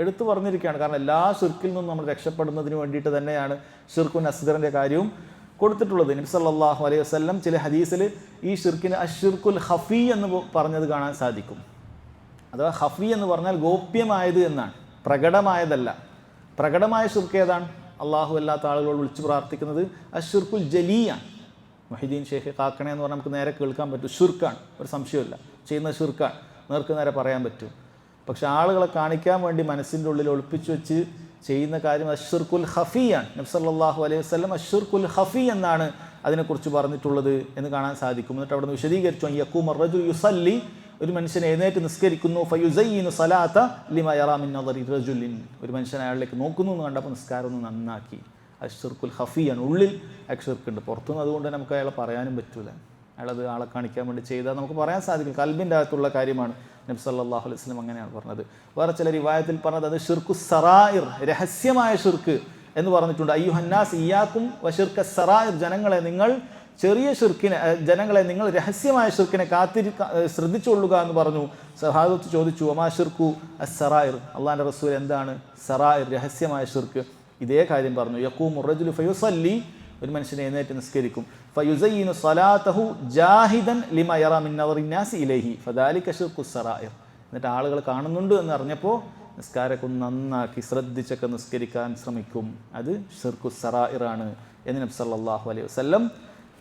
എടുത്തു പറഞ്ഞിരിക്കുകയാണ്. കാരണം എല്ലാ ഷിർക്കിൽ നിന്നും നമ്മൾ രക്ഷപ്പെടുന്നതിന് വേണ്ടിയിട്ട് തന്നെയാണ് ഷിർക്കുൻ അസ്ഗറിൻ്റെ കാര്യവും കൊടുത്തിട്ടുള്ളത്. നബി സല്ലല്ലാഹു അലൈഹി വസല്ലം ചില ഹദീസിൽ ഈ ഷിർക്കിന് അശ്ശിർക്കുൽ ഖഫി എന്ന് പറഞ്ഞത് കാണാൻ സാധിക്കും. അഥവാ ഖഫി എന്ന് പറഞ്ഞാൽ ഗോപ്യമായത് എന്നാണ്, പ്രകടമായതല്ല. പ്രകടമായ ഷിർക്ക് ഏതാണ്? അള്ളാഹു അല്ലാത്ത ആളുകളോട് വിളിച്ച് പ്രാർത്ഥിക്കുന്നത് അശ്ശിർക്കുൽ ജലിയാണ്. മുഹീദ്ദീൻ ഷെയ്ഖ് കാക്കണേ എന്ന് പറഞ്ഞാൽ നമുക്ക് നേരെ കേൾക്കാൻ പറ്റും, ഷിർക്കാണ്, ഒരു സംശയമില്ല, ചെയ്യുന്നത് ഷിർക്കാണ്, നേർക്ക് നേരെ പറയാൻ പറ്റും. പക്ഷെ ആളുകളെ കാണിക്കാൻ വേണ്ടി മനസ്സിൻ്റെ ഉള്ളിൽ ഒളിപ്പിച്ചു വെച്ച് ചെയ്യുന്ന കാര്യം അശ്ശിർക്കുൽ ഖഫിയാണ്. നബി സല്ലല്ലാഹു അലൈഹി വസല്ലം അശ്ശിർക്കുൽ ഖഫി എന്നാണ് അതിനെക്കുറിച്ച് പറഞ്ഞിട്ടുള്ളത് എന്ന് കാണാൻ സാധിക്കും. എന്നിട്ട് അവിടെ നിന്ന് വിശദീകരിച്ചു യഖൂമു റജുലു യുസല്ലി, ഒരു മനുഷ്യൻ എഴുന്നേറ്റ് നിസ്കരിക്കുന്നു, ഫയുസയ്യിനു സലാത്ത ലിമാ യറാ മിൻ നദരി റജുലിൻ, ഒരു മനുഷ്യൻ അയാളിലേക്ക് നോക്കുന്നു എന്ന് കണ്ടപ്പോൾ നിസ്കാരം ഒന്ന് നന്നാക്കി. അശ്ശിർക്കുൽ ഖഫിയാണ്, ഉള്ളിൽ അശ്ശിർക്കുണ്ട്, പുറത്തുനിന്ന് അതുകൊണ്ട് നമുക്ക് അയാളെ പറയാനും പറ്റൂല, അയാളത് ആളെ കാണിക്കാൻ വേണ്ടി ചെയ്താൽ നമുക്ക് പറയാൻ സാധിക്കും, കൽബിൻ്റെ അകത്തുള്ള കാര്യമാണ്. നബി സല്ലല്ലാഹു അലൈഹി വസല്ലം അങ്ങനെയാണ് പറഞ്ഞത്. വേറെ ചില റിവായത്തിൽ പറഞ്ഞത് അത് ഷിർക്കു സറായിർ, രഹസ്യമായ ഷിർക്ക് എന്ന് പറഞ്ഞിട്ടുണ്ട്. അയ്യുഹന്നാസ് ഇയ്യാക്കും വശിർക്ക സറായിർ, ജനങ്ങളെ നിങ്ങൾ ചെറിയ ഷിർക്കിനെ, ജനങ്ങളെ നിങ്ങൾ രഹസ്യമായ ഷിർക്കിനെ ശ്രദ്ധിച്ചുകൊള്ളുക എന്ന് പറഞ്ഞു. സഹാബത്ത് ചോദിച്ചു വമാ ഷിർക്കു അസ്സറായിർ, അള്ളാഹിൻ്റെ റസൂൽ എന്താണ് സറായിർ, രഹസ്യമായ ഷിർക്ക്? ഇതേ കാര്യം പറഞ്ഞു. യഖൂമു റജുലു ഫയുസല്ലി, ഒരു മനുഷ്യനെ എഴുന്നേറ്റ് നിസ്കരിക്കും, ഫയുസയ്യിനു സലാത്തഹു ജാഹിദൻ ലിമാ യറാ മിൻ നദറിന്നാസി ഇലൈഹി ഫദാലിക ഷിർക്കു സറായിർ, എന്നിട്ട് ആളുകൾ കാണുന്നുണ്ട് എന്ന് അറിഞ്ഞപ്പോൾ നിസ്കാരമൊക്കെ ഒന്ന് നന്നാക്കി ശ്രദ്ധിച്ചൊക്കെ നിസ്കരിക്കാൻ ശ്രമിക്കും, അത് ഷിർക്കു സറായിറാണ് എന്ന് നബി സല്ലല്ലാഹു അലൈഹി വസല്ലം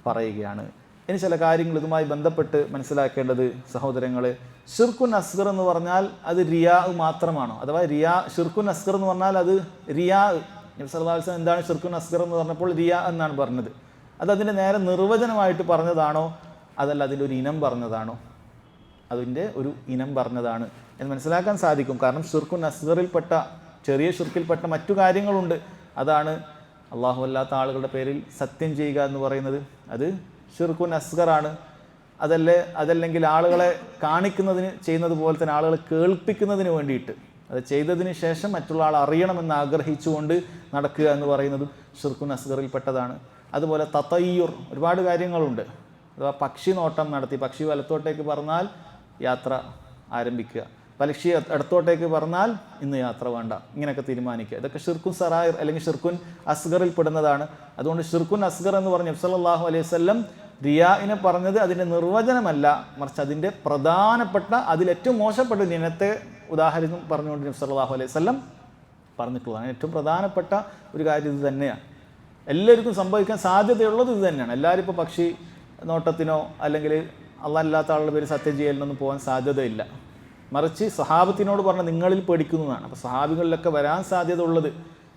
പറയുകയാണ്. ഇനി ചില കാര്യങ്ങൾ ഇതുമായി ബന്ധപ്പെട്ട് മനസ്സിലാക്കേണ്ടത് സഹോദരങ്ങളെ, ഷിർക്കുൻ അസ്ഗർ എന്ന് പറഞ്ഞാൽ അത് റിയാ മാത്രമാണോ? അഥവാ ഷിർക്കുൻ അസ്ഗർ എന്ന് പറഞ്ഞാൽ അത് റിയാ, നബി സല്ലല്ലാഹു അലൈഹി വസല്ലം എന്താണ് ഷിർക്കുൻ അസ്ഗർ എന്ന് പറഞ്ഞപ്പോൾ റിയാ എന്നാണ് പറഞ്ഞത്, അത് അതിൻ്റെ നേരെ നിർവചനമായിട്ട് പറഞ്ഞതാണോ അതല്ല അതിൻ്റെ ഒരു ഇനം പറഞ്ഞതാണോ? അതിൻ്റെ ഒരു ഇനം പറഞ്ഞതാണ് എന്ന് മനസ്സിലാക്കാൻ സാധിക്കും. കാരണം ഷിർക്കുൻ അസ്ഗറിൽപ്പെട്ട, ചെറിയ ഷിർക്കിൽപ്പെട്ട മറ്റു കാര്യങ്ങളുണ്ട്. അതാണ് അള്ളാഹു അല്ലാത്ത ആളുകളുടെ പേരിൽ സത്യം ചെയ്യുക എന്ന് പറയുന്നത്, അത് ഷിർക്കുൻ അസ്ഗറാണ്. അതല്ലെങ്കിൽ ആളുകളെ കാണിക്കുന്നതിന് ചെയ്യുന്നത് പോലെ തന്നെ ആളുകളെ കേൾപ്പിക്കുന്നതിന് വേണ്ടിയിട്ട് അത് ചെയ്തതിന് ശേഷം മറ്റുള്ള ആൾ അറിയണമെന്ന് ആഗ്രഹിച്ചുകൊണ്ട് നടക്കുക എന്ന് പറയുന്നതും ഷിർക്കുൻ അസ്ഗറിൽപ്പെട്ടതാണ്. അതുപോലെ തതയ്യുർ, ഒരുപാട് കാര്യങ്ങളുണ്ട്. അഥവാ പക്ഷി നോട്ടം നടത്തി, പക്ഷി വലത്തോട്ടേക്ക് പറഞ്ഞാൽ യാത്ര ആരംഭിക്കുക, പക്ഷി ഇടത്തോട്ടേക്ക് പറഞ്ഞാൽ ഇന്ന് യാത്ര വേണ്ട, ഇങ്ങനെയൊക്കെ തീരുമാനിക്കുക. ഇതൊക്കെ ഷിർക്കുൻ സറായിർ അല്ലെങ്കിൽ ഷിർക്കുൻ അസ്ഗറിൽ പെടുന്നതാണ്. അതുകൊണ്ട് ഷിർക്കുൻ അസ്ഗർ എന്ന് പറഞ്ഞ് നബി സല്ലല്ലാഹു അലൈഹി വസല്ലം റിയാഇനെ പറഞ്ഞത് അതിൻ്റെ നിർവചനമല്ല, മറിച്ച് അതിൻ്റെ പ്രധാനപ്പെട്ട, അതിലേറ്റവും മോശപ്പെട്ട ഇനത്തെ ഉദാഹരണം പറഞ്ഞുകൊണ്ട് നബി സല്ലല്ലാഹു അലൈഹി വസല്ലം പറഞ്ഞിട്ടുള്ളതാണ്. ഏറ്റവും പ്രധാനപ്പെട്ട ഒരു കാര്യം ഇത് തന്നെയാണ്. എല്ലാവർക്കും സംഭവിക്കാൻ സാധ്യതയുള്ളത് ഇത് തന്നെയാണ്. എല്ലാവരും ഇപ്പോൾ പക്ഷി നോട്ടത്തിനോ അല്ലെങ്കിൽ അള്ളാഹ് അല്ലാത്ത ആളുടെ പേര് സത്യം ചെയ്യലിനൊന്നും പോകാൻ സാധ്യതയില്ല. മറിച്ച് സഹാബത്തിനോട് പറഞ്ഞ നിങ്ങളിൽ പേടിക്കുന്നതാണ്. അപ്പോൾ സഹാബികളിലൊക്കെ വരാൻ സാധ്യത ഉള്ളത്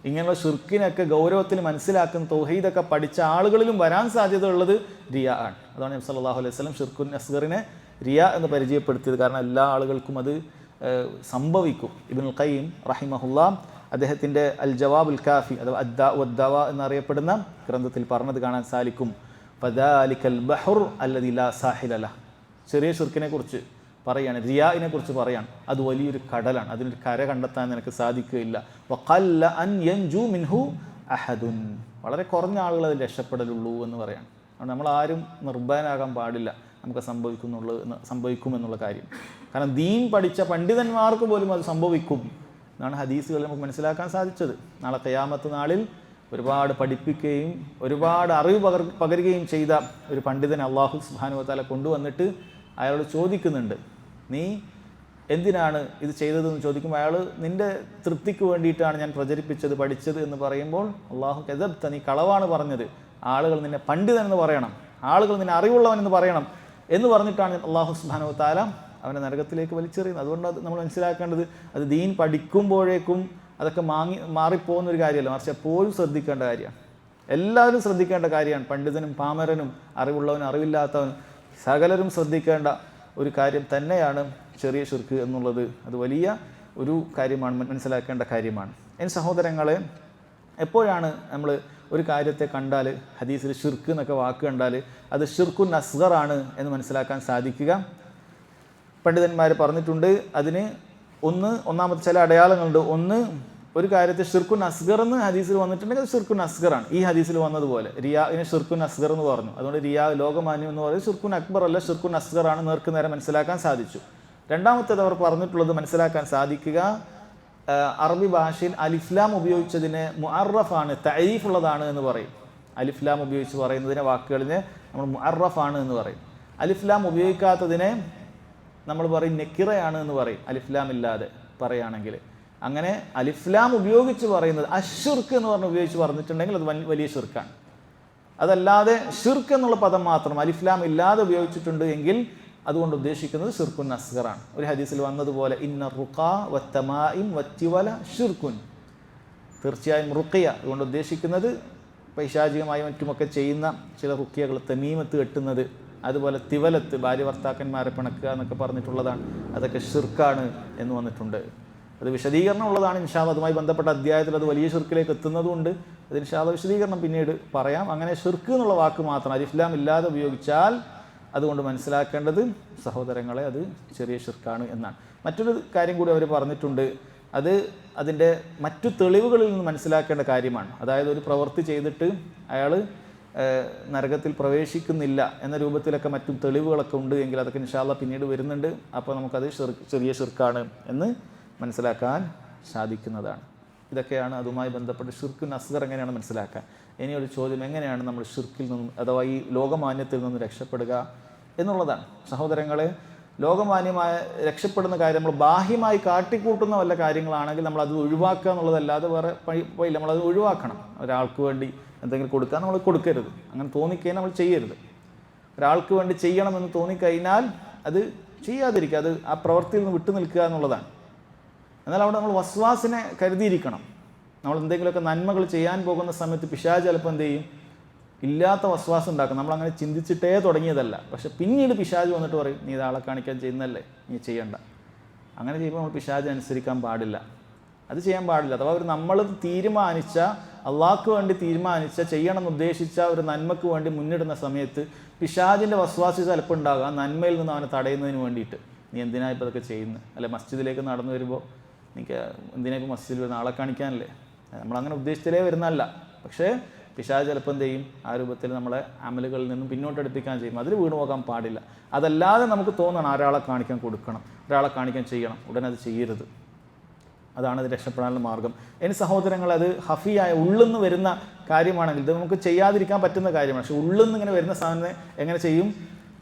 ഇങ്ങനെയുള്ള ഷിർക്കിനൊക്കെ ഗൗരവത്തിൽ മനസ്സിലാക്കുന്ന തൗഹീദൊക്കെ പഠിച്ച ആളുകളിലും വരാൻ സാധ്യത ഉള്ളത് റിയാ ആണ്. അതാണ് നബി സല്ലല്ലാഹു അലൈഹി വസല്ലം ഷിർക്കുൻ അസ്ഗറിനെ റിയാ എന്ന് പരിചയപ്പെടുത്തിയത്. കാരണം എല്ലാ ആളുകൾക്കും അത് സംഭവിക്കും. ഇബ്നുൽ ഖയ്യിം റഹിമഹുല്ലാഹ് അദ്ദേഹത്തിൻ്റെ അൽ ജവാബുൽ കാഫി അഥവാ അദ്ദാ വദ്ദവ എന്നറിയപ്പെടുന്ന ഗ്രന്ഥത്തിൽ പറഞ്ഞത് കാണാൻ സാധിക്കും. ഫദാലിക്കൽ ബഹ്ർ അല്ലദി ലാ സാഹില ലഹ്, ചെറിയ ഷിർക്കിനെ കുറിച്ച് പറയാണ്, റിയാഇനെ കുറിച്ച് പറയാണ്, അത് വലിയൊരു കടലാണ്, അതിനൊരു കര കണ്ടെത്താൻ നിനക്ക് സാധിക്കുകയില്ല. വഖല്ല അൻ യൻജു മിൻഹു അഹദുൻ, വളരെ കുറഞ്ഞ ആളുകൾ അതിൽ രക്ഷപ്പെടലുള്ളൂ എന്ന് പറയാണ്. അതുകൊണ്ട് നമ്മളാരും നിർഭയനാകാൻ പാടില്ല നമുക്ക് സംഭവിക്കുമെന്നുള്ള കാര്യം. കാരണം ദീൻ പഠിച്ച പണ്ഡിതന്മാർക്ക് പോലും അത് സംഭവിക്കും എന്നാണ് ഹദീസുകളിൽ നമുക്ക് മനസ്സിലാക്കാൻ സാധിച്ചത്. നാളെ ഖിയാമത്ത് നാളിൽ ഒരുപാട് പഠിപ്പിക്കുകയും ഒരുപാട് അറിവ് പകരുകയും ചെയ്ത ഒരു പണ്ഡിതനെ അല്ലാഹു സുബ്ഹാനഹു വ തആല കൊണ്ടുവന്നിട്ട് അയാളോട് ചോദിക്കുന്നുണ്ട്, നീ എന്തിനാണ് ഇത് ചെയ്തതെന്ന് ചോദിക്കുമ്പോൾ അയാൾ നിൻ്റെ തൃപ്തിക്ക് വേണ്ടിയിട്ടാണ് ഞാൻ പ്രചരിപ്പിച്ചത് പഠിച്ചത് എന്ന് പറയുമ്പോൾ അല്ലാഹു കദബ്ത, നീ കളവാണ് പറഞ്ഞത്, ആളുകൾ നിന്നെ പണ്ഡിതൻ എന്ന് പറയണം, ആളുകൾ നിന്നെ അറിവുള്ളവൻ എന്ന് പറയണം എന്ന് പറഞ്ഞിട്ടാണ് അല്ലാഹു സുബ്ഹാനഹു വ തആല അവനെ നരകത്തിലേക്ക് വലിച്ചെറിയുന്നത്. അതുകൊണ്ട് അത് നമ്മൾ മനസ്സിലാക്കേണ്ടത് അത് ദീൻ പഠിക്കുമ്പോഴേക്കും അതൊക്കെ മാറിപ്പോകുന്നൊരു കാര്യമല്ല, മറിച്ച് എപ്പോഴും ശ്രദ്ധിക്കേണ്ട കാര്യമാണ്. എല്ലാവരും ശ്രദ്ധിക്കേണ്ട കാര്യമാണ്. പണ്ഡിതനും പാമരനും അറിവുള്ളവനും അറിവില്ലാത്തവനും സകലരും ശ്രദ്ധിക്കേണ്ട ഒരു കാര്യം തന്നെയാണ് ചെറിയ ശിർക്ക് എന്നുള്ളത്. അത് വലിയ ഒരു കാര്യമാണ്, മനസ്സിലാക്കേണ്ട കാര്യമാണ്. എൻ്റെ സഹോദരങ്ങളെ, എപ്പോഴാണ് നമ്മൾ ഒരു കാര്യത്തെ കണ്ടാൽ ഹദീസിൽ ഷിർക്ക് എന്നൊക്കെ വാക്ക് കണ്ടാൽ അത് ഷിർക്കുൻ അസ്ഗറാണ് എന്ന് മനസ്സിലാക്കാൻ സാധിക്കുക? പണ്ഡിതന്മാർ പറഞ്ഞിട്ടുണ്ട് അതിന് ഒന്നാമത്തെ ചില അടയാളങ്ങളുണ്ട്. ഒന്ന്, ഒരു കാര്യത്തെ ഷിർക്കുൻ അസ്ഗർ എന്ന് ഹദീസിൽ വന്നിട്ടുണ്ടെങ്കിൽ അത് ഷിർക്കുൻ അസ്ഗറാണ്. ഈ ഹദീസിൽ വന്നതുപോലെ റിയാഇനെ ഷിർക്കുൻ അസ്ഗർ എന്ന് പറഞ്ഞു. അതുകൊണ്ട് റിയാ ലോകമാന്യം എന്ന് പറയുന്നത് ഷിർക്കുൻ അക്ബർ അല്ല, ഷിർക്കുൻ അസ്ഗറാണ് നേർക്ക് നേരെ മനസ്സിലാക്കാൻ സാധിച്ചു. രണ്ടാമത്തേത് അവർ പറഞ്ഞിട്ടുള്ളത് മനസ്സിലാക്കാൻ സാധിക്കുക, അറബി ഭാഷയിൽ അലിഫ്ലാം ഉപയോഗിച്ചതിന് മുഅറഫാണ്, തഅരീഫുള്ളതാണ് എന്ന് പറയും. അലിഫ്ലാം ഉപയോഗിച്ച് പറയുന്നതിനെ വാക്കുകളിനെ നമ്മൾ മുഅറഫാണ് എന്ന് പറയും. അലിഫ്ലാം ഉപയോഗിക്കാത്തതിനെ നമ്മൾ പറയും നെക്കിറയാണ് എന്ന് പറയും, അലിഫ്ലാം ഇല്ലാതെ പറയുകയാണെങ്കിൽ. അങ്ങനെ അലിഫ്ലാം ഉപയോഗിച്ച് പറയുന്നത് അഷിർക്ക് എന്ന് പറഞ്ഞ് ഉപയോഗിച്ച് പറഞ്ഞിട്ടുണ്ടെങ്കിൽ അത് വലിയ ഷിർക്കാണ്. അതല്ലാതെ ഷിർക്ക് എന്നുള്ള പദം മാത്രം അലിഫ്ലാം ഇല്ലാതെ ഉപയോഗിച്ചിട്ടുണ്ട് എങ്കിൽ അതുകൊണ്ട് ഉദ്ദേശിക്കുന്നത് ഷിർക്കുൻ അസ്ഗറാണ്. ഒരു ഹദീസിൽ വന്നതുപോലെ ഇന്ന റുഖാ വത്തമാഇം വത്തിവല ഷിർക്കുൻ, തീർച്ചയായും റുഖിയ അതുകൊണ്ട് ഉദ്ദേശിക്കുന്നത് പൈശാചികമായി മറ്റുമൊക്കെ ചെയ്യുന്ന ചില റുഖിയകൾ, തമീമത്ത് കെട്ടുന്നത്, അതുപോലെ തിവലത്ത് ഭാര്യ ഭർത്താക്കന്മാരെ പിണക്കുക എന്നൊക്കെ പറഞ്ഞിട്ടുള്ളതാണ്, അതൊക്കെ ഷിർക്കാണ് എന്ന് വന്നിട്ടുണ്ട്. അത് വിശദീകരണം ഉള്ളതാണ് ഇൻഷാ അല്ലാഹ്. അതുമായി ബന്ധപ്പെട്ട അധ്യായത്തിൽ അത് വലിയ ഷിർക്കിലേക്ക് എത്തുന്നതുകൊണ്ട് അത് ഇൻഷാ അല്ലാഹ് വിശദീകരണം പിന്നീട് പറയാം. അങ്ങനെ ഷിർക്ക് എന്നുള്ള വാക്ക് മാത്രം അലിഫ്ലാം ഇല്ലാതെ ഉപയോഗിച്ചാൽ അതുകൊണ്ട് മനസ്സിലാക്കേണ്ടത് സഹോദരങ്ങളെ അത് ചെറിയ ഷിർക്കാണ് എന്നാണ്. മറ്റൊരു കാര്യം കൂടി അവർ പറഞ്ഞിട്ടുണ്ട്, അത് അതിൻ്റെ മറ്റു തെളിവുകളിൽ നിന്ന് മനസ്സിലാക്കേണ്ട കാര്യമാണ്. അതായത് ഒരു പ്രവൃത്തി ചെയ്തിട്ട് അയാൾ നരകത്തിൽ പ്രവേശിക്കുന്നില്ല എന്ന രൂപത്തിലൊക്കെ മറ്റും തെളിവുകളൊക്കെ ഉണ്ട് എങ്കിൽ അതൊക്കെ ഇൻഷാ അല്ലാഹ് പിന്നീട് വരുന്നുണ്ട്. അപ്പോൾ നമുക്കത് ചെറിയ ഷിർക്കാണ് എന്ന് മനസ്സിലാക്കാൻ സാധിക്കുന്നതാണ്. ഇതൊക്കെയാണ് അതുമായി ബന്ധപ്പെട്ട് ഷിർക്കുൻ അസ്ഗർ എങ്ങനെയാണ് മനസ്സിലാക്കാൻ. ഇനിയൊരു ചോദ്യം, എങ്ങനെയാണ് നമ്മൾ ഷിർക്കിൽ നിന്നും അഥവാ ഈ ലോകമാന്യത്തിൽ നിന്ന് രക്ഷപ്പെടുക എന്നുള്ളതാണ്. സഹോദരങ്ങളെ, ലോകമാന്യമായ രക്ഷപ്പെടുന്ന കാര്യം നമ്മൾ ബാഹ്യമായി കാട്ടിക്കൂട്ടുന്ന വല്ല കാര്യങ്ങളാണെങ്കിൽ നമ്മൾ അത് ഒഴിവാക്കുക എന്നുള്ളതല്ലാതെ വേറെ വഴിയില്ല. നമ്മളത് ഒഴിവാക്കണം. ഒരാൾക്ക് വേണ്ടി എന്തെങ്കിലും കൊടുക്കാൻ നമ്മൾ കൊടുക്കരുത്, അങ്ങനെ തോന്നിക്കഴിഞ്ഞാൽ നമ്മൾ ചെയ്യരുത്. ഒരാൾക്ക് വേണ്ടി ചെയ്യണമെന്ന് തോന്നിക്കഴിഞ്ഞാൽ അത് ചെയ്യാതിരിക്കുക, അത് ആ പ്രവൃത്തിയിൽ നിന്ന് വിട്ടു നിൽക്കുക എന്നുള്ളതാണ്. എന്നാൽ അവിടെ നമ്മൾ വസ്വാസിനെ കരുതിയിരിക്കണം. നമ്മൾ എന്തെങ്കിലുമൊക്കെ നന്മകൾ ചെയ്യാൻ പോകുന്ന സമയത്ത് പിശാച് ചിലപ്പോൾ എന്ത് ചെയ്യും, ഇല്ലാത്ത വസ്വാസം ഉണ്ടാക്കും. നമ്മളങ്ങനെ ചിന്തിച്ചിട്ടേ തുടങ്ങിയതല്ല, പക്ഷെ പിന്നീട് പിശാച് വന്നിട്ട് പറയും നീ ഇതാളെ കാണിക്കാൻ ചെയ്യുന്നല്ലേ, നീ ചെയ്യണ്ട. അങ്ങനെ ചെയ്യുമ്പോൾ നമ്മൾ പിശാച് അനുസരിക്കാൻ പാടില്ല, അത് ചെയ്യാൻ പാടില്ല. അഥവാ നമ്മൾ തീരുമാനിച്ച, അള്ളാഹ്ക്ക് വേണ്ടി തീരുമാനിച്ച, ചെയ്യണമെന്ന് ഉദ്ദേശിച്ച ഒരു നന്മക്ക് വേണ്ടി മുന്നിടുന്ന സമയത്ത് പിശാചിൻ്റെ വസ്വാസി ചിലപ്പോൾ ഉണ്ടാകുക ആ നന്മയിൽ നിന്ന് അവനെ തടയുന്നതിന് വേണ്ടിയിട്ട്. നീ എന്തിനാ ഇപ്പോൾ ഇതൊക്കെ ചെയ്യുന്നത്, അല്ലെ മസ്ജിദിലേക്ക് നടന്നു വരുമ്പോൾ എനിക്ക് എന്തിനാ ഇപ്പോൾ മസ്ജിദിൽ വരുന്ന ആളെ കാണിക്കാനല്ലേ, നമ്മളങ്ങനെ ഉദ്ദേശിച്ചിട്ടേ വരുന്നതല്ല. പക്ഷേ പിശാച് ചിലപ്പോൾ എന്ത് ചെയ്യും, ആ രൂപത്തിൽ നമ്മളെ അമലുകളിൽ നിന്നും പിന്നോട്ടെടുപ്പിക്കാൻ ചെയ്യും. അതിൽ വീണ് പോകാൻ പാടില്ല. അതല്ലാതെ നമുക്ക് തോന്നണം ഒരാളെ കാണിക്കാൻ കൊടുക്കണം, ഒരാളെ കാണിക്കാൻ ചെയ്യണം, ഉടനെ അത് ചെയ്യരുത്. അതാണ് ഇത് രക്ഷപ്പെടാനുള്ള മാർഗം. ഇനി സഹോദരങ്ങൾ, അത് ഹഫിയായ ഉള്ളിന്ന് വരുന്ന കാര്യമാണെങ്കിൽ ഇത് നമുക്ക് ചെയ്യാതിരിക്കാൻ പറ്റുന്ന കാര്യമാണ്. പക്ഷെ ഉള്ളിന്ന് ഇങ്ങനെ വരുന്ന സാധനം എങ്ങനെ ചെയ്യും?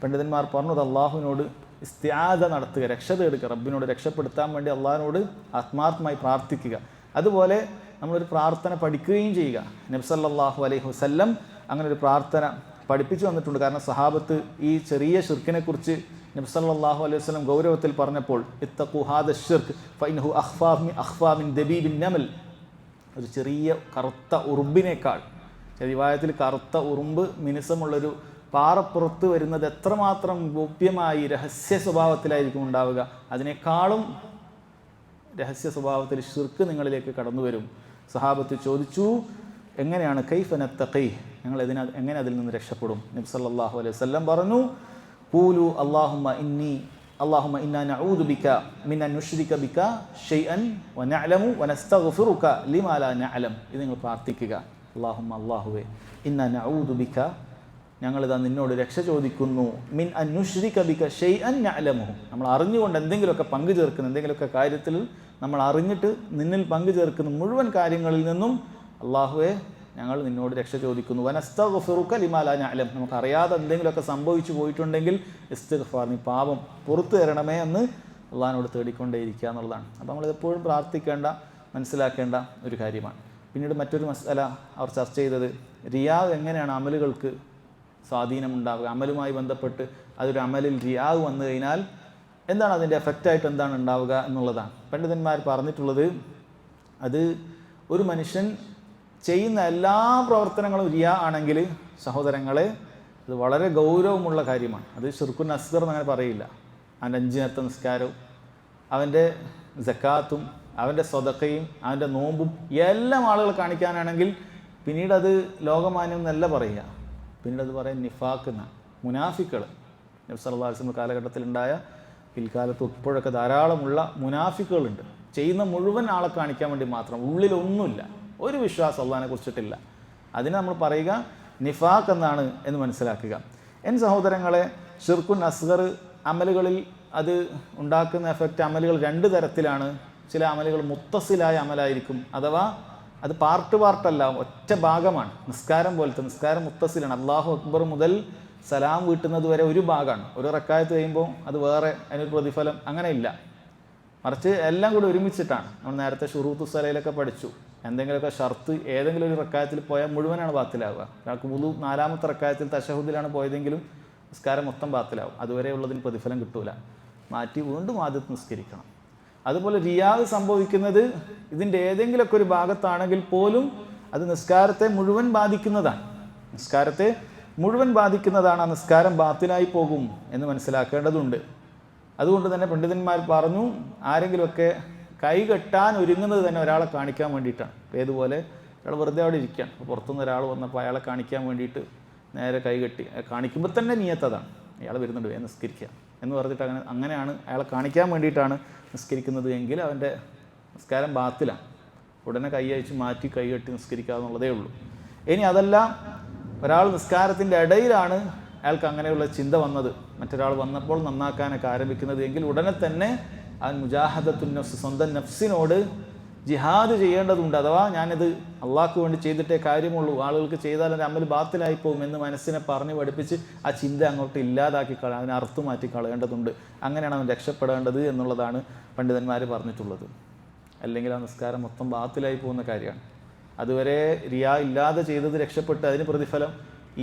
പണ്ഡിതന്മാർ പറഞ്ഞു, അത് അള്ളാഹുവിനോട് ഇസ്തിആദ നടത്തുക, രക്ഷ തേടുക, റബ്ബിനോട് രക്ഷപ്പെടുത്താൻ വേണ്ടി അള്ളാഹിനോട് ആത്മാർത്ഥമായി പ്രാർത്ഥിക്കുക. അതുപോലെ നമ്മളൊരു പ്രാർത്ഥന പഠിക്കുകയും ചെയ്യുക. നബി സല്ലല്ലാഹു അലൈഹി വസല്ലം അങ്ങനെ ഒരു പ്രാർത്ഥന പഠിപ്പിച്ചു വന്നിട്ടുണ്ട്. കാരണം സഹാബത്ത് ഈ ചെറിയ ഷിർക്കിനെ കുറിച്ച് നബി സല്ലല്ലാഹു അലൈഹി വസല്ലം ഗൗരവത്തിൽ പറഞ്ഞപ്പോൾ ഇത്തഖു ഹാദ ഷിർക്ക് ഫഇന്നഹു അഖ്ഫാ മിൻ ദബീബിൻ നമൽ, ഒരു ചെറിയ കറുത്ത ഉറുമ്പിനേക്കാൾ, റിവായത്തിൽ കറുത്ത ഉറുമ്പ് മിനുസമുള്ളൊരു പാറപ്പുറത്ത് വരുന്നത് എത്രമാത്രം ഗോപ്യമായി രഹസ്യ സ്വഭാവത്തിലായിരിക്കും ഉണ്ടാവുക, അതിനേക്കാളും രഹസ്യ സ്വഭാവത്തിൽ ഷിർക്ക് നിങ്ങളിലേക്ക് കടന്നു വരും. സഹാബത്ത് ചോദിച്ചു, എങ്ങനെയാണ് കൈഫ നത്തഖി, ഞങ്ങൾ എങ്ങനെ അതിൽ നിന്ന് രക്ഷപ്പെടും? നബി സല്ലല്ലാഹു അലൈഹി വസല്ലം പറഞ്ഞു, ഖൂലു അല്ലാഹുമ്മ ഇന്നി അല്ലാഹുമ്മ ഇന്നാ നഊദു ബിക മിൻ അൻ നുശ്രിക ബിക ഷൈഅൻ വനഅലമു വനസ്തഗ്ഫിറുക ലിമാ ലാ നഅലം. ഇത് നിങ്ങൾ പ്രാർത്ഥിക്കുക. അല്ലാഹുമ്മ അല്ലാഹുവേ ഇന്നാ നഊദു ബിക, ഞങ്ങളിതാ നിന്നോട് രക്ഷ ചോദിക്കുന്നു, മിൻ അൻ നുശ്രിക ബിക ഷൈഅൻ നഅലമുഹു, നമ്മൾ അറിഞ്ഞുകൊണ്ട് എന്തെങ്കിലുമൊക്കെ പങ്കു ചേർക്കുന്ന, എന്തെങ്കിലുമൊക്കെ കാര്യത്തിൽ നമ്മൾ അറിഞ്ഞിട്ട് നിന്നിൽ പങ്കു ചേർക്കുന്ന മുഴുവൻ കാര്യങ്ങളിൽ നിന്നും അല്ലാഹുവേ ഞങ്ങൾ നിന്നോട് രക്ഷ ചോദിക്കുന്നു. വനസ്തഗ്ഫിറുക ലിമാ ലാ നഅലം, നമുക്ക് അറിയാതെ എന്തെങ്കിലുമൊക്കെ സംഭവിച്ചു പോയിട്ടുണ്ടെങ്കിൽ ഇസ്തിഗ്ഫാർ, നീ പാപം പുറത്തു തരണമേ എന്ന് അള്ളാഹിനോട് തേടിക്കൊണ്ടേയിരിക്കുക എന്നുള്ളതാണ്. അപ്പോൾ നമ്മൾ എപ്പോഴും പ്രാർത്ഥിക്കേണ്ട, മനസ്സിലാക്കേണ്ട ഒരു കാര്യമാണ്. പിന്നീട് മറ്റൊരു മസല അവർ ചർച്ച ചെയ്തത്, റിയാവ് എങ്ങനെയാണ് അമലുകൾക്ക് സ്വാധീനമുണ്ടാവുക, അമലുമായി ബന്ധപ്പെട്ട് അതൊരു അമലിൽ റിയാവ് വന്നു കഴിഞ്ഞാൽ എന്താണ് അതിൻ്റെ എഫക്റ്റായിട്ട് എന്താണ് ഉണ്ടാവുക എന്നുള്ളതാണ്. പണ്ഡിതന്മാർ പറഞ്ഞിട്ടുള്ളത്, അത് ഒരു മനുഷ്യൻ ചെയ്യുന്ന എല്ലാ പ്രവർത്തനങ്ങളും റിയാ ആണെങ്കിൽ സഹോദരങ്ങളെ അത് വളരെ ഗൗരവമുള്ള കാര്യമാണ്. അത് ശിർക്കുൻ അസ്ഗർ എന്നങ്ങനെ പറയില്ല. അവൻ്റെ 5 നേരത്തെ നിസ്കാരവും അവൻ്റെ സക്കാത്തും അവൻ്റെ സ്വതക്കയും അവൻ്റെ നോമ്പും എല്ലാം ആളുകൾ കാണിക്കാനാണെങ്കിൽ പിന്നീട് അത് ലോകമാന്യം എന്നല്ല പറയുക, പിന്നീട് അത് പറയാൻ നിഫാഖ് എന്നാണ്. മുനാഫിക്കുകൾ നബി സല്ലല്ലാഹു അലൈഹി വസല്ലം കാലഘട്ടത്തിലുണ്ടായ പിൽക്കാലത്ത് ഇപ്പോഴൊക്കെ ധാരാളമുള്ള മുനാഫിക്കുകളുണ്ട്. ചെയ്യുന്ന മുഴുവൻ ആളെ കാണിക്കാൻ വേണ്ടി മാത്രം, ഉള്ളിലൊന്നുമില്ല, ഒരു വിശ്വാസം അള്ളാഹിനെ കുറിച്ചിട്ടില്ല. അതിന് നമ്മൾ പറയുക നിഫാഖ് എന്നാണ് എന്ന് മനസ്സിലാക്കുക. എൻ സഹോദരങ്ങളെ, ഷിർക്കുൻ അസ്ഗർ അമലുകളിൽ അത് ഉണ്ടാക്കുന്ന എഫക്റ്റ് അമലുകൾ 2 തരത്തിലാണ്. ചില അമലുകൾ മുത്തസിലായ അമലായിരിക്കും, അഥവാ അത് പാർട്ടല്ല, ഒറ്റ ഭാഗമാണ്. നിസ്കാരം പോലത്തെ, നിസ്കാരം മുത്തസിലാണ്. അല്ലാഹു അക്ബർ മുതൽ സലാം വീട്ടുന്നത് വരെ ഒരു ഭാഗമാണ്. ഒരു റക്കായത്ത് കഴിയുമ്പോൾ അത് വേറെ, അതിനൊരു പ്രതിഫലം അങ്ങനെയില്ല. മറിച്ച് എല്ലാം കൂടി ഒരുമിച്ചിട്ടാണ്. നമ്മൾ നേരത്തെ ഷുറൂത്തു സലയിലൊക്കെ പഠിച്ചു, എന്തെങ്കിലുമൊക്കെ ഷർത്ത് ഏതെങ്കിലും ഒരു റക്കായത്തിൽ പോയാൽ മുഴുവനാണ് ബാത്തിലാവുക. ഒരാൾക്ക് വുളു 4-ാമത്തെ റക്കായത്തിൽ തശഹുദിലാണ് പോയതെങ്കിലും നിസ്കാരം മൊത്തം ബാത്തിലാവും. അതുവരെ ഉള്ളതിന് പ്രതിഫലം കിട്ടൂല, മാറ്റി വീണ്ടും ആദ്യത്തെ നിസ്കരിക്കണം. അതുപോലെ റിയാവ് സംഭവിക്കുന്നത് ഇതിൻ്റെ ഏതെങ്കിലുമൊക്കെ ഒരു ഭാഗത്താണെങ്കിൽ പോലും അത് നിസ്കാരത്തെ മുഴുവൻ ബാധിക്കുന്നതാണ്. ആ നിസ്കാരം ബാത്തിലായി പോകും എന്ന് മനസ്സിലാക്കേണ്ടതുണ്ട്. അതുകൊണ്ട് തന്നെ പണ്ഡിതന്മാർ പറഞ്ഞു, ആരെങ്കിലുമൊക്കെ കൈകെട്ടാൻ ഒരുങ്ങുന്നത് തന്നെ ഒരാളെ കാണിക്കാൻ വേണ്ടിയിട്ടാണ്. ഏതുപോലെ ഒരാൾ വെറുതെ അവിടെ ഇരിക്കുകയാണ്, അപ്പോൾ പുറത്തുനിന്ന് ഒരാൾ വന്നപ്പോൾ അയാളെ കാണിക്കാൻ വേണ്ടിയിട്ട് നേരെ കൈകെട്ടി, കാണിക്കുമ്പോൾ തന്നെ നിയത്തതാണ്, അയാൾ വരുന്നുണ്ട് നിസ്കരിക്കുക എന്ന് പറഞ്ഞിട്ട് അങ്ങനെയാണ് അയാളെ കാണിക്കാൻ വേണ്ടിയിട്ടാണ് നിസ്കരിക്കുന്നത് എങ്കിൽ അവൻ്റെ നിസ്കാരം ബാത്തിലാണ്. ഉടനെ കൈ അയച്ച് മാറ്റി കൈകെട്ടി നിസ്കരിക്കുക എന്നുള്ളതേ ഉള്ളൂ. ഇനി അതല്ല, ഒരാൾ നിസ്കാരത്തിൻ്റെ ഇടയിലാണ് അയാൾക്ക് അങ്ങനെയുള്ള ചിന്ത വന്നത്, മറ്റൊരാൾ വന്നപ്പോൾ നന്നാക്കാനൊക്കെ ആരംഭിക്കുന്നത് എങ്കിൽ ഉടനെ തന്നെ അവൻ മുജാഹദത്തുൻ നഫ്സ്, സ്വന്തം നഫ്സിനോട് ജിഹാദ് ചെയ്യേണ്ടതുണ്ട്. അഥവാ ഞാനിത് അള്ളാഹ്ക്ക് വേണ്ടി ചെയ്തിട്ടേ കാര്യമുള്ളൂ, ആളുകൾക്ക് ചെയ്താൽ എൻ്റെ അമൽ ബാത്തിലായി പോകും എന്ന് മനസ്സിനെ പറഞ്ഞ് പഠിപ്പിച്ച് ആ ചിന്ത അങ്ങോട്ട് ഇല്ലാതാക്കി അതിനെ അറുത്തു മാറ്റി കളയേണ്ടതുണ്ട്. അങ്ങനെയാണ് അവൻ രക്ഷപ്പെടേണ്ടത് എന്നുള്ളതാണ് പണ്ഡിതന്മാർ പറഞ്ഞിട്ടുള്ളത്. അല്ലെങ്കിൽ ആ നിസ്കാരം മൊത്തം ബാത്തിലായി പോകുന്ന കാര്യമാണ്. അതുവരെ റിയാ ഇല്ലാതെ ചെയ്തത് രക്ഷപ്പെട്ട് അതിന് പ്രതിഫലം,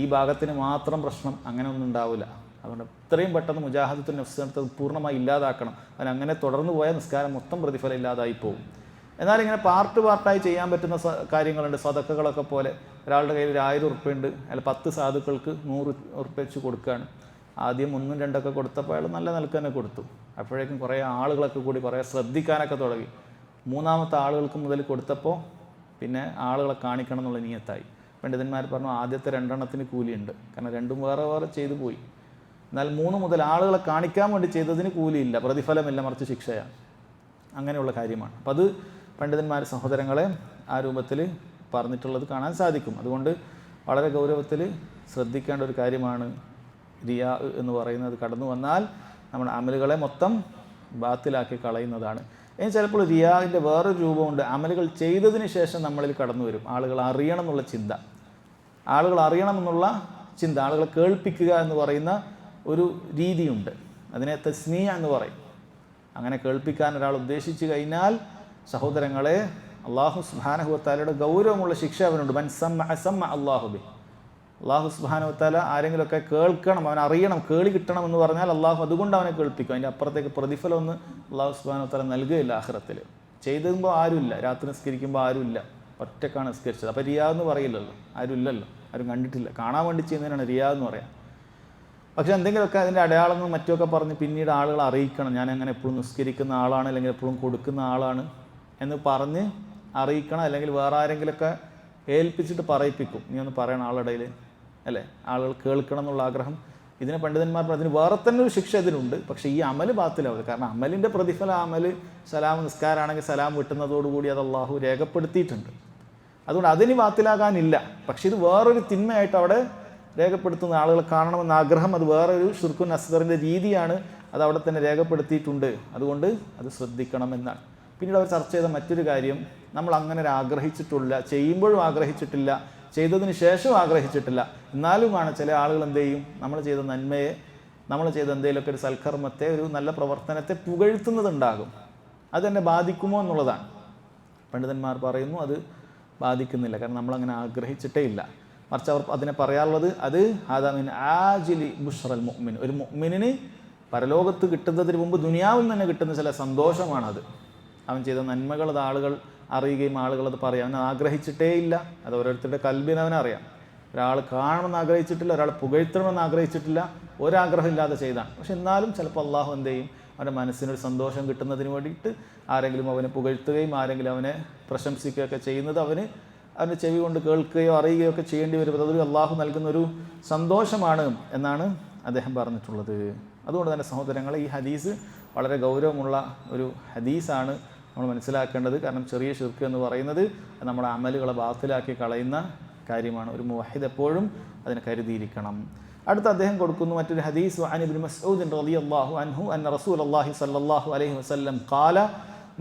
ഈ ഭാഗത്തിന് മാത്രം പ്രശ്നം, അങ്ങനെ ഒന്നും ഉണ്ടാവില്ല. അതുകൊണ്ട് എത്രയും പെട്ടെന്ന് മുജാഹദത്തുൻ നഫ്സ് എടുത്തത് പൂർണ്ണമായി ഇല്ലാതാക്കണം. അവൻ അങ്ങനെ തുടർന്ന് പോയാൽ നിസ്കാരം മൊത്തം പ്രതിഫലം ഇല്ലാതായി പോകും. എന്നാൽ ഇങ്ങനെ പാർട്ടായി ചെയ്യാൻ പറ്റുന്ന കാര്യങ്ങളുണ്ട്. സദക്കകളൊക്കെ പോലെ ഒരാളുടെ കയ്യിൽ 1000 ഉറുപ്പ്യ ഉണ്ട്, അയാൾ 10 സാധുക്കൾക്ക് 100 ഉറുപ്പ്യ വെച്ച് കൊടുക്കുകയാണ്. ആദ്യം 1, 2 കൊടുത്തപ്പോൾ അയാൾ നല്ല നിലക്ക് തന്നെ കൊടുത്തു. അപ്പോഴേക്കും കുറേ ആളുകളൊക്കെ കൂടി കുറേ ശ്രദ്ധിക്കാനൊക്കെ തുടങ്ങി. 3-ാമത്തെ ആളുകൾക്ക് മുതൽ കൊടുത്തപ്പോൾ പിന്നെ ആളുകളെ കാണിക്കണം എന്നുള്ള നിയത്തായി. പണ്ഡിതന്മാർ പറഞ്ഞു ആദ്യത്തെ 2 എണ്ണത്തിന് കൂലിയുണ്ട്, കാരണം 2ഉം വേറെ ചെയ്തു പോയി. എന്നാൽ 3 മുതൽ ആളുകളെ കാണിക്കാൻ വേണ്ടി ചെയ്തതിന് കൂലിയില്ല, പ്രതിഫലമില്ല, മറിച്ച് ശിക്ഷയാണ്. അങ്ങനെയുള്ള കാര്യമാണ്. അപ്പം അത് പണ്ഡിതന്മാർ സഹോദരങ്ങളെ ആ രൂപത്തിൽ പറഞ്ഞിട്ടുള്ളത് കാണാൻ സാധിക്കും. അതുകൊണ്ട് വളരെ ഗൗരവത്തിൽ ശ്രദ്ധിക്കേണ്ട ഒരു കാര്യമാണ് റിയാ എന്ന് പറയുന്നത്. കടന്നു വന്നാൽ നമ്മുടെ അമലുകളെ മൊത്തം ബാത്തിലാക്കി കളയുന്നതാണ്. ഇനി ചിലപ്പോൾ റിയാവിൻ്റെ വേറൊരു രൂപമുണ്ട്. അമലുകൾ ചെയ്തതിന് ശേഷം നമ്മളിൽ കടന്നു വരും ആളുകൾ അറിയണം എന്നുള്ള ചിന്ത, ആളുകളെ കേൾപ്പിക്കുക എന്ന് പറയുന്ന ഒരു രീതിയുണ്ട്. അതിനെ തസ്മിയ എന്ന് പറയും. അങ്ങനെ കേൾപ്പിക്കാൻ ഒരാൾ ഉദ്ദേശിച്ചു കഴിഞ്ഞാൽ സഹോദരങ്ങളെ, അല്ലാഹു സുബ്ഹാനഹു വതആലയുടെ ഗൗരവമുള്ള ശിക്ഷ അവനുണ്ട്. മൻ സമ്മഅ അല്ലാഹു ബി, അല്ലാഹു സുബ്ഹാനഹു വതആല ആരെങ്കിലുമൊക്കെ കേൾക്കണം, അവൻ അറിയണം, കേളി കിട്ടണം എന്ന് പറഞ്ഞാൽ അല്ലാഹു അതുകൊണ്ട് അവനെ കേൾപ്പിക്കും. അതിൻ്റെ അപ്പുറത്തേക്ക് പ്രതിഫലമൊന്നും അല്ലാഹു സുബ്ഹാനഹു വതആല നൽകുകയില്ല ആഖിറത്തിൽ. ചെയ്തുമ്പോൾ ആരുമില്ല, രാത്രി നിസ്കരിക്കുമ്പോൾ ആരുമില്ല, ഒറ്റക്കാണ് നിസ്കരിച്ചത്. അപ്പോൾ റിയാ എന്ന് പറയില്ലല്ലോ, ആരും കണ്ടിട്ടില്ല. കാണാൻ വേണ്ടി ചെയ്യുന്നതിനാണ് റിയാ എന്ന് പറയാം. പക്ഷെ എന്തെങ്കിലുമൊക്കെ അതിൻ്റെ അടയാളങ്ങളും മറ്റുമൊക്കെ പറഞ്ഞ് പിന്നീട് ആളുകൾ അറിയിക്കണം, ഞാൻ അങ്ങനെ എപ്പോഴും നിസ്കരിക്കുന്ന ആളാണ്, അല്ലെങ്കിൽ എപ്പോഴും കൊടുക്കുന്ന ആളാണ് എന്ന് പറഞ്ഞ് അറിയിക്കണം. അല്ലെങ്കിൽ വേറെ ആരെങ്കിലുമൊക്കെ ഏൽപ്പിച്ചിട്ട് പറയിപ്പിക്കും, നീ ഒന്ന് പറയണം ആളുടെ ഇടയിൽ, അല്ലേ? ആളുകൾ കേൾക്കണം എന്നുള്ള ആഗ്രഹം ഇതിനെ പണ്ഡിതന്മാർ അതിന് വേറെ തന്നെ ഒരു ശിക്ഷ ഇതിനുണ്ട്. പക്ഷേ ഈ അമൽ ബാത്തിലാവുക. കാരണം അമലിൻ്റെ പ്രതിഫലം അമൽ സലാം നിസ്കാരമാണെങ്കിൽ സലാം വിട്ടുന്നതോടുകൂടി അത് അള്ളാഹു രേഖപ്പെടുത്തിയിട്ടുണ്ട്. അതുകൊണ്ട് അതിന് ബാത്തിലാകാനില്ല. പക്ഷെ ഇത് വേറൊരു തിന്മയായിട്ട് അവിടെ രേഖപ്പെടുത്തുന്ന ആളുകൾ കാണണമെന്ന ആഗ്രഹം അത് വേറൊരു ഷിർക്കുൻ അസ്ഗറിൻ്റെ രീതിയാണ്. അത് അവിടെ തന്നെ രേഖപ്പെടുത്തിയിട്ടുണ്ട്. അതുകൊണ്ട് അത് ശ്രദ്ധിക്കണം എന്നാണ്. പിന്നീട് അവർ ചർച്ച ചെയ്ത മറ്റൊരു കാര്യം, നമ്മൾ അങ്ങനെ ആഗ്രഹിച്ചിട്ടില്ല, ചെയ്യുമ്പോഴും ആഗ്രഹിച്ചിട്ടില്ല, ചെയ്തതിന് ശേഷം ആഗ്രഹിച്ചിട്ടില്ല. എന്നാലുമാണ് ചില ആളുകൾ എന്ത് ചെയ്യും, നമ്മൾ ചെയ്ത നന്മയെ, നമ്മൾ ചെയ്ത എന്തെങ്കിലുമൊക്കെ ഒരു സൽക്കർമ്മത്തെ, ഒരു നല്ല പ്രവർത്തനത്തെ പുകഴ്ത്തുന്നതുണ്ടാകും. അതെന്നെ ബാധിക്കുമോ എന്നുള്ളതാണ്. പണ്ഡിതന്മാർ പറയുന്നു അത് ബാധിക്കുന്നില്ല. കാരണം നമ്മളങ്ങനെ ആഗ്രഹിച്ചിട്ടേ ഇല്ല. മറിച്ച് അവർ അതിനെ പറയാറുള്ളത് അത് ഹാദാമിൻ ആജിലി ബുഷ്റൽ മുഅ്മിൻ, ഒരു മുഅ്മിനിന് പരലോകത്ത് കിട്ടുന്നതിന് മുമ്പ് ദുനിയാവിൽ തന്നെ കിട്ടുന്ന ചില സന്തോഷമാണത്. അവൻ ചെയ്ത നന്മകൾ അത് ആളുകൾ അറിയുകയും ആളുകൾ അത് പറയാം. അവൻ ആഗ്രഹിച്ചിട്ടേ ഇല്ല. അത് ഓരോരുത്തരുടെ കൽബിന് അവനറിയാം. ഒരാൾ കാണണമെന്ന് ആഗ്രഹിച്ചിട്ടില്ല, ഒരാൾ പുകഴ്ത്തണമെന്ന് ആഗ്രഹിച്ചിട്ടില്ല, ഒരാഗ്രഹം ഇല്ലാതെ ചെയ്താണ്. പക്ഷെ എന്നാലും ചിലപ്പോൾ അള്ളാഹു എന്ത് ചെയ്യും, അവൻ്റെ മനസ്സിനൊരു സന്തോഷം കിട്ടുന്നതിന് വേണ്ടിയിട്ട് ആരെങ്കിലും അവനെ പുകഴ്ത്തുകയും ആരെങ്കിലും അവനെ പ്രശംസിക്കുകയൊക്കെ ചെയ്യുന്നത് അവൻ്റെ ചെവി കൊണ്ട് കേൾക്കുകയോ അറിയുകയോ ഒക്കെ ചെയ്യേണ്ടി വരും. അതൊരു അള്ളാഹു നൽകുന്നൊരു സന്തോഷമാണ് എന്നാണ് അദ്ദേഹം പറഞ്ഞിട്ടുള്ളത്. അതുകൊണ്ട് തന്നെ സഹോദരങ്ങളെ, ഈ ഹദീസ് വളരെ ഗൗരവമുള്ള ഒരു ഹദീസാണ്. നമ്മൾ മനസ്സിലാക്കേണ്ടത്. കാരണം ചെറിയ ശിർക്ക് എന്ന് പറയുന്നത് നമ്മുടെ അമലുകളെ ബാത്തിലാക്കി കളയുന്ന കാര്യമാണ്. ഒരു മുവഹിദ് എപ്പോഴും അതിനെ കരുതിയിരിക്കണം. അടുത്ത അദ്ദേഹം കൊടുക്കുന്നു മറ്റൊരു ഹദീസ്, അൻ ഇബ്നു മസ്ഊദ് റളിയല്ലാഹു അൻഹു അന്ന റസൂലുള്ളാഹി സ്വല്ലല്ലാഹു അലൈഹി വസല്ലം ഖാല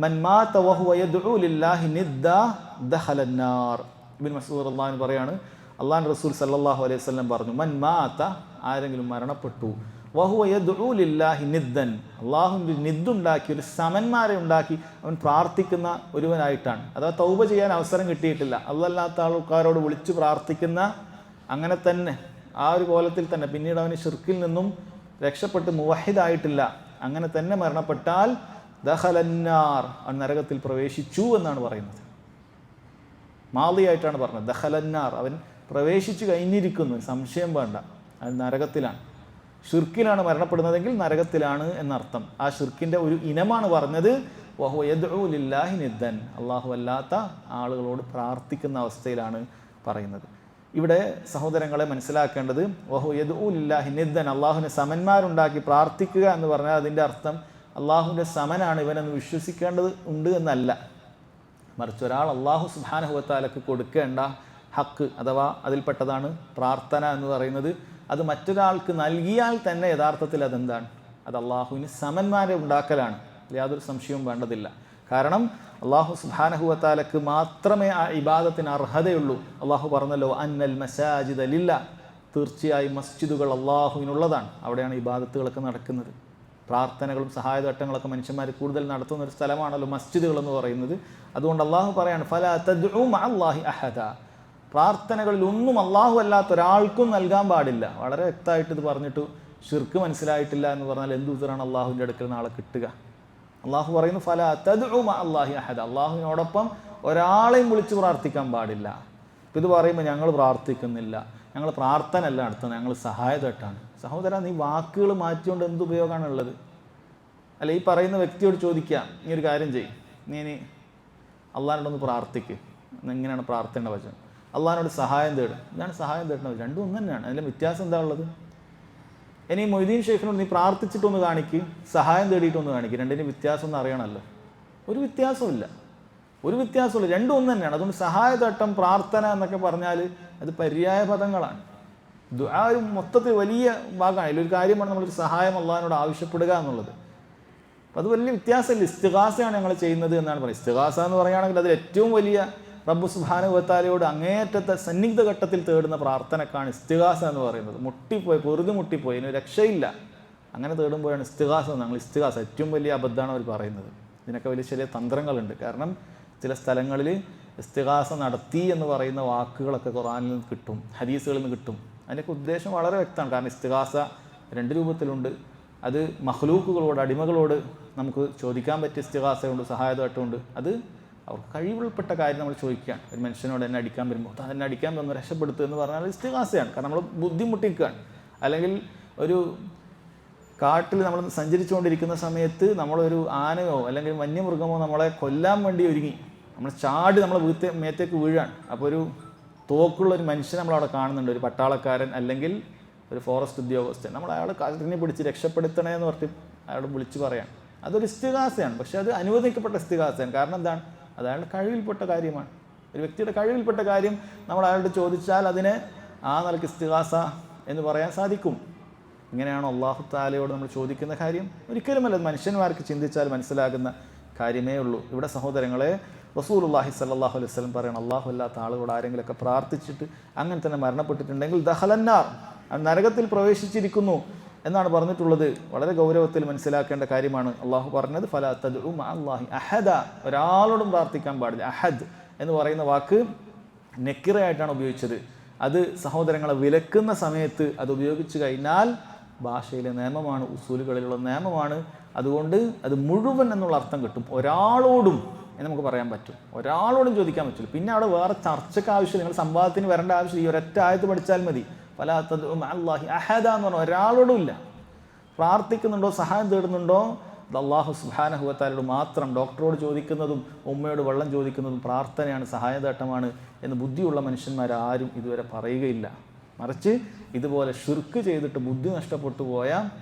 മൻ മാത വഹുവ യദ്ഉ ലില്ലാഹി നിദ്ദ ദഖല അന്നാർ. ഇബ്നു മസ്ഊദ് റളിയല്ലാഹു അൻഹു പറയാണ്, അല്ലാഹുവിൻ്റെ റസൂൽ സല്ലല്ലാഹു അലൈഹി വസല്ലം പറഞ്ഞു, മൻ മാത, ആരെങ്കിലും മരണപ്പെട്ടു, വഹുവ യദ്ഉ ലില്ലാഹി നിദ്ദൻ, അള്ളാഹുവിൻ്റെ നിദ്ദുണ്ടാക്കി, ഒരു സമന്മാരെ ഉണ്ടാക്കി അവൻ പ്രാർത്ഥിക്കുന്ന ഒരുവനായിട്ടാണ്. അഥവാ തൗബ ചെയ്യാൻ അവസരം കിട്ടിയിട്ടില്ല, അല്ലാത്ത ആൾക്കാരോട് വിളിച്ചു പ്രാർത്ഥിക്കുന്ന, അങ്ങനെ തന്നെ ആ ഒരു കോലത്തിൽ തന്നെ പിന്നീട് അവന് ഷിർക്കിൽ നിന്നും രക്ഷപ്പെട്ട് മുവഹിദായിട്ടില്ല, അങ്ങനെ തന്നെ മരണപ്പെട്ടാൽ ദഖലന്നാർ, അവൻ നരകത്തിൽ പ്രവേശിച്ചു എന്നാണ് പറയുന്നത്. മാളിയായിട്ടാണ് പറഞ്ഞത്. ദഖലന്നാർ, അവൻ പ്രവേശിച്ചു കഴിഞ്ഞിരിക്കുന്നു, സംശയം വേണ്ട, അവൻ നരകത്തിലാണ്. ഷിർക്കിലാണ് മരണപ്പെടുന്നതെങ്കിൽ നരകത്തിലാണ് എന്നർത്ഥം. ആ ഷിർക്കിൻ്റെ ഒരു ഇനമാണ് പറഞ്ഞത് വഹുവ യദ്ഉ ലില്ലാഹി നിദ്ദൻ, അള്ളാഹു അല്ലാത്ത ആളുകളോട് പ്രാർത്ഥിക്കുന്ന അവസ്ഥയിലാണ് പറയുന്നത്. ഇവിടെ സഹോദരങ്ങളെ മനസ്സിലാക്കേണ്ടത് വഹുവ യദ്ഉ ലില്ലാഹി നിദ്ദൻ, അള്ളാഹുവിനെ സമന്മാരുണ്ടാക്കി പ്രാർത്ഥിക്കുക എന്ന് പറഞ്ഞാൽ അതിൻ്റെ അർത്ഥം അള്ളാഹുവിൻ്റെ സമനാണ് ഇവനെന്ന് വിശ്വസിക്കേണ്ടത് ഉണ്ട് എന്നല്ല. മറിച്ച് ഒരാൾ അള്ളാഹു സുബ്ഹാനഹു വ തആലക്ക് കൊടുക്കേണ്ട ഹക്ക് അഥവാ അതിൽപ്പെട്ടതാണ് പ്രാർത്ഥന എന്ന് പറയുന്നത്. അത് മറ്റൊരാൾക്ക് നൽകിയാൽ തന്നെ യഥാർത്ഥത്തിൽ അതെന്താണ്, അത് അള്ളാഹുവിന് സമന്മാരെ ഉണ്ടാക്കലാണ്. യാതൊരു സംശയവും വേണ്ടതില്ല. കാരണം അള്ളാഹു സുബ്ഹാനഹു വ തആലക്ക് മാത്രമേ ആ ഇബാദത്തിന് അർഹതയുള്ളൂ. അള്ളാഹു പറഞ്ഞല്ലോ, അന്നൽ മസാജിദ ലില്ലാ, തീർച്ചയായും മസ്ജിദുകൾ അള്ളാഹുവിനുള്ളതാണ്. അവിടെയാണ് ഇബാദത്തുകളൊക്കെ നടക്കുന്നത്. പ്രാർത്ഥനകളും സഹായഘട്ടങ്ങളൊക്കെ മനുഷ്യന്മാർ കൂടുതൽ നടത്തുന്ന ഒരു സ്ഥലമാണല്ലോ മസ്ജിദുകൾ എന്ന് പറയുന്നത്. അതുകൊണ്ട് അള്ളാഹു പറയാണ്, ഫലാ തദ്ഉ മഅല്ലാഹി അഹദ, പ്രാർത്ഥനകളിൽ ഒന്നും അള്ളാഹു അല്ലാത്ത ഒരാൾക്കും നൽകാൻ പാടില്ല. വളരെ വ്യക്തമായിട്ട് ഇത് പറഞ്ഞിട്ട് ഷിർക്ക് മനസ്സിലായിട്ടില്ല എന്ന് പറഞ്ഞാൽ എന്ത് ഉത്തരമാണ് അള്ളാഹുവിൻ്റെ അടുക്കൽ നാളെ കിട്ടുക? അള്ളാഹു പറയുന്നു, ഫലാ തദ്ഉ മഅല്ലാഹി അഹദ, അള്ളാഹുവിനോടൊപ്പം ഒരാളെയും വിളിച്ച് പ്രാർത്ഥിക്കാൻ പാടില്ല. ഇപ്പം ഇത് പറയുമ്പോൾ ഞങ്ങൾ പ്രാർത്ഥിക്കുന്നില്ല, ഞങ്ങൾ പ്രാർത്ഥന അല്ല നടത്തുന്നത്, ഞങ്ങൾ സഹായതട്ടാണ്. സഹോദര, നീ വാക്കുകൾ മാറ്റിക്കൊണ്ട് എന്ത് ഉപയോഗമാണുള്ളത്? അല്ല, ഈ പറയുന്ന വ്യക്തിയോട് ചോദിക്കുക, നീ ഒരു കാര്യം ചെയ്യും, നീ അള്ളാഹിനോടൊന്ന് പ്രാർത്ഥിക്ക്, എങ്ങനെയാണ് പ്രാർത്ഥനയുടെ വചനം? അള്ളാഹിനോട് സഹായം തേടും, ഇതാണ് സഹായം തേടുന്നത്. രണ്ടും ഒന്ന് തന്നെയാണ്. അതിലെ വ്യത്യാസം എന്താ ഉള്ളത്? ഇനി മൊയ്തീൻ ഷെയ്ഖിനോട് നീ പ്രാർത്ഥിച്ചിട്ടൊന്ന് കാണിക്ക്, സഹായം തേടിയിട്ടൊന്ന് കാണിക്ക്, രണ്ടിൻ്റെ വ്യത്യാസം ഒന്ന് അറിയണമല്ലോ. ഒരു വ്യത്യാസമില്ല, ഒരു വ്യത്യാസമില്ല, രണ്ടും ഒന്ന് തന്നെയാണ്. അതുകൊണ്ട് സഹായതട്ടം, പ്രാർത്ഥന എന്നൊക്കെ പറഞ്ഞാൽ അത് പര്യായ പദങ്ങളാണ്. ദുആ ഒരു മൊത്തത്തിൽ വലിയ ഭാഗമാണ്. അതിലൊരു കാര്യമാണ് നമ്മളൊരു സഹായം അള്ളാഹിനോട് ആവശ്യപ്പെടുക എന്നുള്ളത്. അപ്പോൾ അത് വലിയ വ്യത്യാസമില്ല. ഇസ്തിഗാസയാണ് ഞങ്ങൾ ചെയ്യുന്നത് എന്നാണ് പറയുന്നത്. ഇസ്തിഗാസ എന്ന് പറയുകയാണെങ്കിൽ അതിൽ ഏറ്റവും വലിയ റബ്ബ് സുബ്ഹാനഹു വ തആലയോട് അങ്ങേയറ്റത്തെ സന്നിഗ്ധ ഘട്ടത്തിൽ തേടുന്ന പ്രാർത്ഥനക്കാണ് ഇസ്തിഗാസ എന്ന് പറയുന്നത്. മുട്ടിപ്പോയി, പൊറുതി മുട്ടിപ്പോയി, അതിന് രക്ഷയില്ല, അങ്ങനെ തേടുമ്പോഴാണ് ഇസ്തിഗാസ. ഞങ്ങൾ ഇസ്തിഗാസ ഏറ്റവും വലിയ അബദ്ധമാണ് അവർ പറയുന്നത്. ഇതിനൊക്കെ വലിയ ചെറിയ തന്ത്രങ്ങളുണ്ട്. കാരണം ചില സ്ഥലങ്ങളിൽ ഇസ്തിഗാസ നടത്തി എന്ന് പറയുന്ന വാക്കുകളൊക്കെ ഖുർആനിൽ നിന്ന് കിട്ടും, ഹദീസുകളിൽ നിന്ന് കിട്ടും. അതിൻ്റെയൊക്കെ ഉദ്ദേശം വളരെ വ്യക്തമാണ്. കാരണം ഇസ്തിഗാസ രണ്ട് രൂപത്തിലുണ്ട്. അത് മഖ്ലൂക്കുകളോട്, അടിമകളോട് നമുക്ക് ചോദിക്കാൻ പറ്റിയ ഇസ്തിഗാസയുണ്ട്, സഹായതട്ടുമുണ്ട്. അത് അവർക്ക് കഴിവുൾപ്പെട്ട കാര്യം നമ്മൾ ചോദിക്കുകയാണ്. ഒരു മനുഷ്യനോട് എന്നെ അടിക്കാൻ വരുമ്പോൾ എന്നെ അടിക്കാൻ വന്ന് രക്ഷപ്പെടുത്തുക എന്ന് പറഞ്ഞാൽ ഇസ്തിഗാസയാണ്. കാരണം നമ്മൾ ബുദ്ധിമുട്ടിക്കുകയാണ്. അല്ലെങ്കിൽ ഒരു കാട്ടിൽ നമ്മൾ സഞ്ചരിച്ചുകൊണ്ടിരിക്കുന്ന സമയത്ത് നമ്മളൊരു ആനയോ അല്ലെങ്കിൽ വന്യമൃഗമോ നമ്മളെ കൊല്ലാൻ വേണ്ടി ഒരുങ്ങി, നമ്മൾ ചാടി നമ്മളെ മേത്തേക്ക് വീഴാണ്. അപ്പോൾ ഒരു തോക്കുള്ളൊരു മനുഷ്യൻ നമ്മളവിടെ കാണുന്നുണ്ട്, ഒരു പട്ടാളക്കാരൻ അല്ലെങ്കിൽ ഒരു ഫോറസ്റ്റ് ഉദ്യോഗസ്ഥൻ, നമ്മൾ അയാളെ കരഞ്ഞ് പിടിച്ച് രക്ഷപ്പെടുത്തണേ എന്ന് പറഞ്ഞിട്ട് അയാൾ വിളിച്ച് പറയാം. അതൊരു ഇസ്തിഗാസയാണ്, പക്ഷേ അത് അനുവദിക്കപ്പെട്ട ഇസ്തിഗാസയാണ്. കാരണം എന്താണ്? അത് അയാളുടെ കഴിവിൽപ്പെട്ട കാര്യമാണ്. ഒരു വ്യക്തിയുടെ കഴിവിൽപ്പെട്ട കാര്യം നമ്മൾ അയാളോട് ചോദിച്ചാൽ അതിനെ ആ നിലയ്ക്ക് ഇസ്തിഗാസ എന്ന് പറയാൻ സാധിക്കും. ഇങ്ങനെയാണോ അല്ലാഹു തആലയോട് നമ്മൾ ചോദിക്കുന്ന കാര്യം? ഒരിക്കലുമല്ല. മനുഷ്യന്മാർക്ക് ചിന്തിച്ചാൽ മനസ്സിലാകുന്ന കാര്യമേ ഉള്ളൂ. ഇവിടെ സഹോദരങ്ങളെ, റസൂലുള്ളാഹി സ്വല്ലല്ലാഹു അലൈഹി വസല്ലം പറയണം, അല്ലാഹു അല്ലാത്ത ആളുകളോട് ആരെങ്കിലുമൊക്കെ പ്രാർത്ഥിച്ചിട്ട് അങ്ങനെ തന്നെ മരണപ്പെട്ടിട്ടുണ്ടെങ്കിൽ ദഖലന്നാർ, നരകത്തിൽ പ്രവേശിച്ചിരിക്കുന്നു എന്നാണ് പറഞ്ഞിട്ടുള്ളത്. വളരെ ഗൗരവത്തിൽ മനസ്സിലാക്കേണ്ട കാര്യമാണ്. അള്ളാഹു പറഞ്ഞത് ഫലാ തദ്ഉ മഅല്ലാഹി അഹദ, ഒരാളോടും പ്രാർത്ഥിക്കാൻ പാടില്ല. അഹദ് എന്ന് പറയുന്ന വാക്ക് നെക്കിറയായിട്ടാണ് ഉപയോഗിച്ചത്. അത് സഹോദരങ്ങളെ വിലക്കുന്ന സമയത്ത് അത് ഉപയോഗിച്ചു കഴിഞ്ഞാൽ ഭാഷയിലെ നിയമമാണ്, ഉസൂലുകളിലുള്ള നിയമമാണ്. അതുകൊണ്ട് അത് മുഴുവൻ എന്നുള്ള അർത്ഥം കിട്ടും. ഒരാളോടും എന്ന് നമുക്ക് പറയാൻ പറ്റും, ഒരാളോടും ചോദിക്കാൻ പറ്റില്ല. പിന്നെ അവിടെ വേറെ ചർച്ചയ്ക്ക് ആവശ്യം, നിങ്ങൾ സംവാദത്തിന് വരേണ്ട ആവശ്യം, ഈ ഒരൊറ്റ ആയത്ത് പഠിച്ചാൽ മതി. ഫലാ തദ്ഉ മഅല്ലാഹി അഹദ എന്ന് പറഞ്ഞാൽ ഒരാളോടും ഇല്ല. പ്രാർത്ഥിക്കുന്നുണ്ടോ, സഹായം തേടുന്നുണ്ടോ, അത് അല്ലാഹു സുബ്ഹാനഹു വ തആലയോട് മാത്രം. ഡോക്ടറോട് ചോദിക്കുന്നതും ഉമ്മയോട് വെള്ളം ചോദിക്കുന്നതും പ്രാർത്ഥനയാണ്, സഹായതേട്ടമാണ് എന്ന് ബുദ്ധിയുള്ള മനുഷ്യന്മാരാരും ഇതുവരെ പറയുകയില്ല. മറിച്ച് ഇതുപോലെ ശിർക്ക് ചെയ്തിട്ട് ബുദ്ധി നഷ്ടപ്പെട്ടു പോയ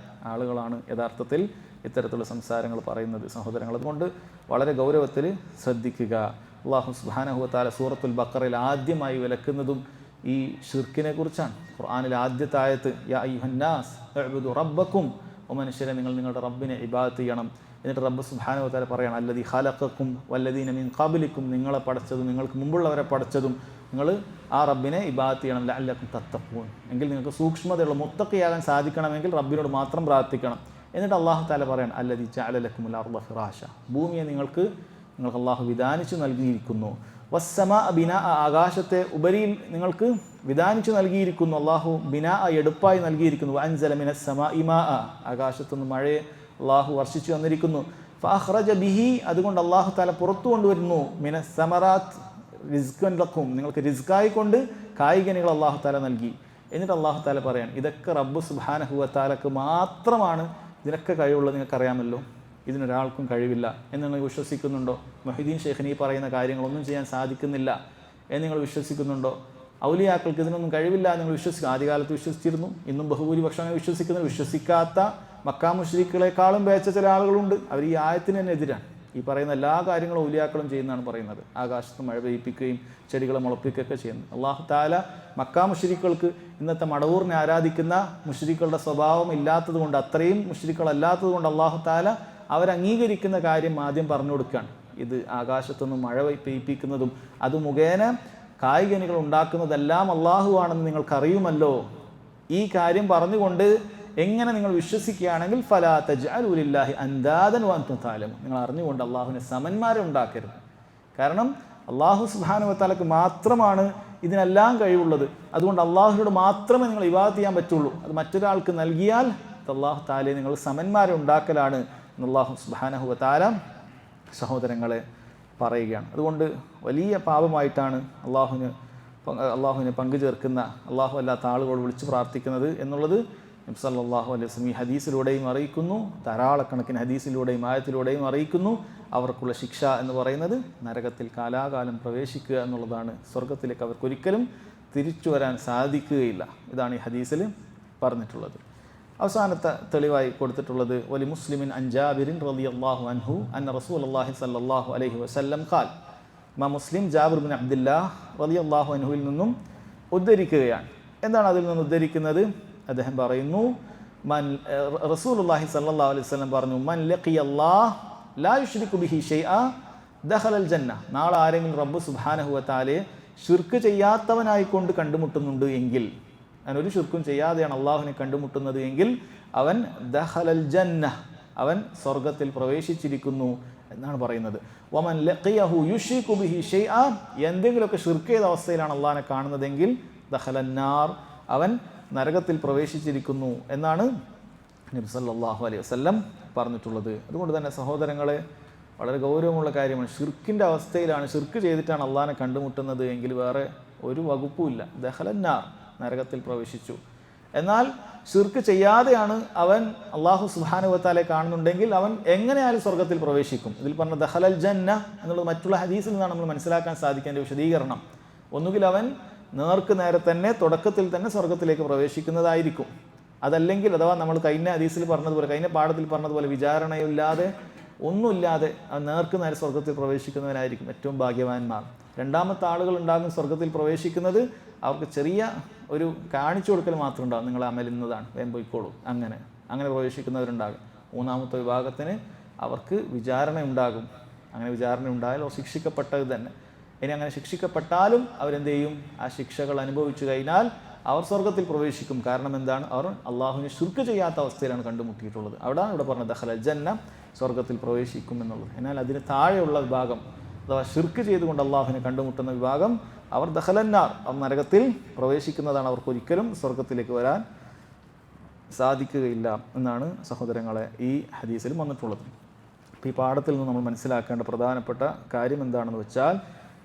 ആളുകളാണ് യഥാർത്ഥത്തിൽ ഇത്തരത്തിലുള്ള സംസാരങ്ങൾ പറയുന്നത്. സഹോദരങ്ങൾ, അതുകൊണ്ട് വളരെ ഗൗരവത്തിൽ ശ്രദ്ധിക്കുക. അല്ലാഹു സുബ്ഹാനഹു വ തആല സൂറത്തുൽ ബഖറയിൽ ആദ്യമായി വിലക്കുന്നതും ഈ ഷിർക്കിനെ കുറിച്ചാണ്. ഖുർആനിലെ ആദ്യത്തെ ആയത്ത് യാ അയ്യുഹന്നാസ് ഉഅ്ബുദു റബ്ബക്കും, ഓ മനുഷ്യരെ നിങ്ങൾ നിങ്ങളുടെ റബ്ബിനെ ഇബാദത്ത് ചെയ്യണം. എന്നിട്ട് റബ്ബ് സുബ്ഹാനഹു വ തആല പറയണം അല്ലദീ ഖലഖക്കും വല്ലദീന മിൻ ഖബ്ലിക്കും, നിങ്ങളെ പഠിച്ചതും നിങ്ങൾക്ക് മുമ്പുള്ളവരെ പഠിച്ചതും നിങ്ങൾ ആ റബ്ബിനെ ഇബാദത്ത് ചെയ്യണം. ലഅല്ലക്കും തത്തഖൂൻ, എങ്കിൽ നിങ്ങൾക്ക് സൂക്ഷ്മതയുള്ള മുത്തഖിയാകാൻ സാധിക്കണമെങ്കിൽ റബ്ബിനോട് മാത്രം പ്രാർത്ഥിക്കണം. എന്നിട്ട് അല്ലാഹു തആല പറയണം അല്ലദീ ജഅല ലക്കുമുൽ അർള ഫിറാശ, ഭൂമിയെ നിങ്ങൾക്ക് അല്ലാഹു വിധാനിച്ചു നൽകിയിരിക്കുന്നു. വസ്സമാ ബിനാ, ആകാശത്തെ ഉപരിയിൽ നിങ്ങൾക്ക് വിധാനിച്ചു നൽകിയിരിക്കുന്നു. അല്ലാഹു ബിനാ എടുപ്പായി നൽകിയിരിക്കുന്നു. വഅൻസല മിനസ് സമാഇ മാഅ, ആകാശത്തുനിന്ന് മഴയെ അല്ലാഹു വർഷിച്ചു തന്നിരിക്കുന്നു. ഫഅഖ്റജ ബിഹി, അതുകൊണ്ട് അല്ലാഹു തആല പുറത്തു കൊണ്ടുവരുന്നു. മിനസ് സമറാത്ത് റിസ്ഖൻ ലക്കും, നിങ്ങൾക്ക് റിസ്ക്കായി കൊണ്ട് കായികനികൾ അല്ലാഹു തആല നൽകി. എന്നിട്ട് അല്ലാഹു തആല പറയാൻ ഇതൊക്കെ റബ്ബ് സുബ്ഹാനഹു വ തആലക്ക് മാത്രമാണ് ഇതിനൊക്കെ കഴിവുള്ളത്, നിങ്ങൾക്കറിയാമല്ലോ, ഇതിനൊരാൾക്കും കഴിവില്ല എന്ന് നിങ്ങൾ വിശ്വസിക്കുന്നുണ്ടോ? മൊഹീദ്ദീൻ ഷെയ്ഖിന് ഈ പറയുന്ന കാര്യങ്ങളൊന്നും ചെയ്യാൻ സാധിക്കുന്നില്ല എന്ന് നിങ്ങൾ വിശ്വസിക്കുന്നുണ്ടോ? ഔലിയാക്കൾക്ക് ഇതിനൊന്നും കഴിവില്ല എന്ന് നിങ്ങൾ വിശ്വസിക്കും. ആദ്യകാലത്ത് വിശ്വസിച്ചിരുന്നു, ഇന്നും ബഹുഭൂരിപക്ഷം അങ്ങനെ വിശ്വസിക്കുന്നു. വിശ്വസിക്കാത്ത മക്കാ മുശ്രിക്കുകളെക്കാളും വേച്ച ചില ആളുകളുണ്ട്. അവർ ഈ ആയത്തിന് തന്നെ എതിരാണ്. ഈ പറയുന്ന എല്ലാ കാര്യങ്ങളും ഔലിയാക്കളും ചെയ്യുന്നതാണ് പറയുന്നത്. ആകാശത്ത് മഴ പെയ്യിപ്പിക്കുകയും ചെടികളെ മുളപ്പിക്കുകയൊക്കെ ചെയ്യുന്നത്. അല്ലാഹു തആല മക്കാ മുശ്രിക്കുകൾക്ക് ഇന്നത്തെ മടവൂറിനെ ആരാധിക്കുന്ന മുശ്രിക്കുകളുടെ സ്വഭാവം ഇല്ലാത്തത് കൊണ്ട്, അത്രയും മുശ്രിക്കുകളല്ലാത്തത് കൊണ്ട് അല്ലാഹു തആല അവരംഗീകരിക്കുന്ന കാര്യം ആദ്യം പറഞ്ഞു കൊടുക്കുകയാണ്. ഇത് ആകാശത്തുനിന്ന് മഴ പെയ്യിപ്പിക്കുന്നതും അത് മുഖേന കായികനികൾ ഉണ്ടാക്കുന്നതെല്ലാം അല്ലാഹു ആണെന്ന് നിങ്ങൾക്കറിയുമല്ലോ. ഈ കാര്യം പറഞ്ഞുകൊണ്ട് എങ്ങനെ നിങ്ങൾ വിശ്വസിക്കുകയാണെങ്കിൽ ഫലാ തജ്അലൂ ലില്ലാഹി അൻദാദൻ വഅൻതും തഅലമൂൻ, നിങ്ങൾ അറിഞ്ഞുകൊണ്ട് അല്ലാഹുവിനെ സമന്മാരെ ഉണ്ടാക്കരുത്. കാരണം അല്ലാഹു സുബ്ഹാനഹു വ തആലക്ക് മാത്രമാണ് ഇതിനെല്ലാം കഴിവുള്ളത്. അതുകൊണ്ട് അല്ലാഹുവിനോട് മാത്രമേ നിങ്ങൾ ഇബാദത്ത് ചെയ്യാൻ പറ്റുള്ളൂ. അത് മറ്റൊരാൾക്ക് നൽകിയാൽ അല്ലാഹു തആലയെ നിങ്ങൾ സമന്മാരെ ഉണ്ടാക്കലാണ് എന്ന് അല്ലാഹു സുബ്ഹാനഹു വ തആല സഹോദരങ്ങളെ പറയുകയാണ്. അതുകൊണ്ട് വലിയ പാപമായിട്ടാണ് അള്ളാഹുവിനെ പങ്കു ചേർക്കുന്ന, അള്ളാഹു അല്ലാത്ത ആളുകൾ വിളിച്ച് പ്രാർത്ഥിക്കുന്നത് എന്നുള്ളത് നബി സല്ലല്ലാഹു അലൈഹി വസല്ലം ഈ ഹദീസിലൂടെയും അറിയിക്കുന്നു. ധാരാളക്കണക്കിന് ഹദീസിലൂടെയും ആയത്തിലൂടെയും അറിയിക്കുന്നു. അവർക്കുള്ള ശിക്ഷ എന്ന് പറയുന്നത് നരകത്തിൽ കാലാകാലം പ്രവേശിക്കുക എന്നുള്ളതാണ്. സ്വർഗത്തിലേക്ക് അവർക്കൊരിക്കലും തിരിച്ചു വരാൻ സാധിക്കുകയില്ല. ഇതാണ് ഈ ഹദീസിൽ പറഞ്ഞിട്ടുള്ളത്. അവസാനത്തെ തെളിവായി കൊടുത്തിട്ടുള്ളത് വലി മുസ്ലിമിൻ അൻ ജാബിറിൻ റളിയല്ലാഹു അൻഹു അന്ന റസൂലുള്ളാഹി സ്വല്ലല്ലാഹു അലൈഹി വസല്ലം ഖാൽ, ഇമാം മുസ്ലിം ജാബിർ ബിൻ അബ്ദുല്ലാഹ് റളിയല്ലാഹു അൻഹുവിൽ നിന്നും ഉദ്ധരിക്കുകയാണ്. എന്താണ് അതിൽ നിന്ന് ഉദ്ധരിക്കുന്നത്? അദ്ദേഹം പറയുന്നു, റസൂലുള്ളാഹി സ്വല്ലല്ലാഹു അലൈഹി വസല്ലം പറഞ്ഞു, മൻ ലഖിയല്ലാഹ് ലാ യുശ്രികു ബിഹി ഷൈഅ ദഖലൽ ജന്ന, നാളെ ആരെങ്കിലും റബ്ബ് സുബ്ഹാനഹു വ തആലയെ ശിർക്ക് ചെയ്യാത്തവനായിക്കൊണ്ട് കണ്ടുമുട്ടുന്നുണ്ട് എങ്കിൽ, അവൻ ഒരു ശിർക്കും ചെയ്യാതെയാണ് അള്ളാഹുവിനെ കണ്ടുമുട്ടുന്നത് എങ്കിൽ അവൻ ദഖലൽ ജന്ന, അവൻ സ്വർഗത്തിൽ പ്രവേശിച്ചിരിക്കുന്നു എന്നാണ് പറയുന്നത്. വമൻ ലഖിയഹു യുശ്രികു ബിഹി ഷൈഅ, എന്തെങ്കിലുമൊക്കെ ശിർക്ക് ചെയ്ത അവസ്ഥയിലാണ് അള്ളാഹിനെ കാണുന്നതെങ്കിൽ ദഖലന്നാർ, അവൻ നരകത്തിൽ പ്രവേശിച്ചിരിക്കുന്നു എന്നാണ് നബി സല്ലല്ലാഹു അലൈഹി വസല്ലം പറഞ്ഞിട്ടുള്ളത്. അതുകൊണ്ട് തന്നെ സഹോദരങ്ങളെ, വളരെ ഗൗരവമുള്ള കാര്യമാണ്. ഷിർക്കിൻ്റെ അവസ്ഥയിലാണ്, ഷിർക്ക് ചെയ്തിട്ടാണ് അള്ളാഹിനെ കണ്ടുമുട്ടുന്നത് എങ്കിൽ വേറെ ഒരു വകുപ്പുമില്ല, ദഖലന്നാർ, നരകത്തിൽ പ്രവേശിച്ചു. എന്നാൽ ഷിർക്ക് ചെയ്യാതെയാണ് അവൻ അള്ളാഹു സുബ്ഹാനഹു വ തആലയെ കാണുന്നുണ്ടെങ്കിൽ അവൻ എങ്ങനെയായാലും സ്വർഗത്തിൽ പ്രവേശിക്കും. ഇതിൽ പറഞ്ഞ ദഖലൽ ജന്ന എന്നുള്ളത് മറ്റുള്ള ഹദീസിൽ നിന്നാണ് നമ്മൾ മനസ്സിലാക്കാൻ സാധിക്കേണ്ട വിശദീകരണം. ഒന്നുകിൽ അവൻ നേർക്ക് നേരെ തന്നെ തുടക്കത്തിൽ തന്നെ സ്വർഗത്തിലേക്ക് പ്രവേശിക്കുന്നതായിരിക്കും. അതല്ലെങ്കിൽ അഥവാ നമ്മൾ കഴിഞ്ഞ ഹദീസിൽ പറഞ്ഞതുപോലെ, കഴിഞ്ഞ പാഠത്തിൽ പറഞ്ഞതുപോലെ വിചാരണയില്ലാതെ ഒന്നുമില്ലാതെ നേർക്ക് നേരെ സ്വർഗത്തിൽ പ്രവേശിക്കുന്നവനായിരിക്കും ഏറ്റവും ഭാഗ്യവാന്മാർ. രണ്ടാമത്തെ ആളുകൾ ഉണ്ടാകും സ്വർഗത്തിൽ പ്രവേശിക്കുന്നത്, അവർക്ക് ചെറിയ ഒരു കാണിച്ചു കൊടുക്കൽ മാത്രം ഉണ്ടാകും, നിങ്ങൾ അമലുന്നതാണ്, വേഗം പോയിക്കോളൂ, അങ്ങനെ പ്രവേശിക്കുന്നവരുണ്ടാകും. മൂന്നാമത്തെ വിഭാഗത്തിന് അവർക്ക് വിചാരണ ഉണ്ടാകും. അങ്ങനെ വിചാരണ ഉണ്ടായാൽ അവർ ശിക്ഷിക്കപ്പെട്ടത് തന്നെ. ഇനി അങ്ങനെ ശിക്ഷിക്കപ്പെട്ടാലും അവരെന്ത് ചെയ്യും? ആ ശിക്ഷകൾ അനുഭവിച്ചു കഴിഞ്ഞാൽ അവർ സ്വർഗത്തിൽ പ്രവേശിക്കും. കാരണം എന്താണ്? അവർ അള്ളാഹുവിനെ ശിർക്ക് ചെയ്യാത്ത അവസ്ഥയിലാണ് കണ്ടുമുട്ടിയിട്ടുള്ളത്. അവിടെയാണ് ഇവിടെ പറഞ്ഞത് ദഖലൽ ജന്ന, സ്വർഗത്തിൽ പ്രവേശിക്കും എന്നുള്ളത്. എന്നാൽ അതിന് താഴെയുള്ള വിഭാഗം, അഥവാ ശിർക്ക് ചെയ്തുകൊണ്ട് അള്ളാഹുവിനെ കണ്ടുമുട്ടുന്ന വിഭാഗം, അവർ ദഖലന്നാർ, അവർ നരകത്തിൽ പ്രവേശിക്കുന്നതാണ്. അവർക്ക് ഒരിക്കലും സ്വർഗത്തിലേക്ക് വരാൻ സാധിക്കുകയില്ല എന്നാണ് സഹോദരങ്ങളെ ഈ ഹദീസിൽ വന്നിട്ടുള്ളത്. അപ്പോൾ ഈ പാഠത്തിൽ നിന്ന് നമ്മൾ മനസ്സിലാക്കേണ്ട പ്രധാനപ്പെട്ട കാര്യം എന്താണെന്ന് വെച്ചാൽ,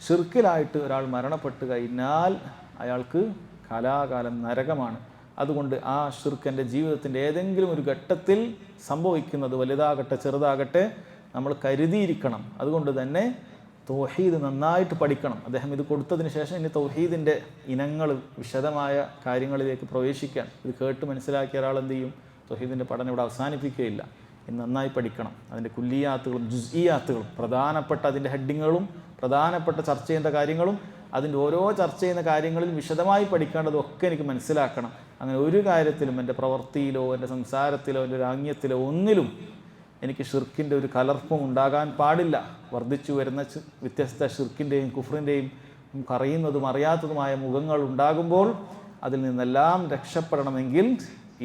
ഷിർക്കിലായിട്ട് ഒരാൾ മരണപ്പെട്ട് കഴിഞ്ഞാൽ അയാൾക്ക് കാലാകാലം നരകമാണ്. അതുകൊണ്ട് ആ ഷിർക്ക് എൻ്റെ ജീവിതത്തിൻ്റെ ഏതെങ്കിലും ഒരു ഘട്ടത്തിൽ സംഭവിക്കുന്നത്, വലുതാകട്ടെ ചെറുതാകട്ടെ, നമ്മൾ കരുതിയിരിക്കണം. അതുകൊണ്ട് തന്നെ തൗഹീദ് നന്നായിട്ട് പഠിക്കണം. അദ്ദേഹം ഇത് കൊടുത്തതിന് ശേഷം ഇനി തൗഹീദിൻ്റെ ഇനങ്ങൾ, വിശദമായ കാര്യങ്ങളിലേക്ക് പ്രവേശിക്കാൻ, ഇത് കേട്ട് മനസ്സിലാക്കിയ ഒരാൾ എന്ത് ചെയ്യും? തൗഹീദിൻ്റെ പഠനം ഇവിടെ അവസാനിപ്പിക്കുകയില്ല. ഇത് നന്നായി പഠിക്കണം. അതിൻ്റെ കുല്ലിയാത്തുകളും ജുസ്ഇയാത്തുകളും, പ്രധാനപ്പെട്ട അതിൻ്റെ ഹെഡിങ്ങുകളും, പ്രധാനപ്പെട്ട ചർച്ച ചെയ്യേണ്ട കാര്യങ്ങളും, അതിൻ്റെ ഓരോ ചർച്ച ചെയ്യുന്ന കാര്യങ്ങളിൽ വിശദമായി പഠിക്കേണ്ടതൊക്കെ എനിക്ക് മനസ്സിലാക്കണം. അങ്ങനെ ഒരു കാര്യത്തിലും, എൻ്റെ പ്രവൃത്തിയിലോ എൻ്റെ സംസാരത്തിലോ എൻ്റെ ആംഗ്യത്തിലോ ഒന്നിലും എനിക്ക് ഷിർക്കിൻ്റെ ഒരു കലർപ്പും ഉണ്ടാകാൻ പാടില്ല. വർദ്ധിച്ചു വരുന്ന വ്യത്യസ്ത ഷിർക്കിൻ്റെയും കുഫറിൻ്റെയും അറിയുന്നതും അറിയാത്തതുമായ മുഖങ്ങൾ ഉണ്ടാകുമ്പോൾ അതിൽ നിന്നെല്ലാം രക്ഷപ്പെടണമെങ്കിൽ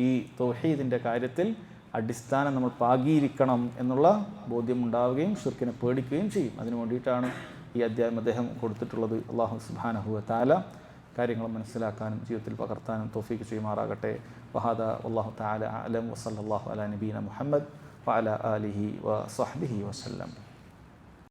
ഈ തൗഹീദിൻ്റെ കാര്യത്തിൽ അടിസ്ഥാനം നമ്മൾ പാകിയിരിക്കണം എന്നുള്ള ബോധ്യം ഉണ്ടാവുകയും ഷിർക്കിനെ പേടിക്കുകയും ചെയ്യും. അതിനു വേണ്ടിയിട്ടാണ് ഈ അധ്യായം അദ്ദേഹം കൊടുത്തിട്ടുള്ളത്. അല്ലാഹു സുബ്ഹാനഹു വ തആല കാര്യങ്ങൾ മനസ്സിലാക്കാനും ജീവിതത്തിൽ പകർത്താനും തൗഫീഖ് ചെയ്യുമാറാകട്ടെ. വഹാദാ വല്ലാഹു തആല അഅലം വസല്ലല്ലാഹു അലാ നബീന മുഹമ്മദ് വഅലാ ആലിഹി വസഹ്ബിഹി വസല്ലം.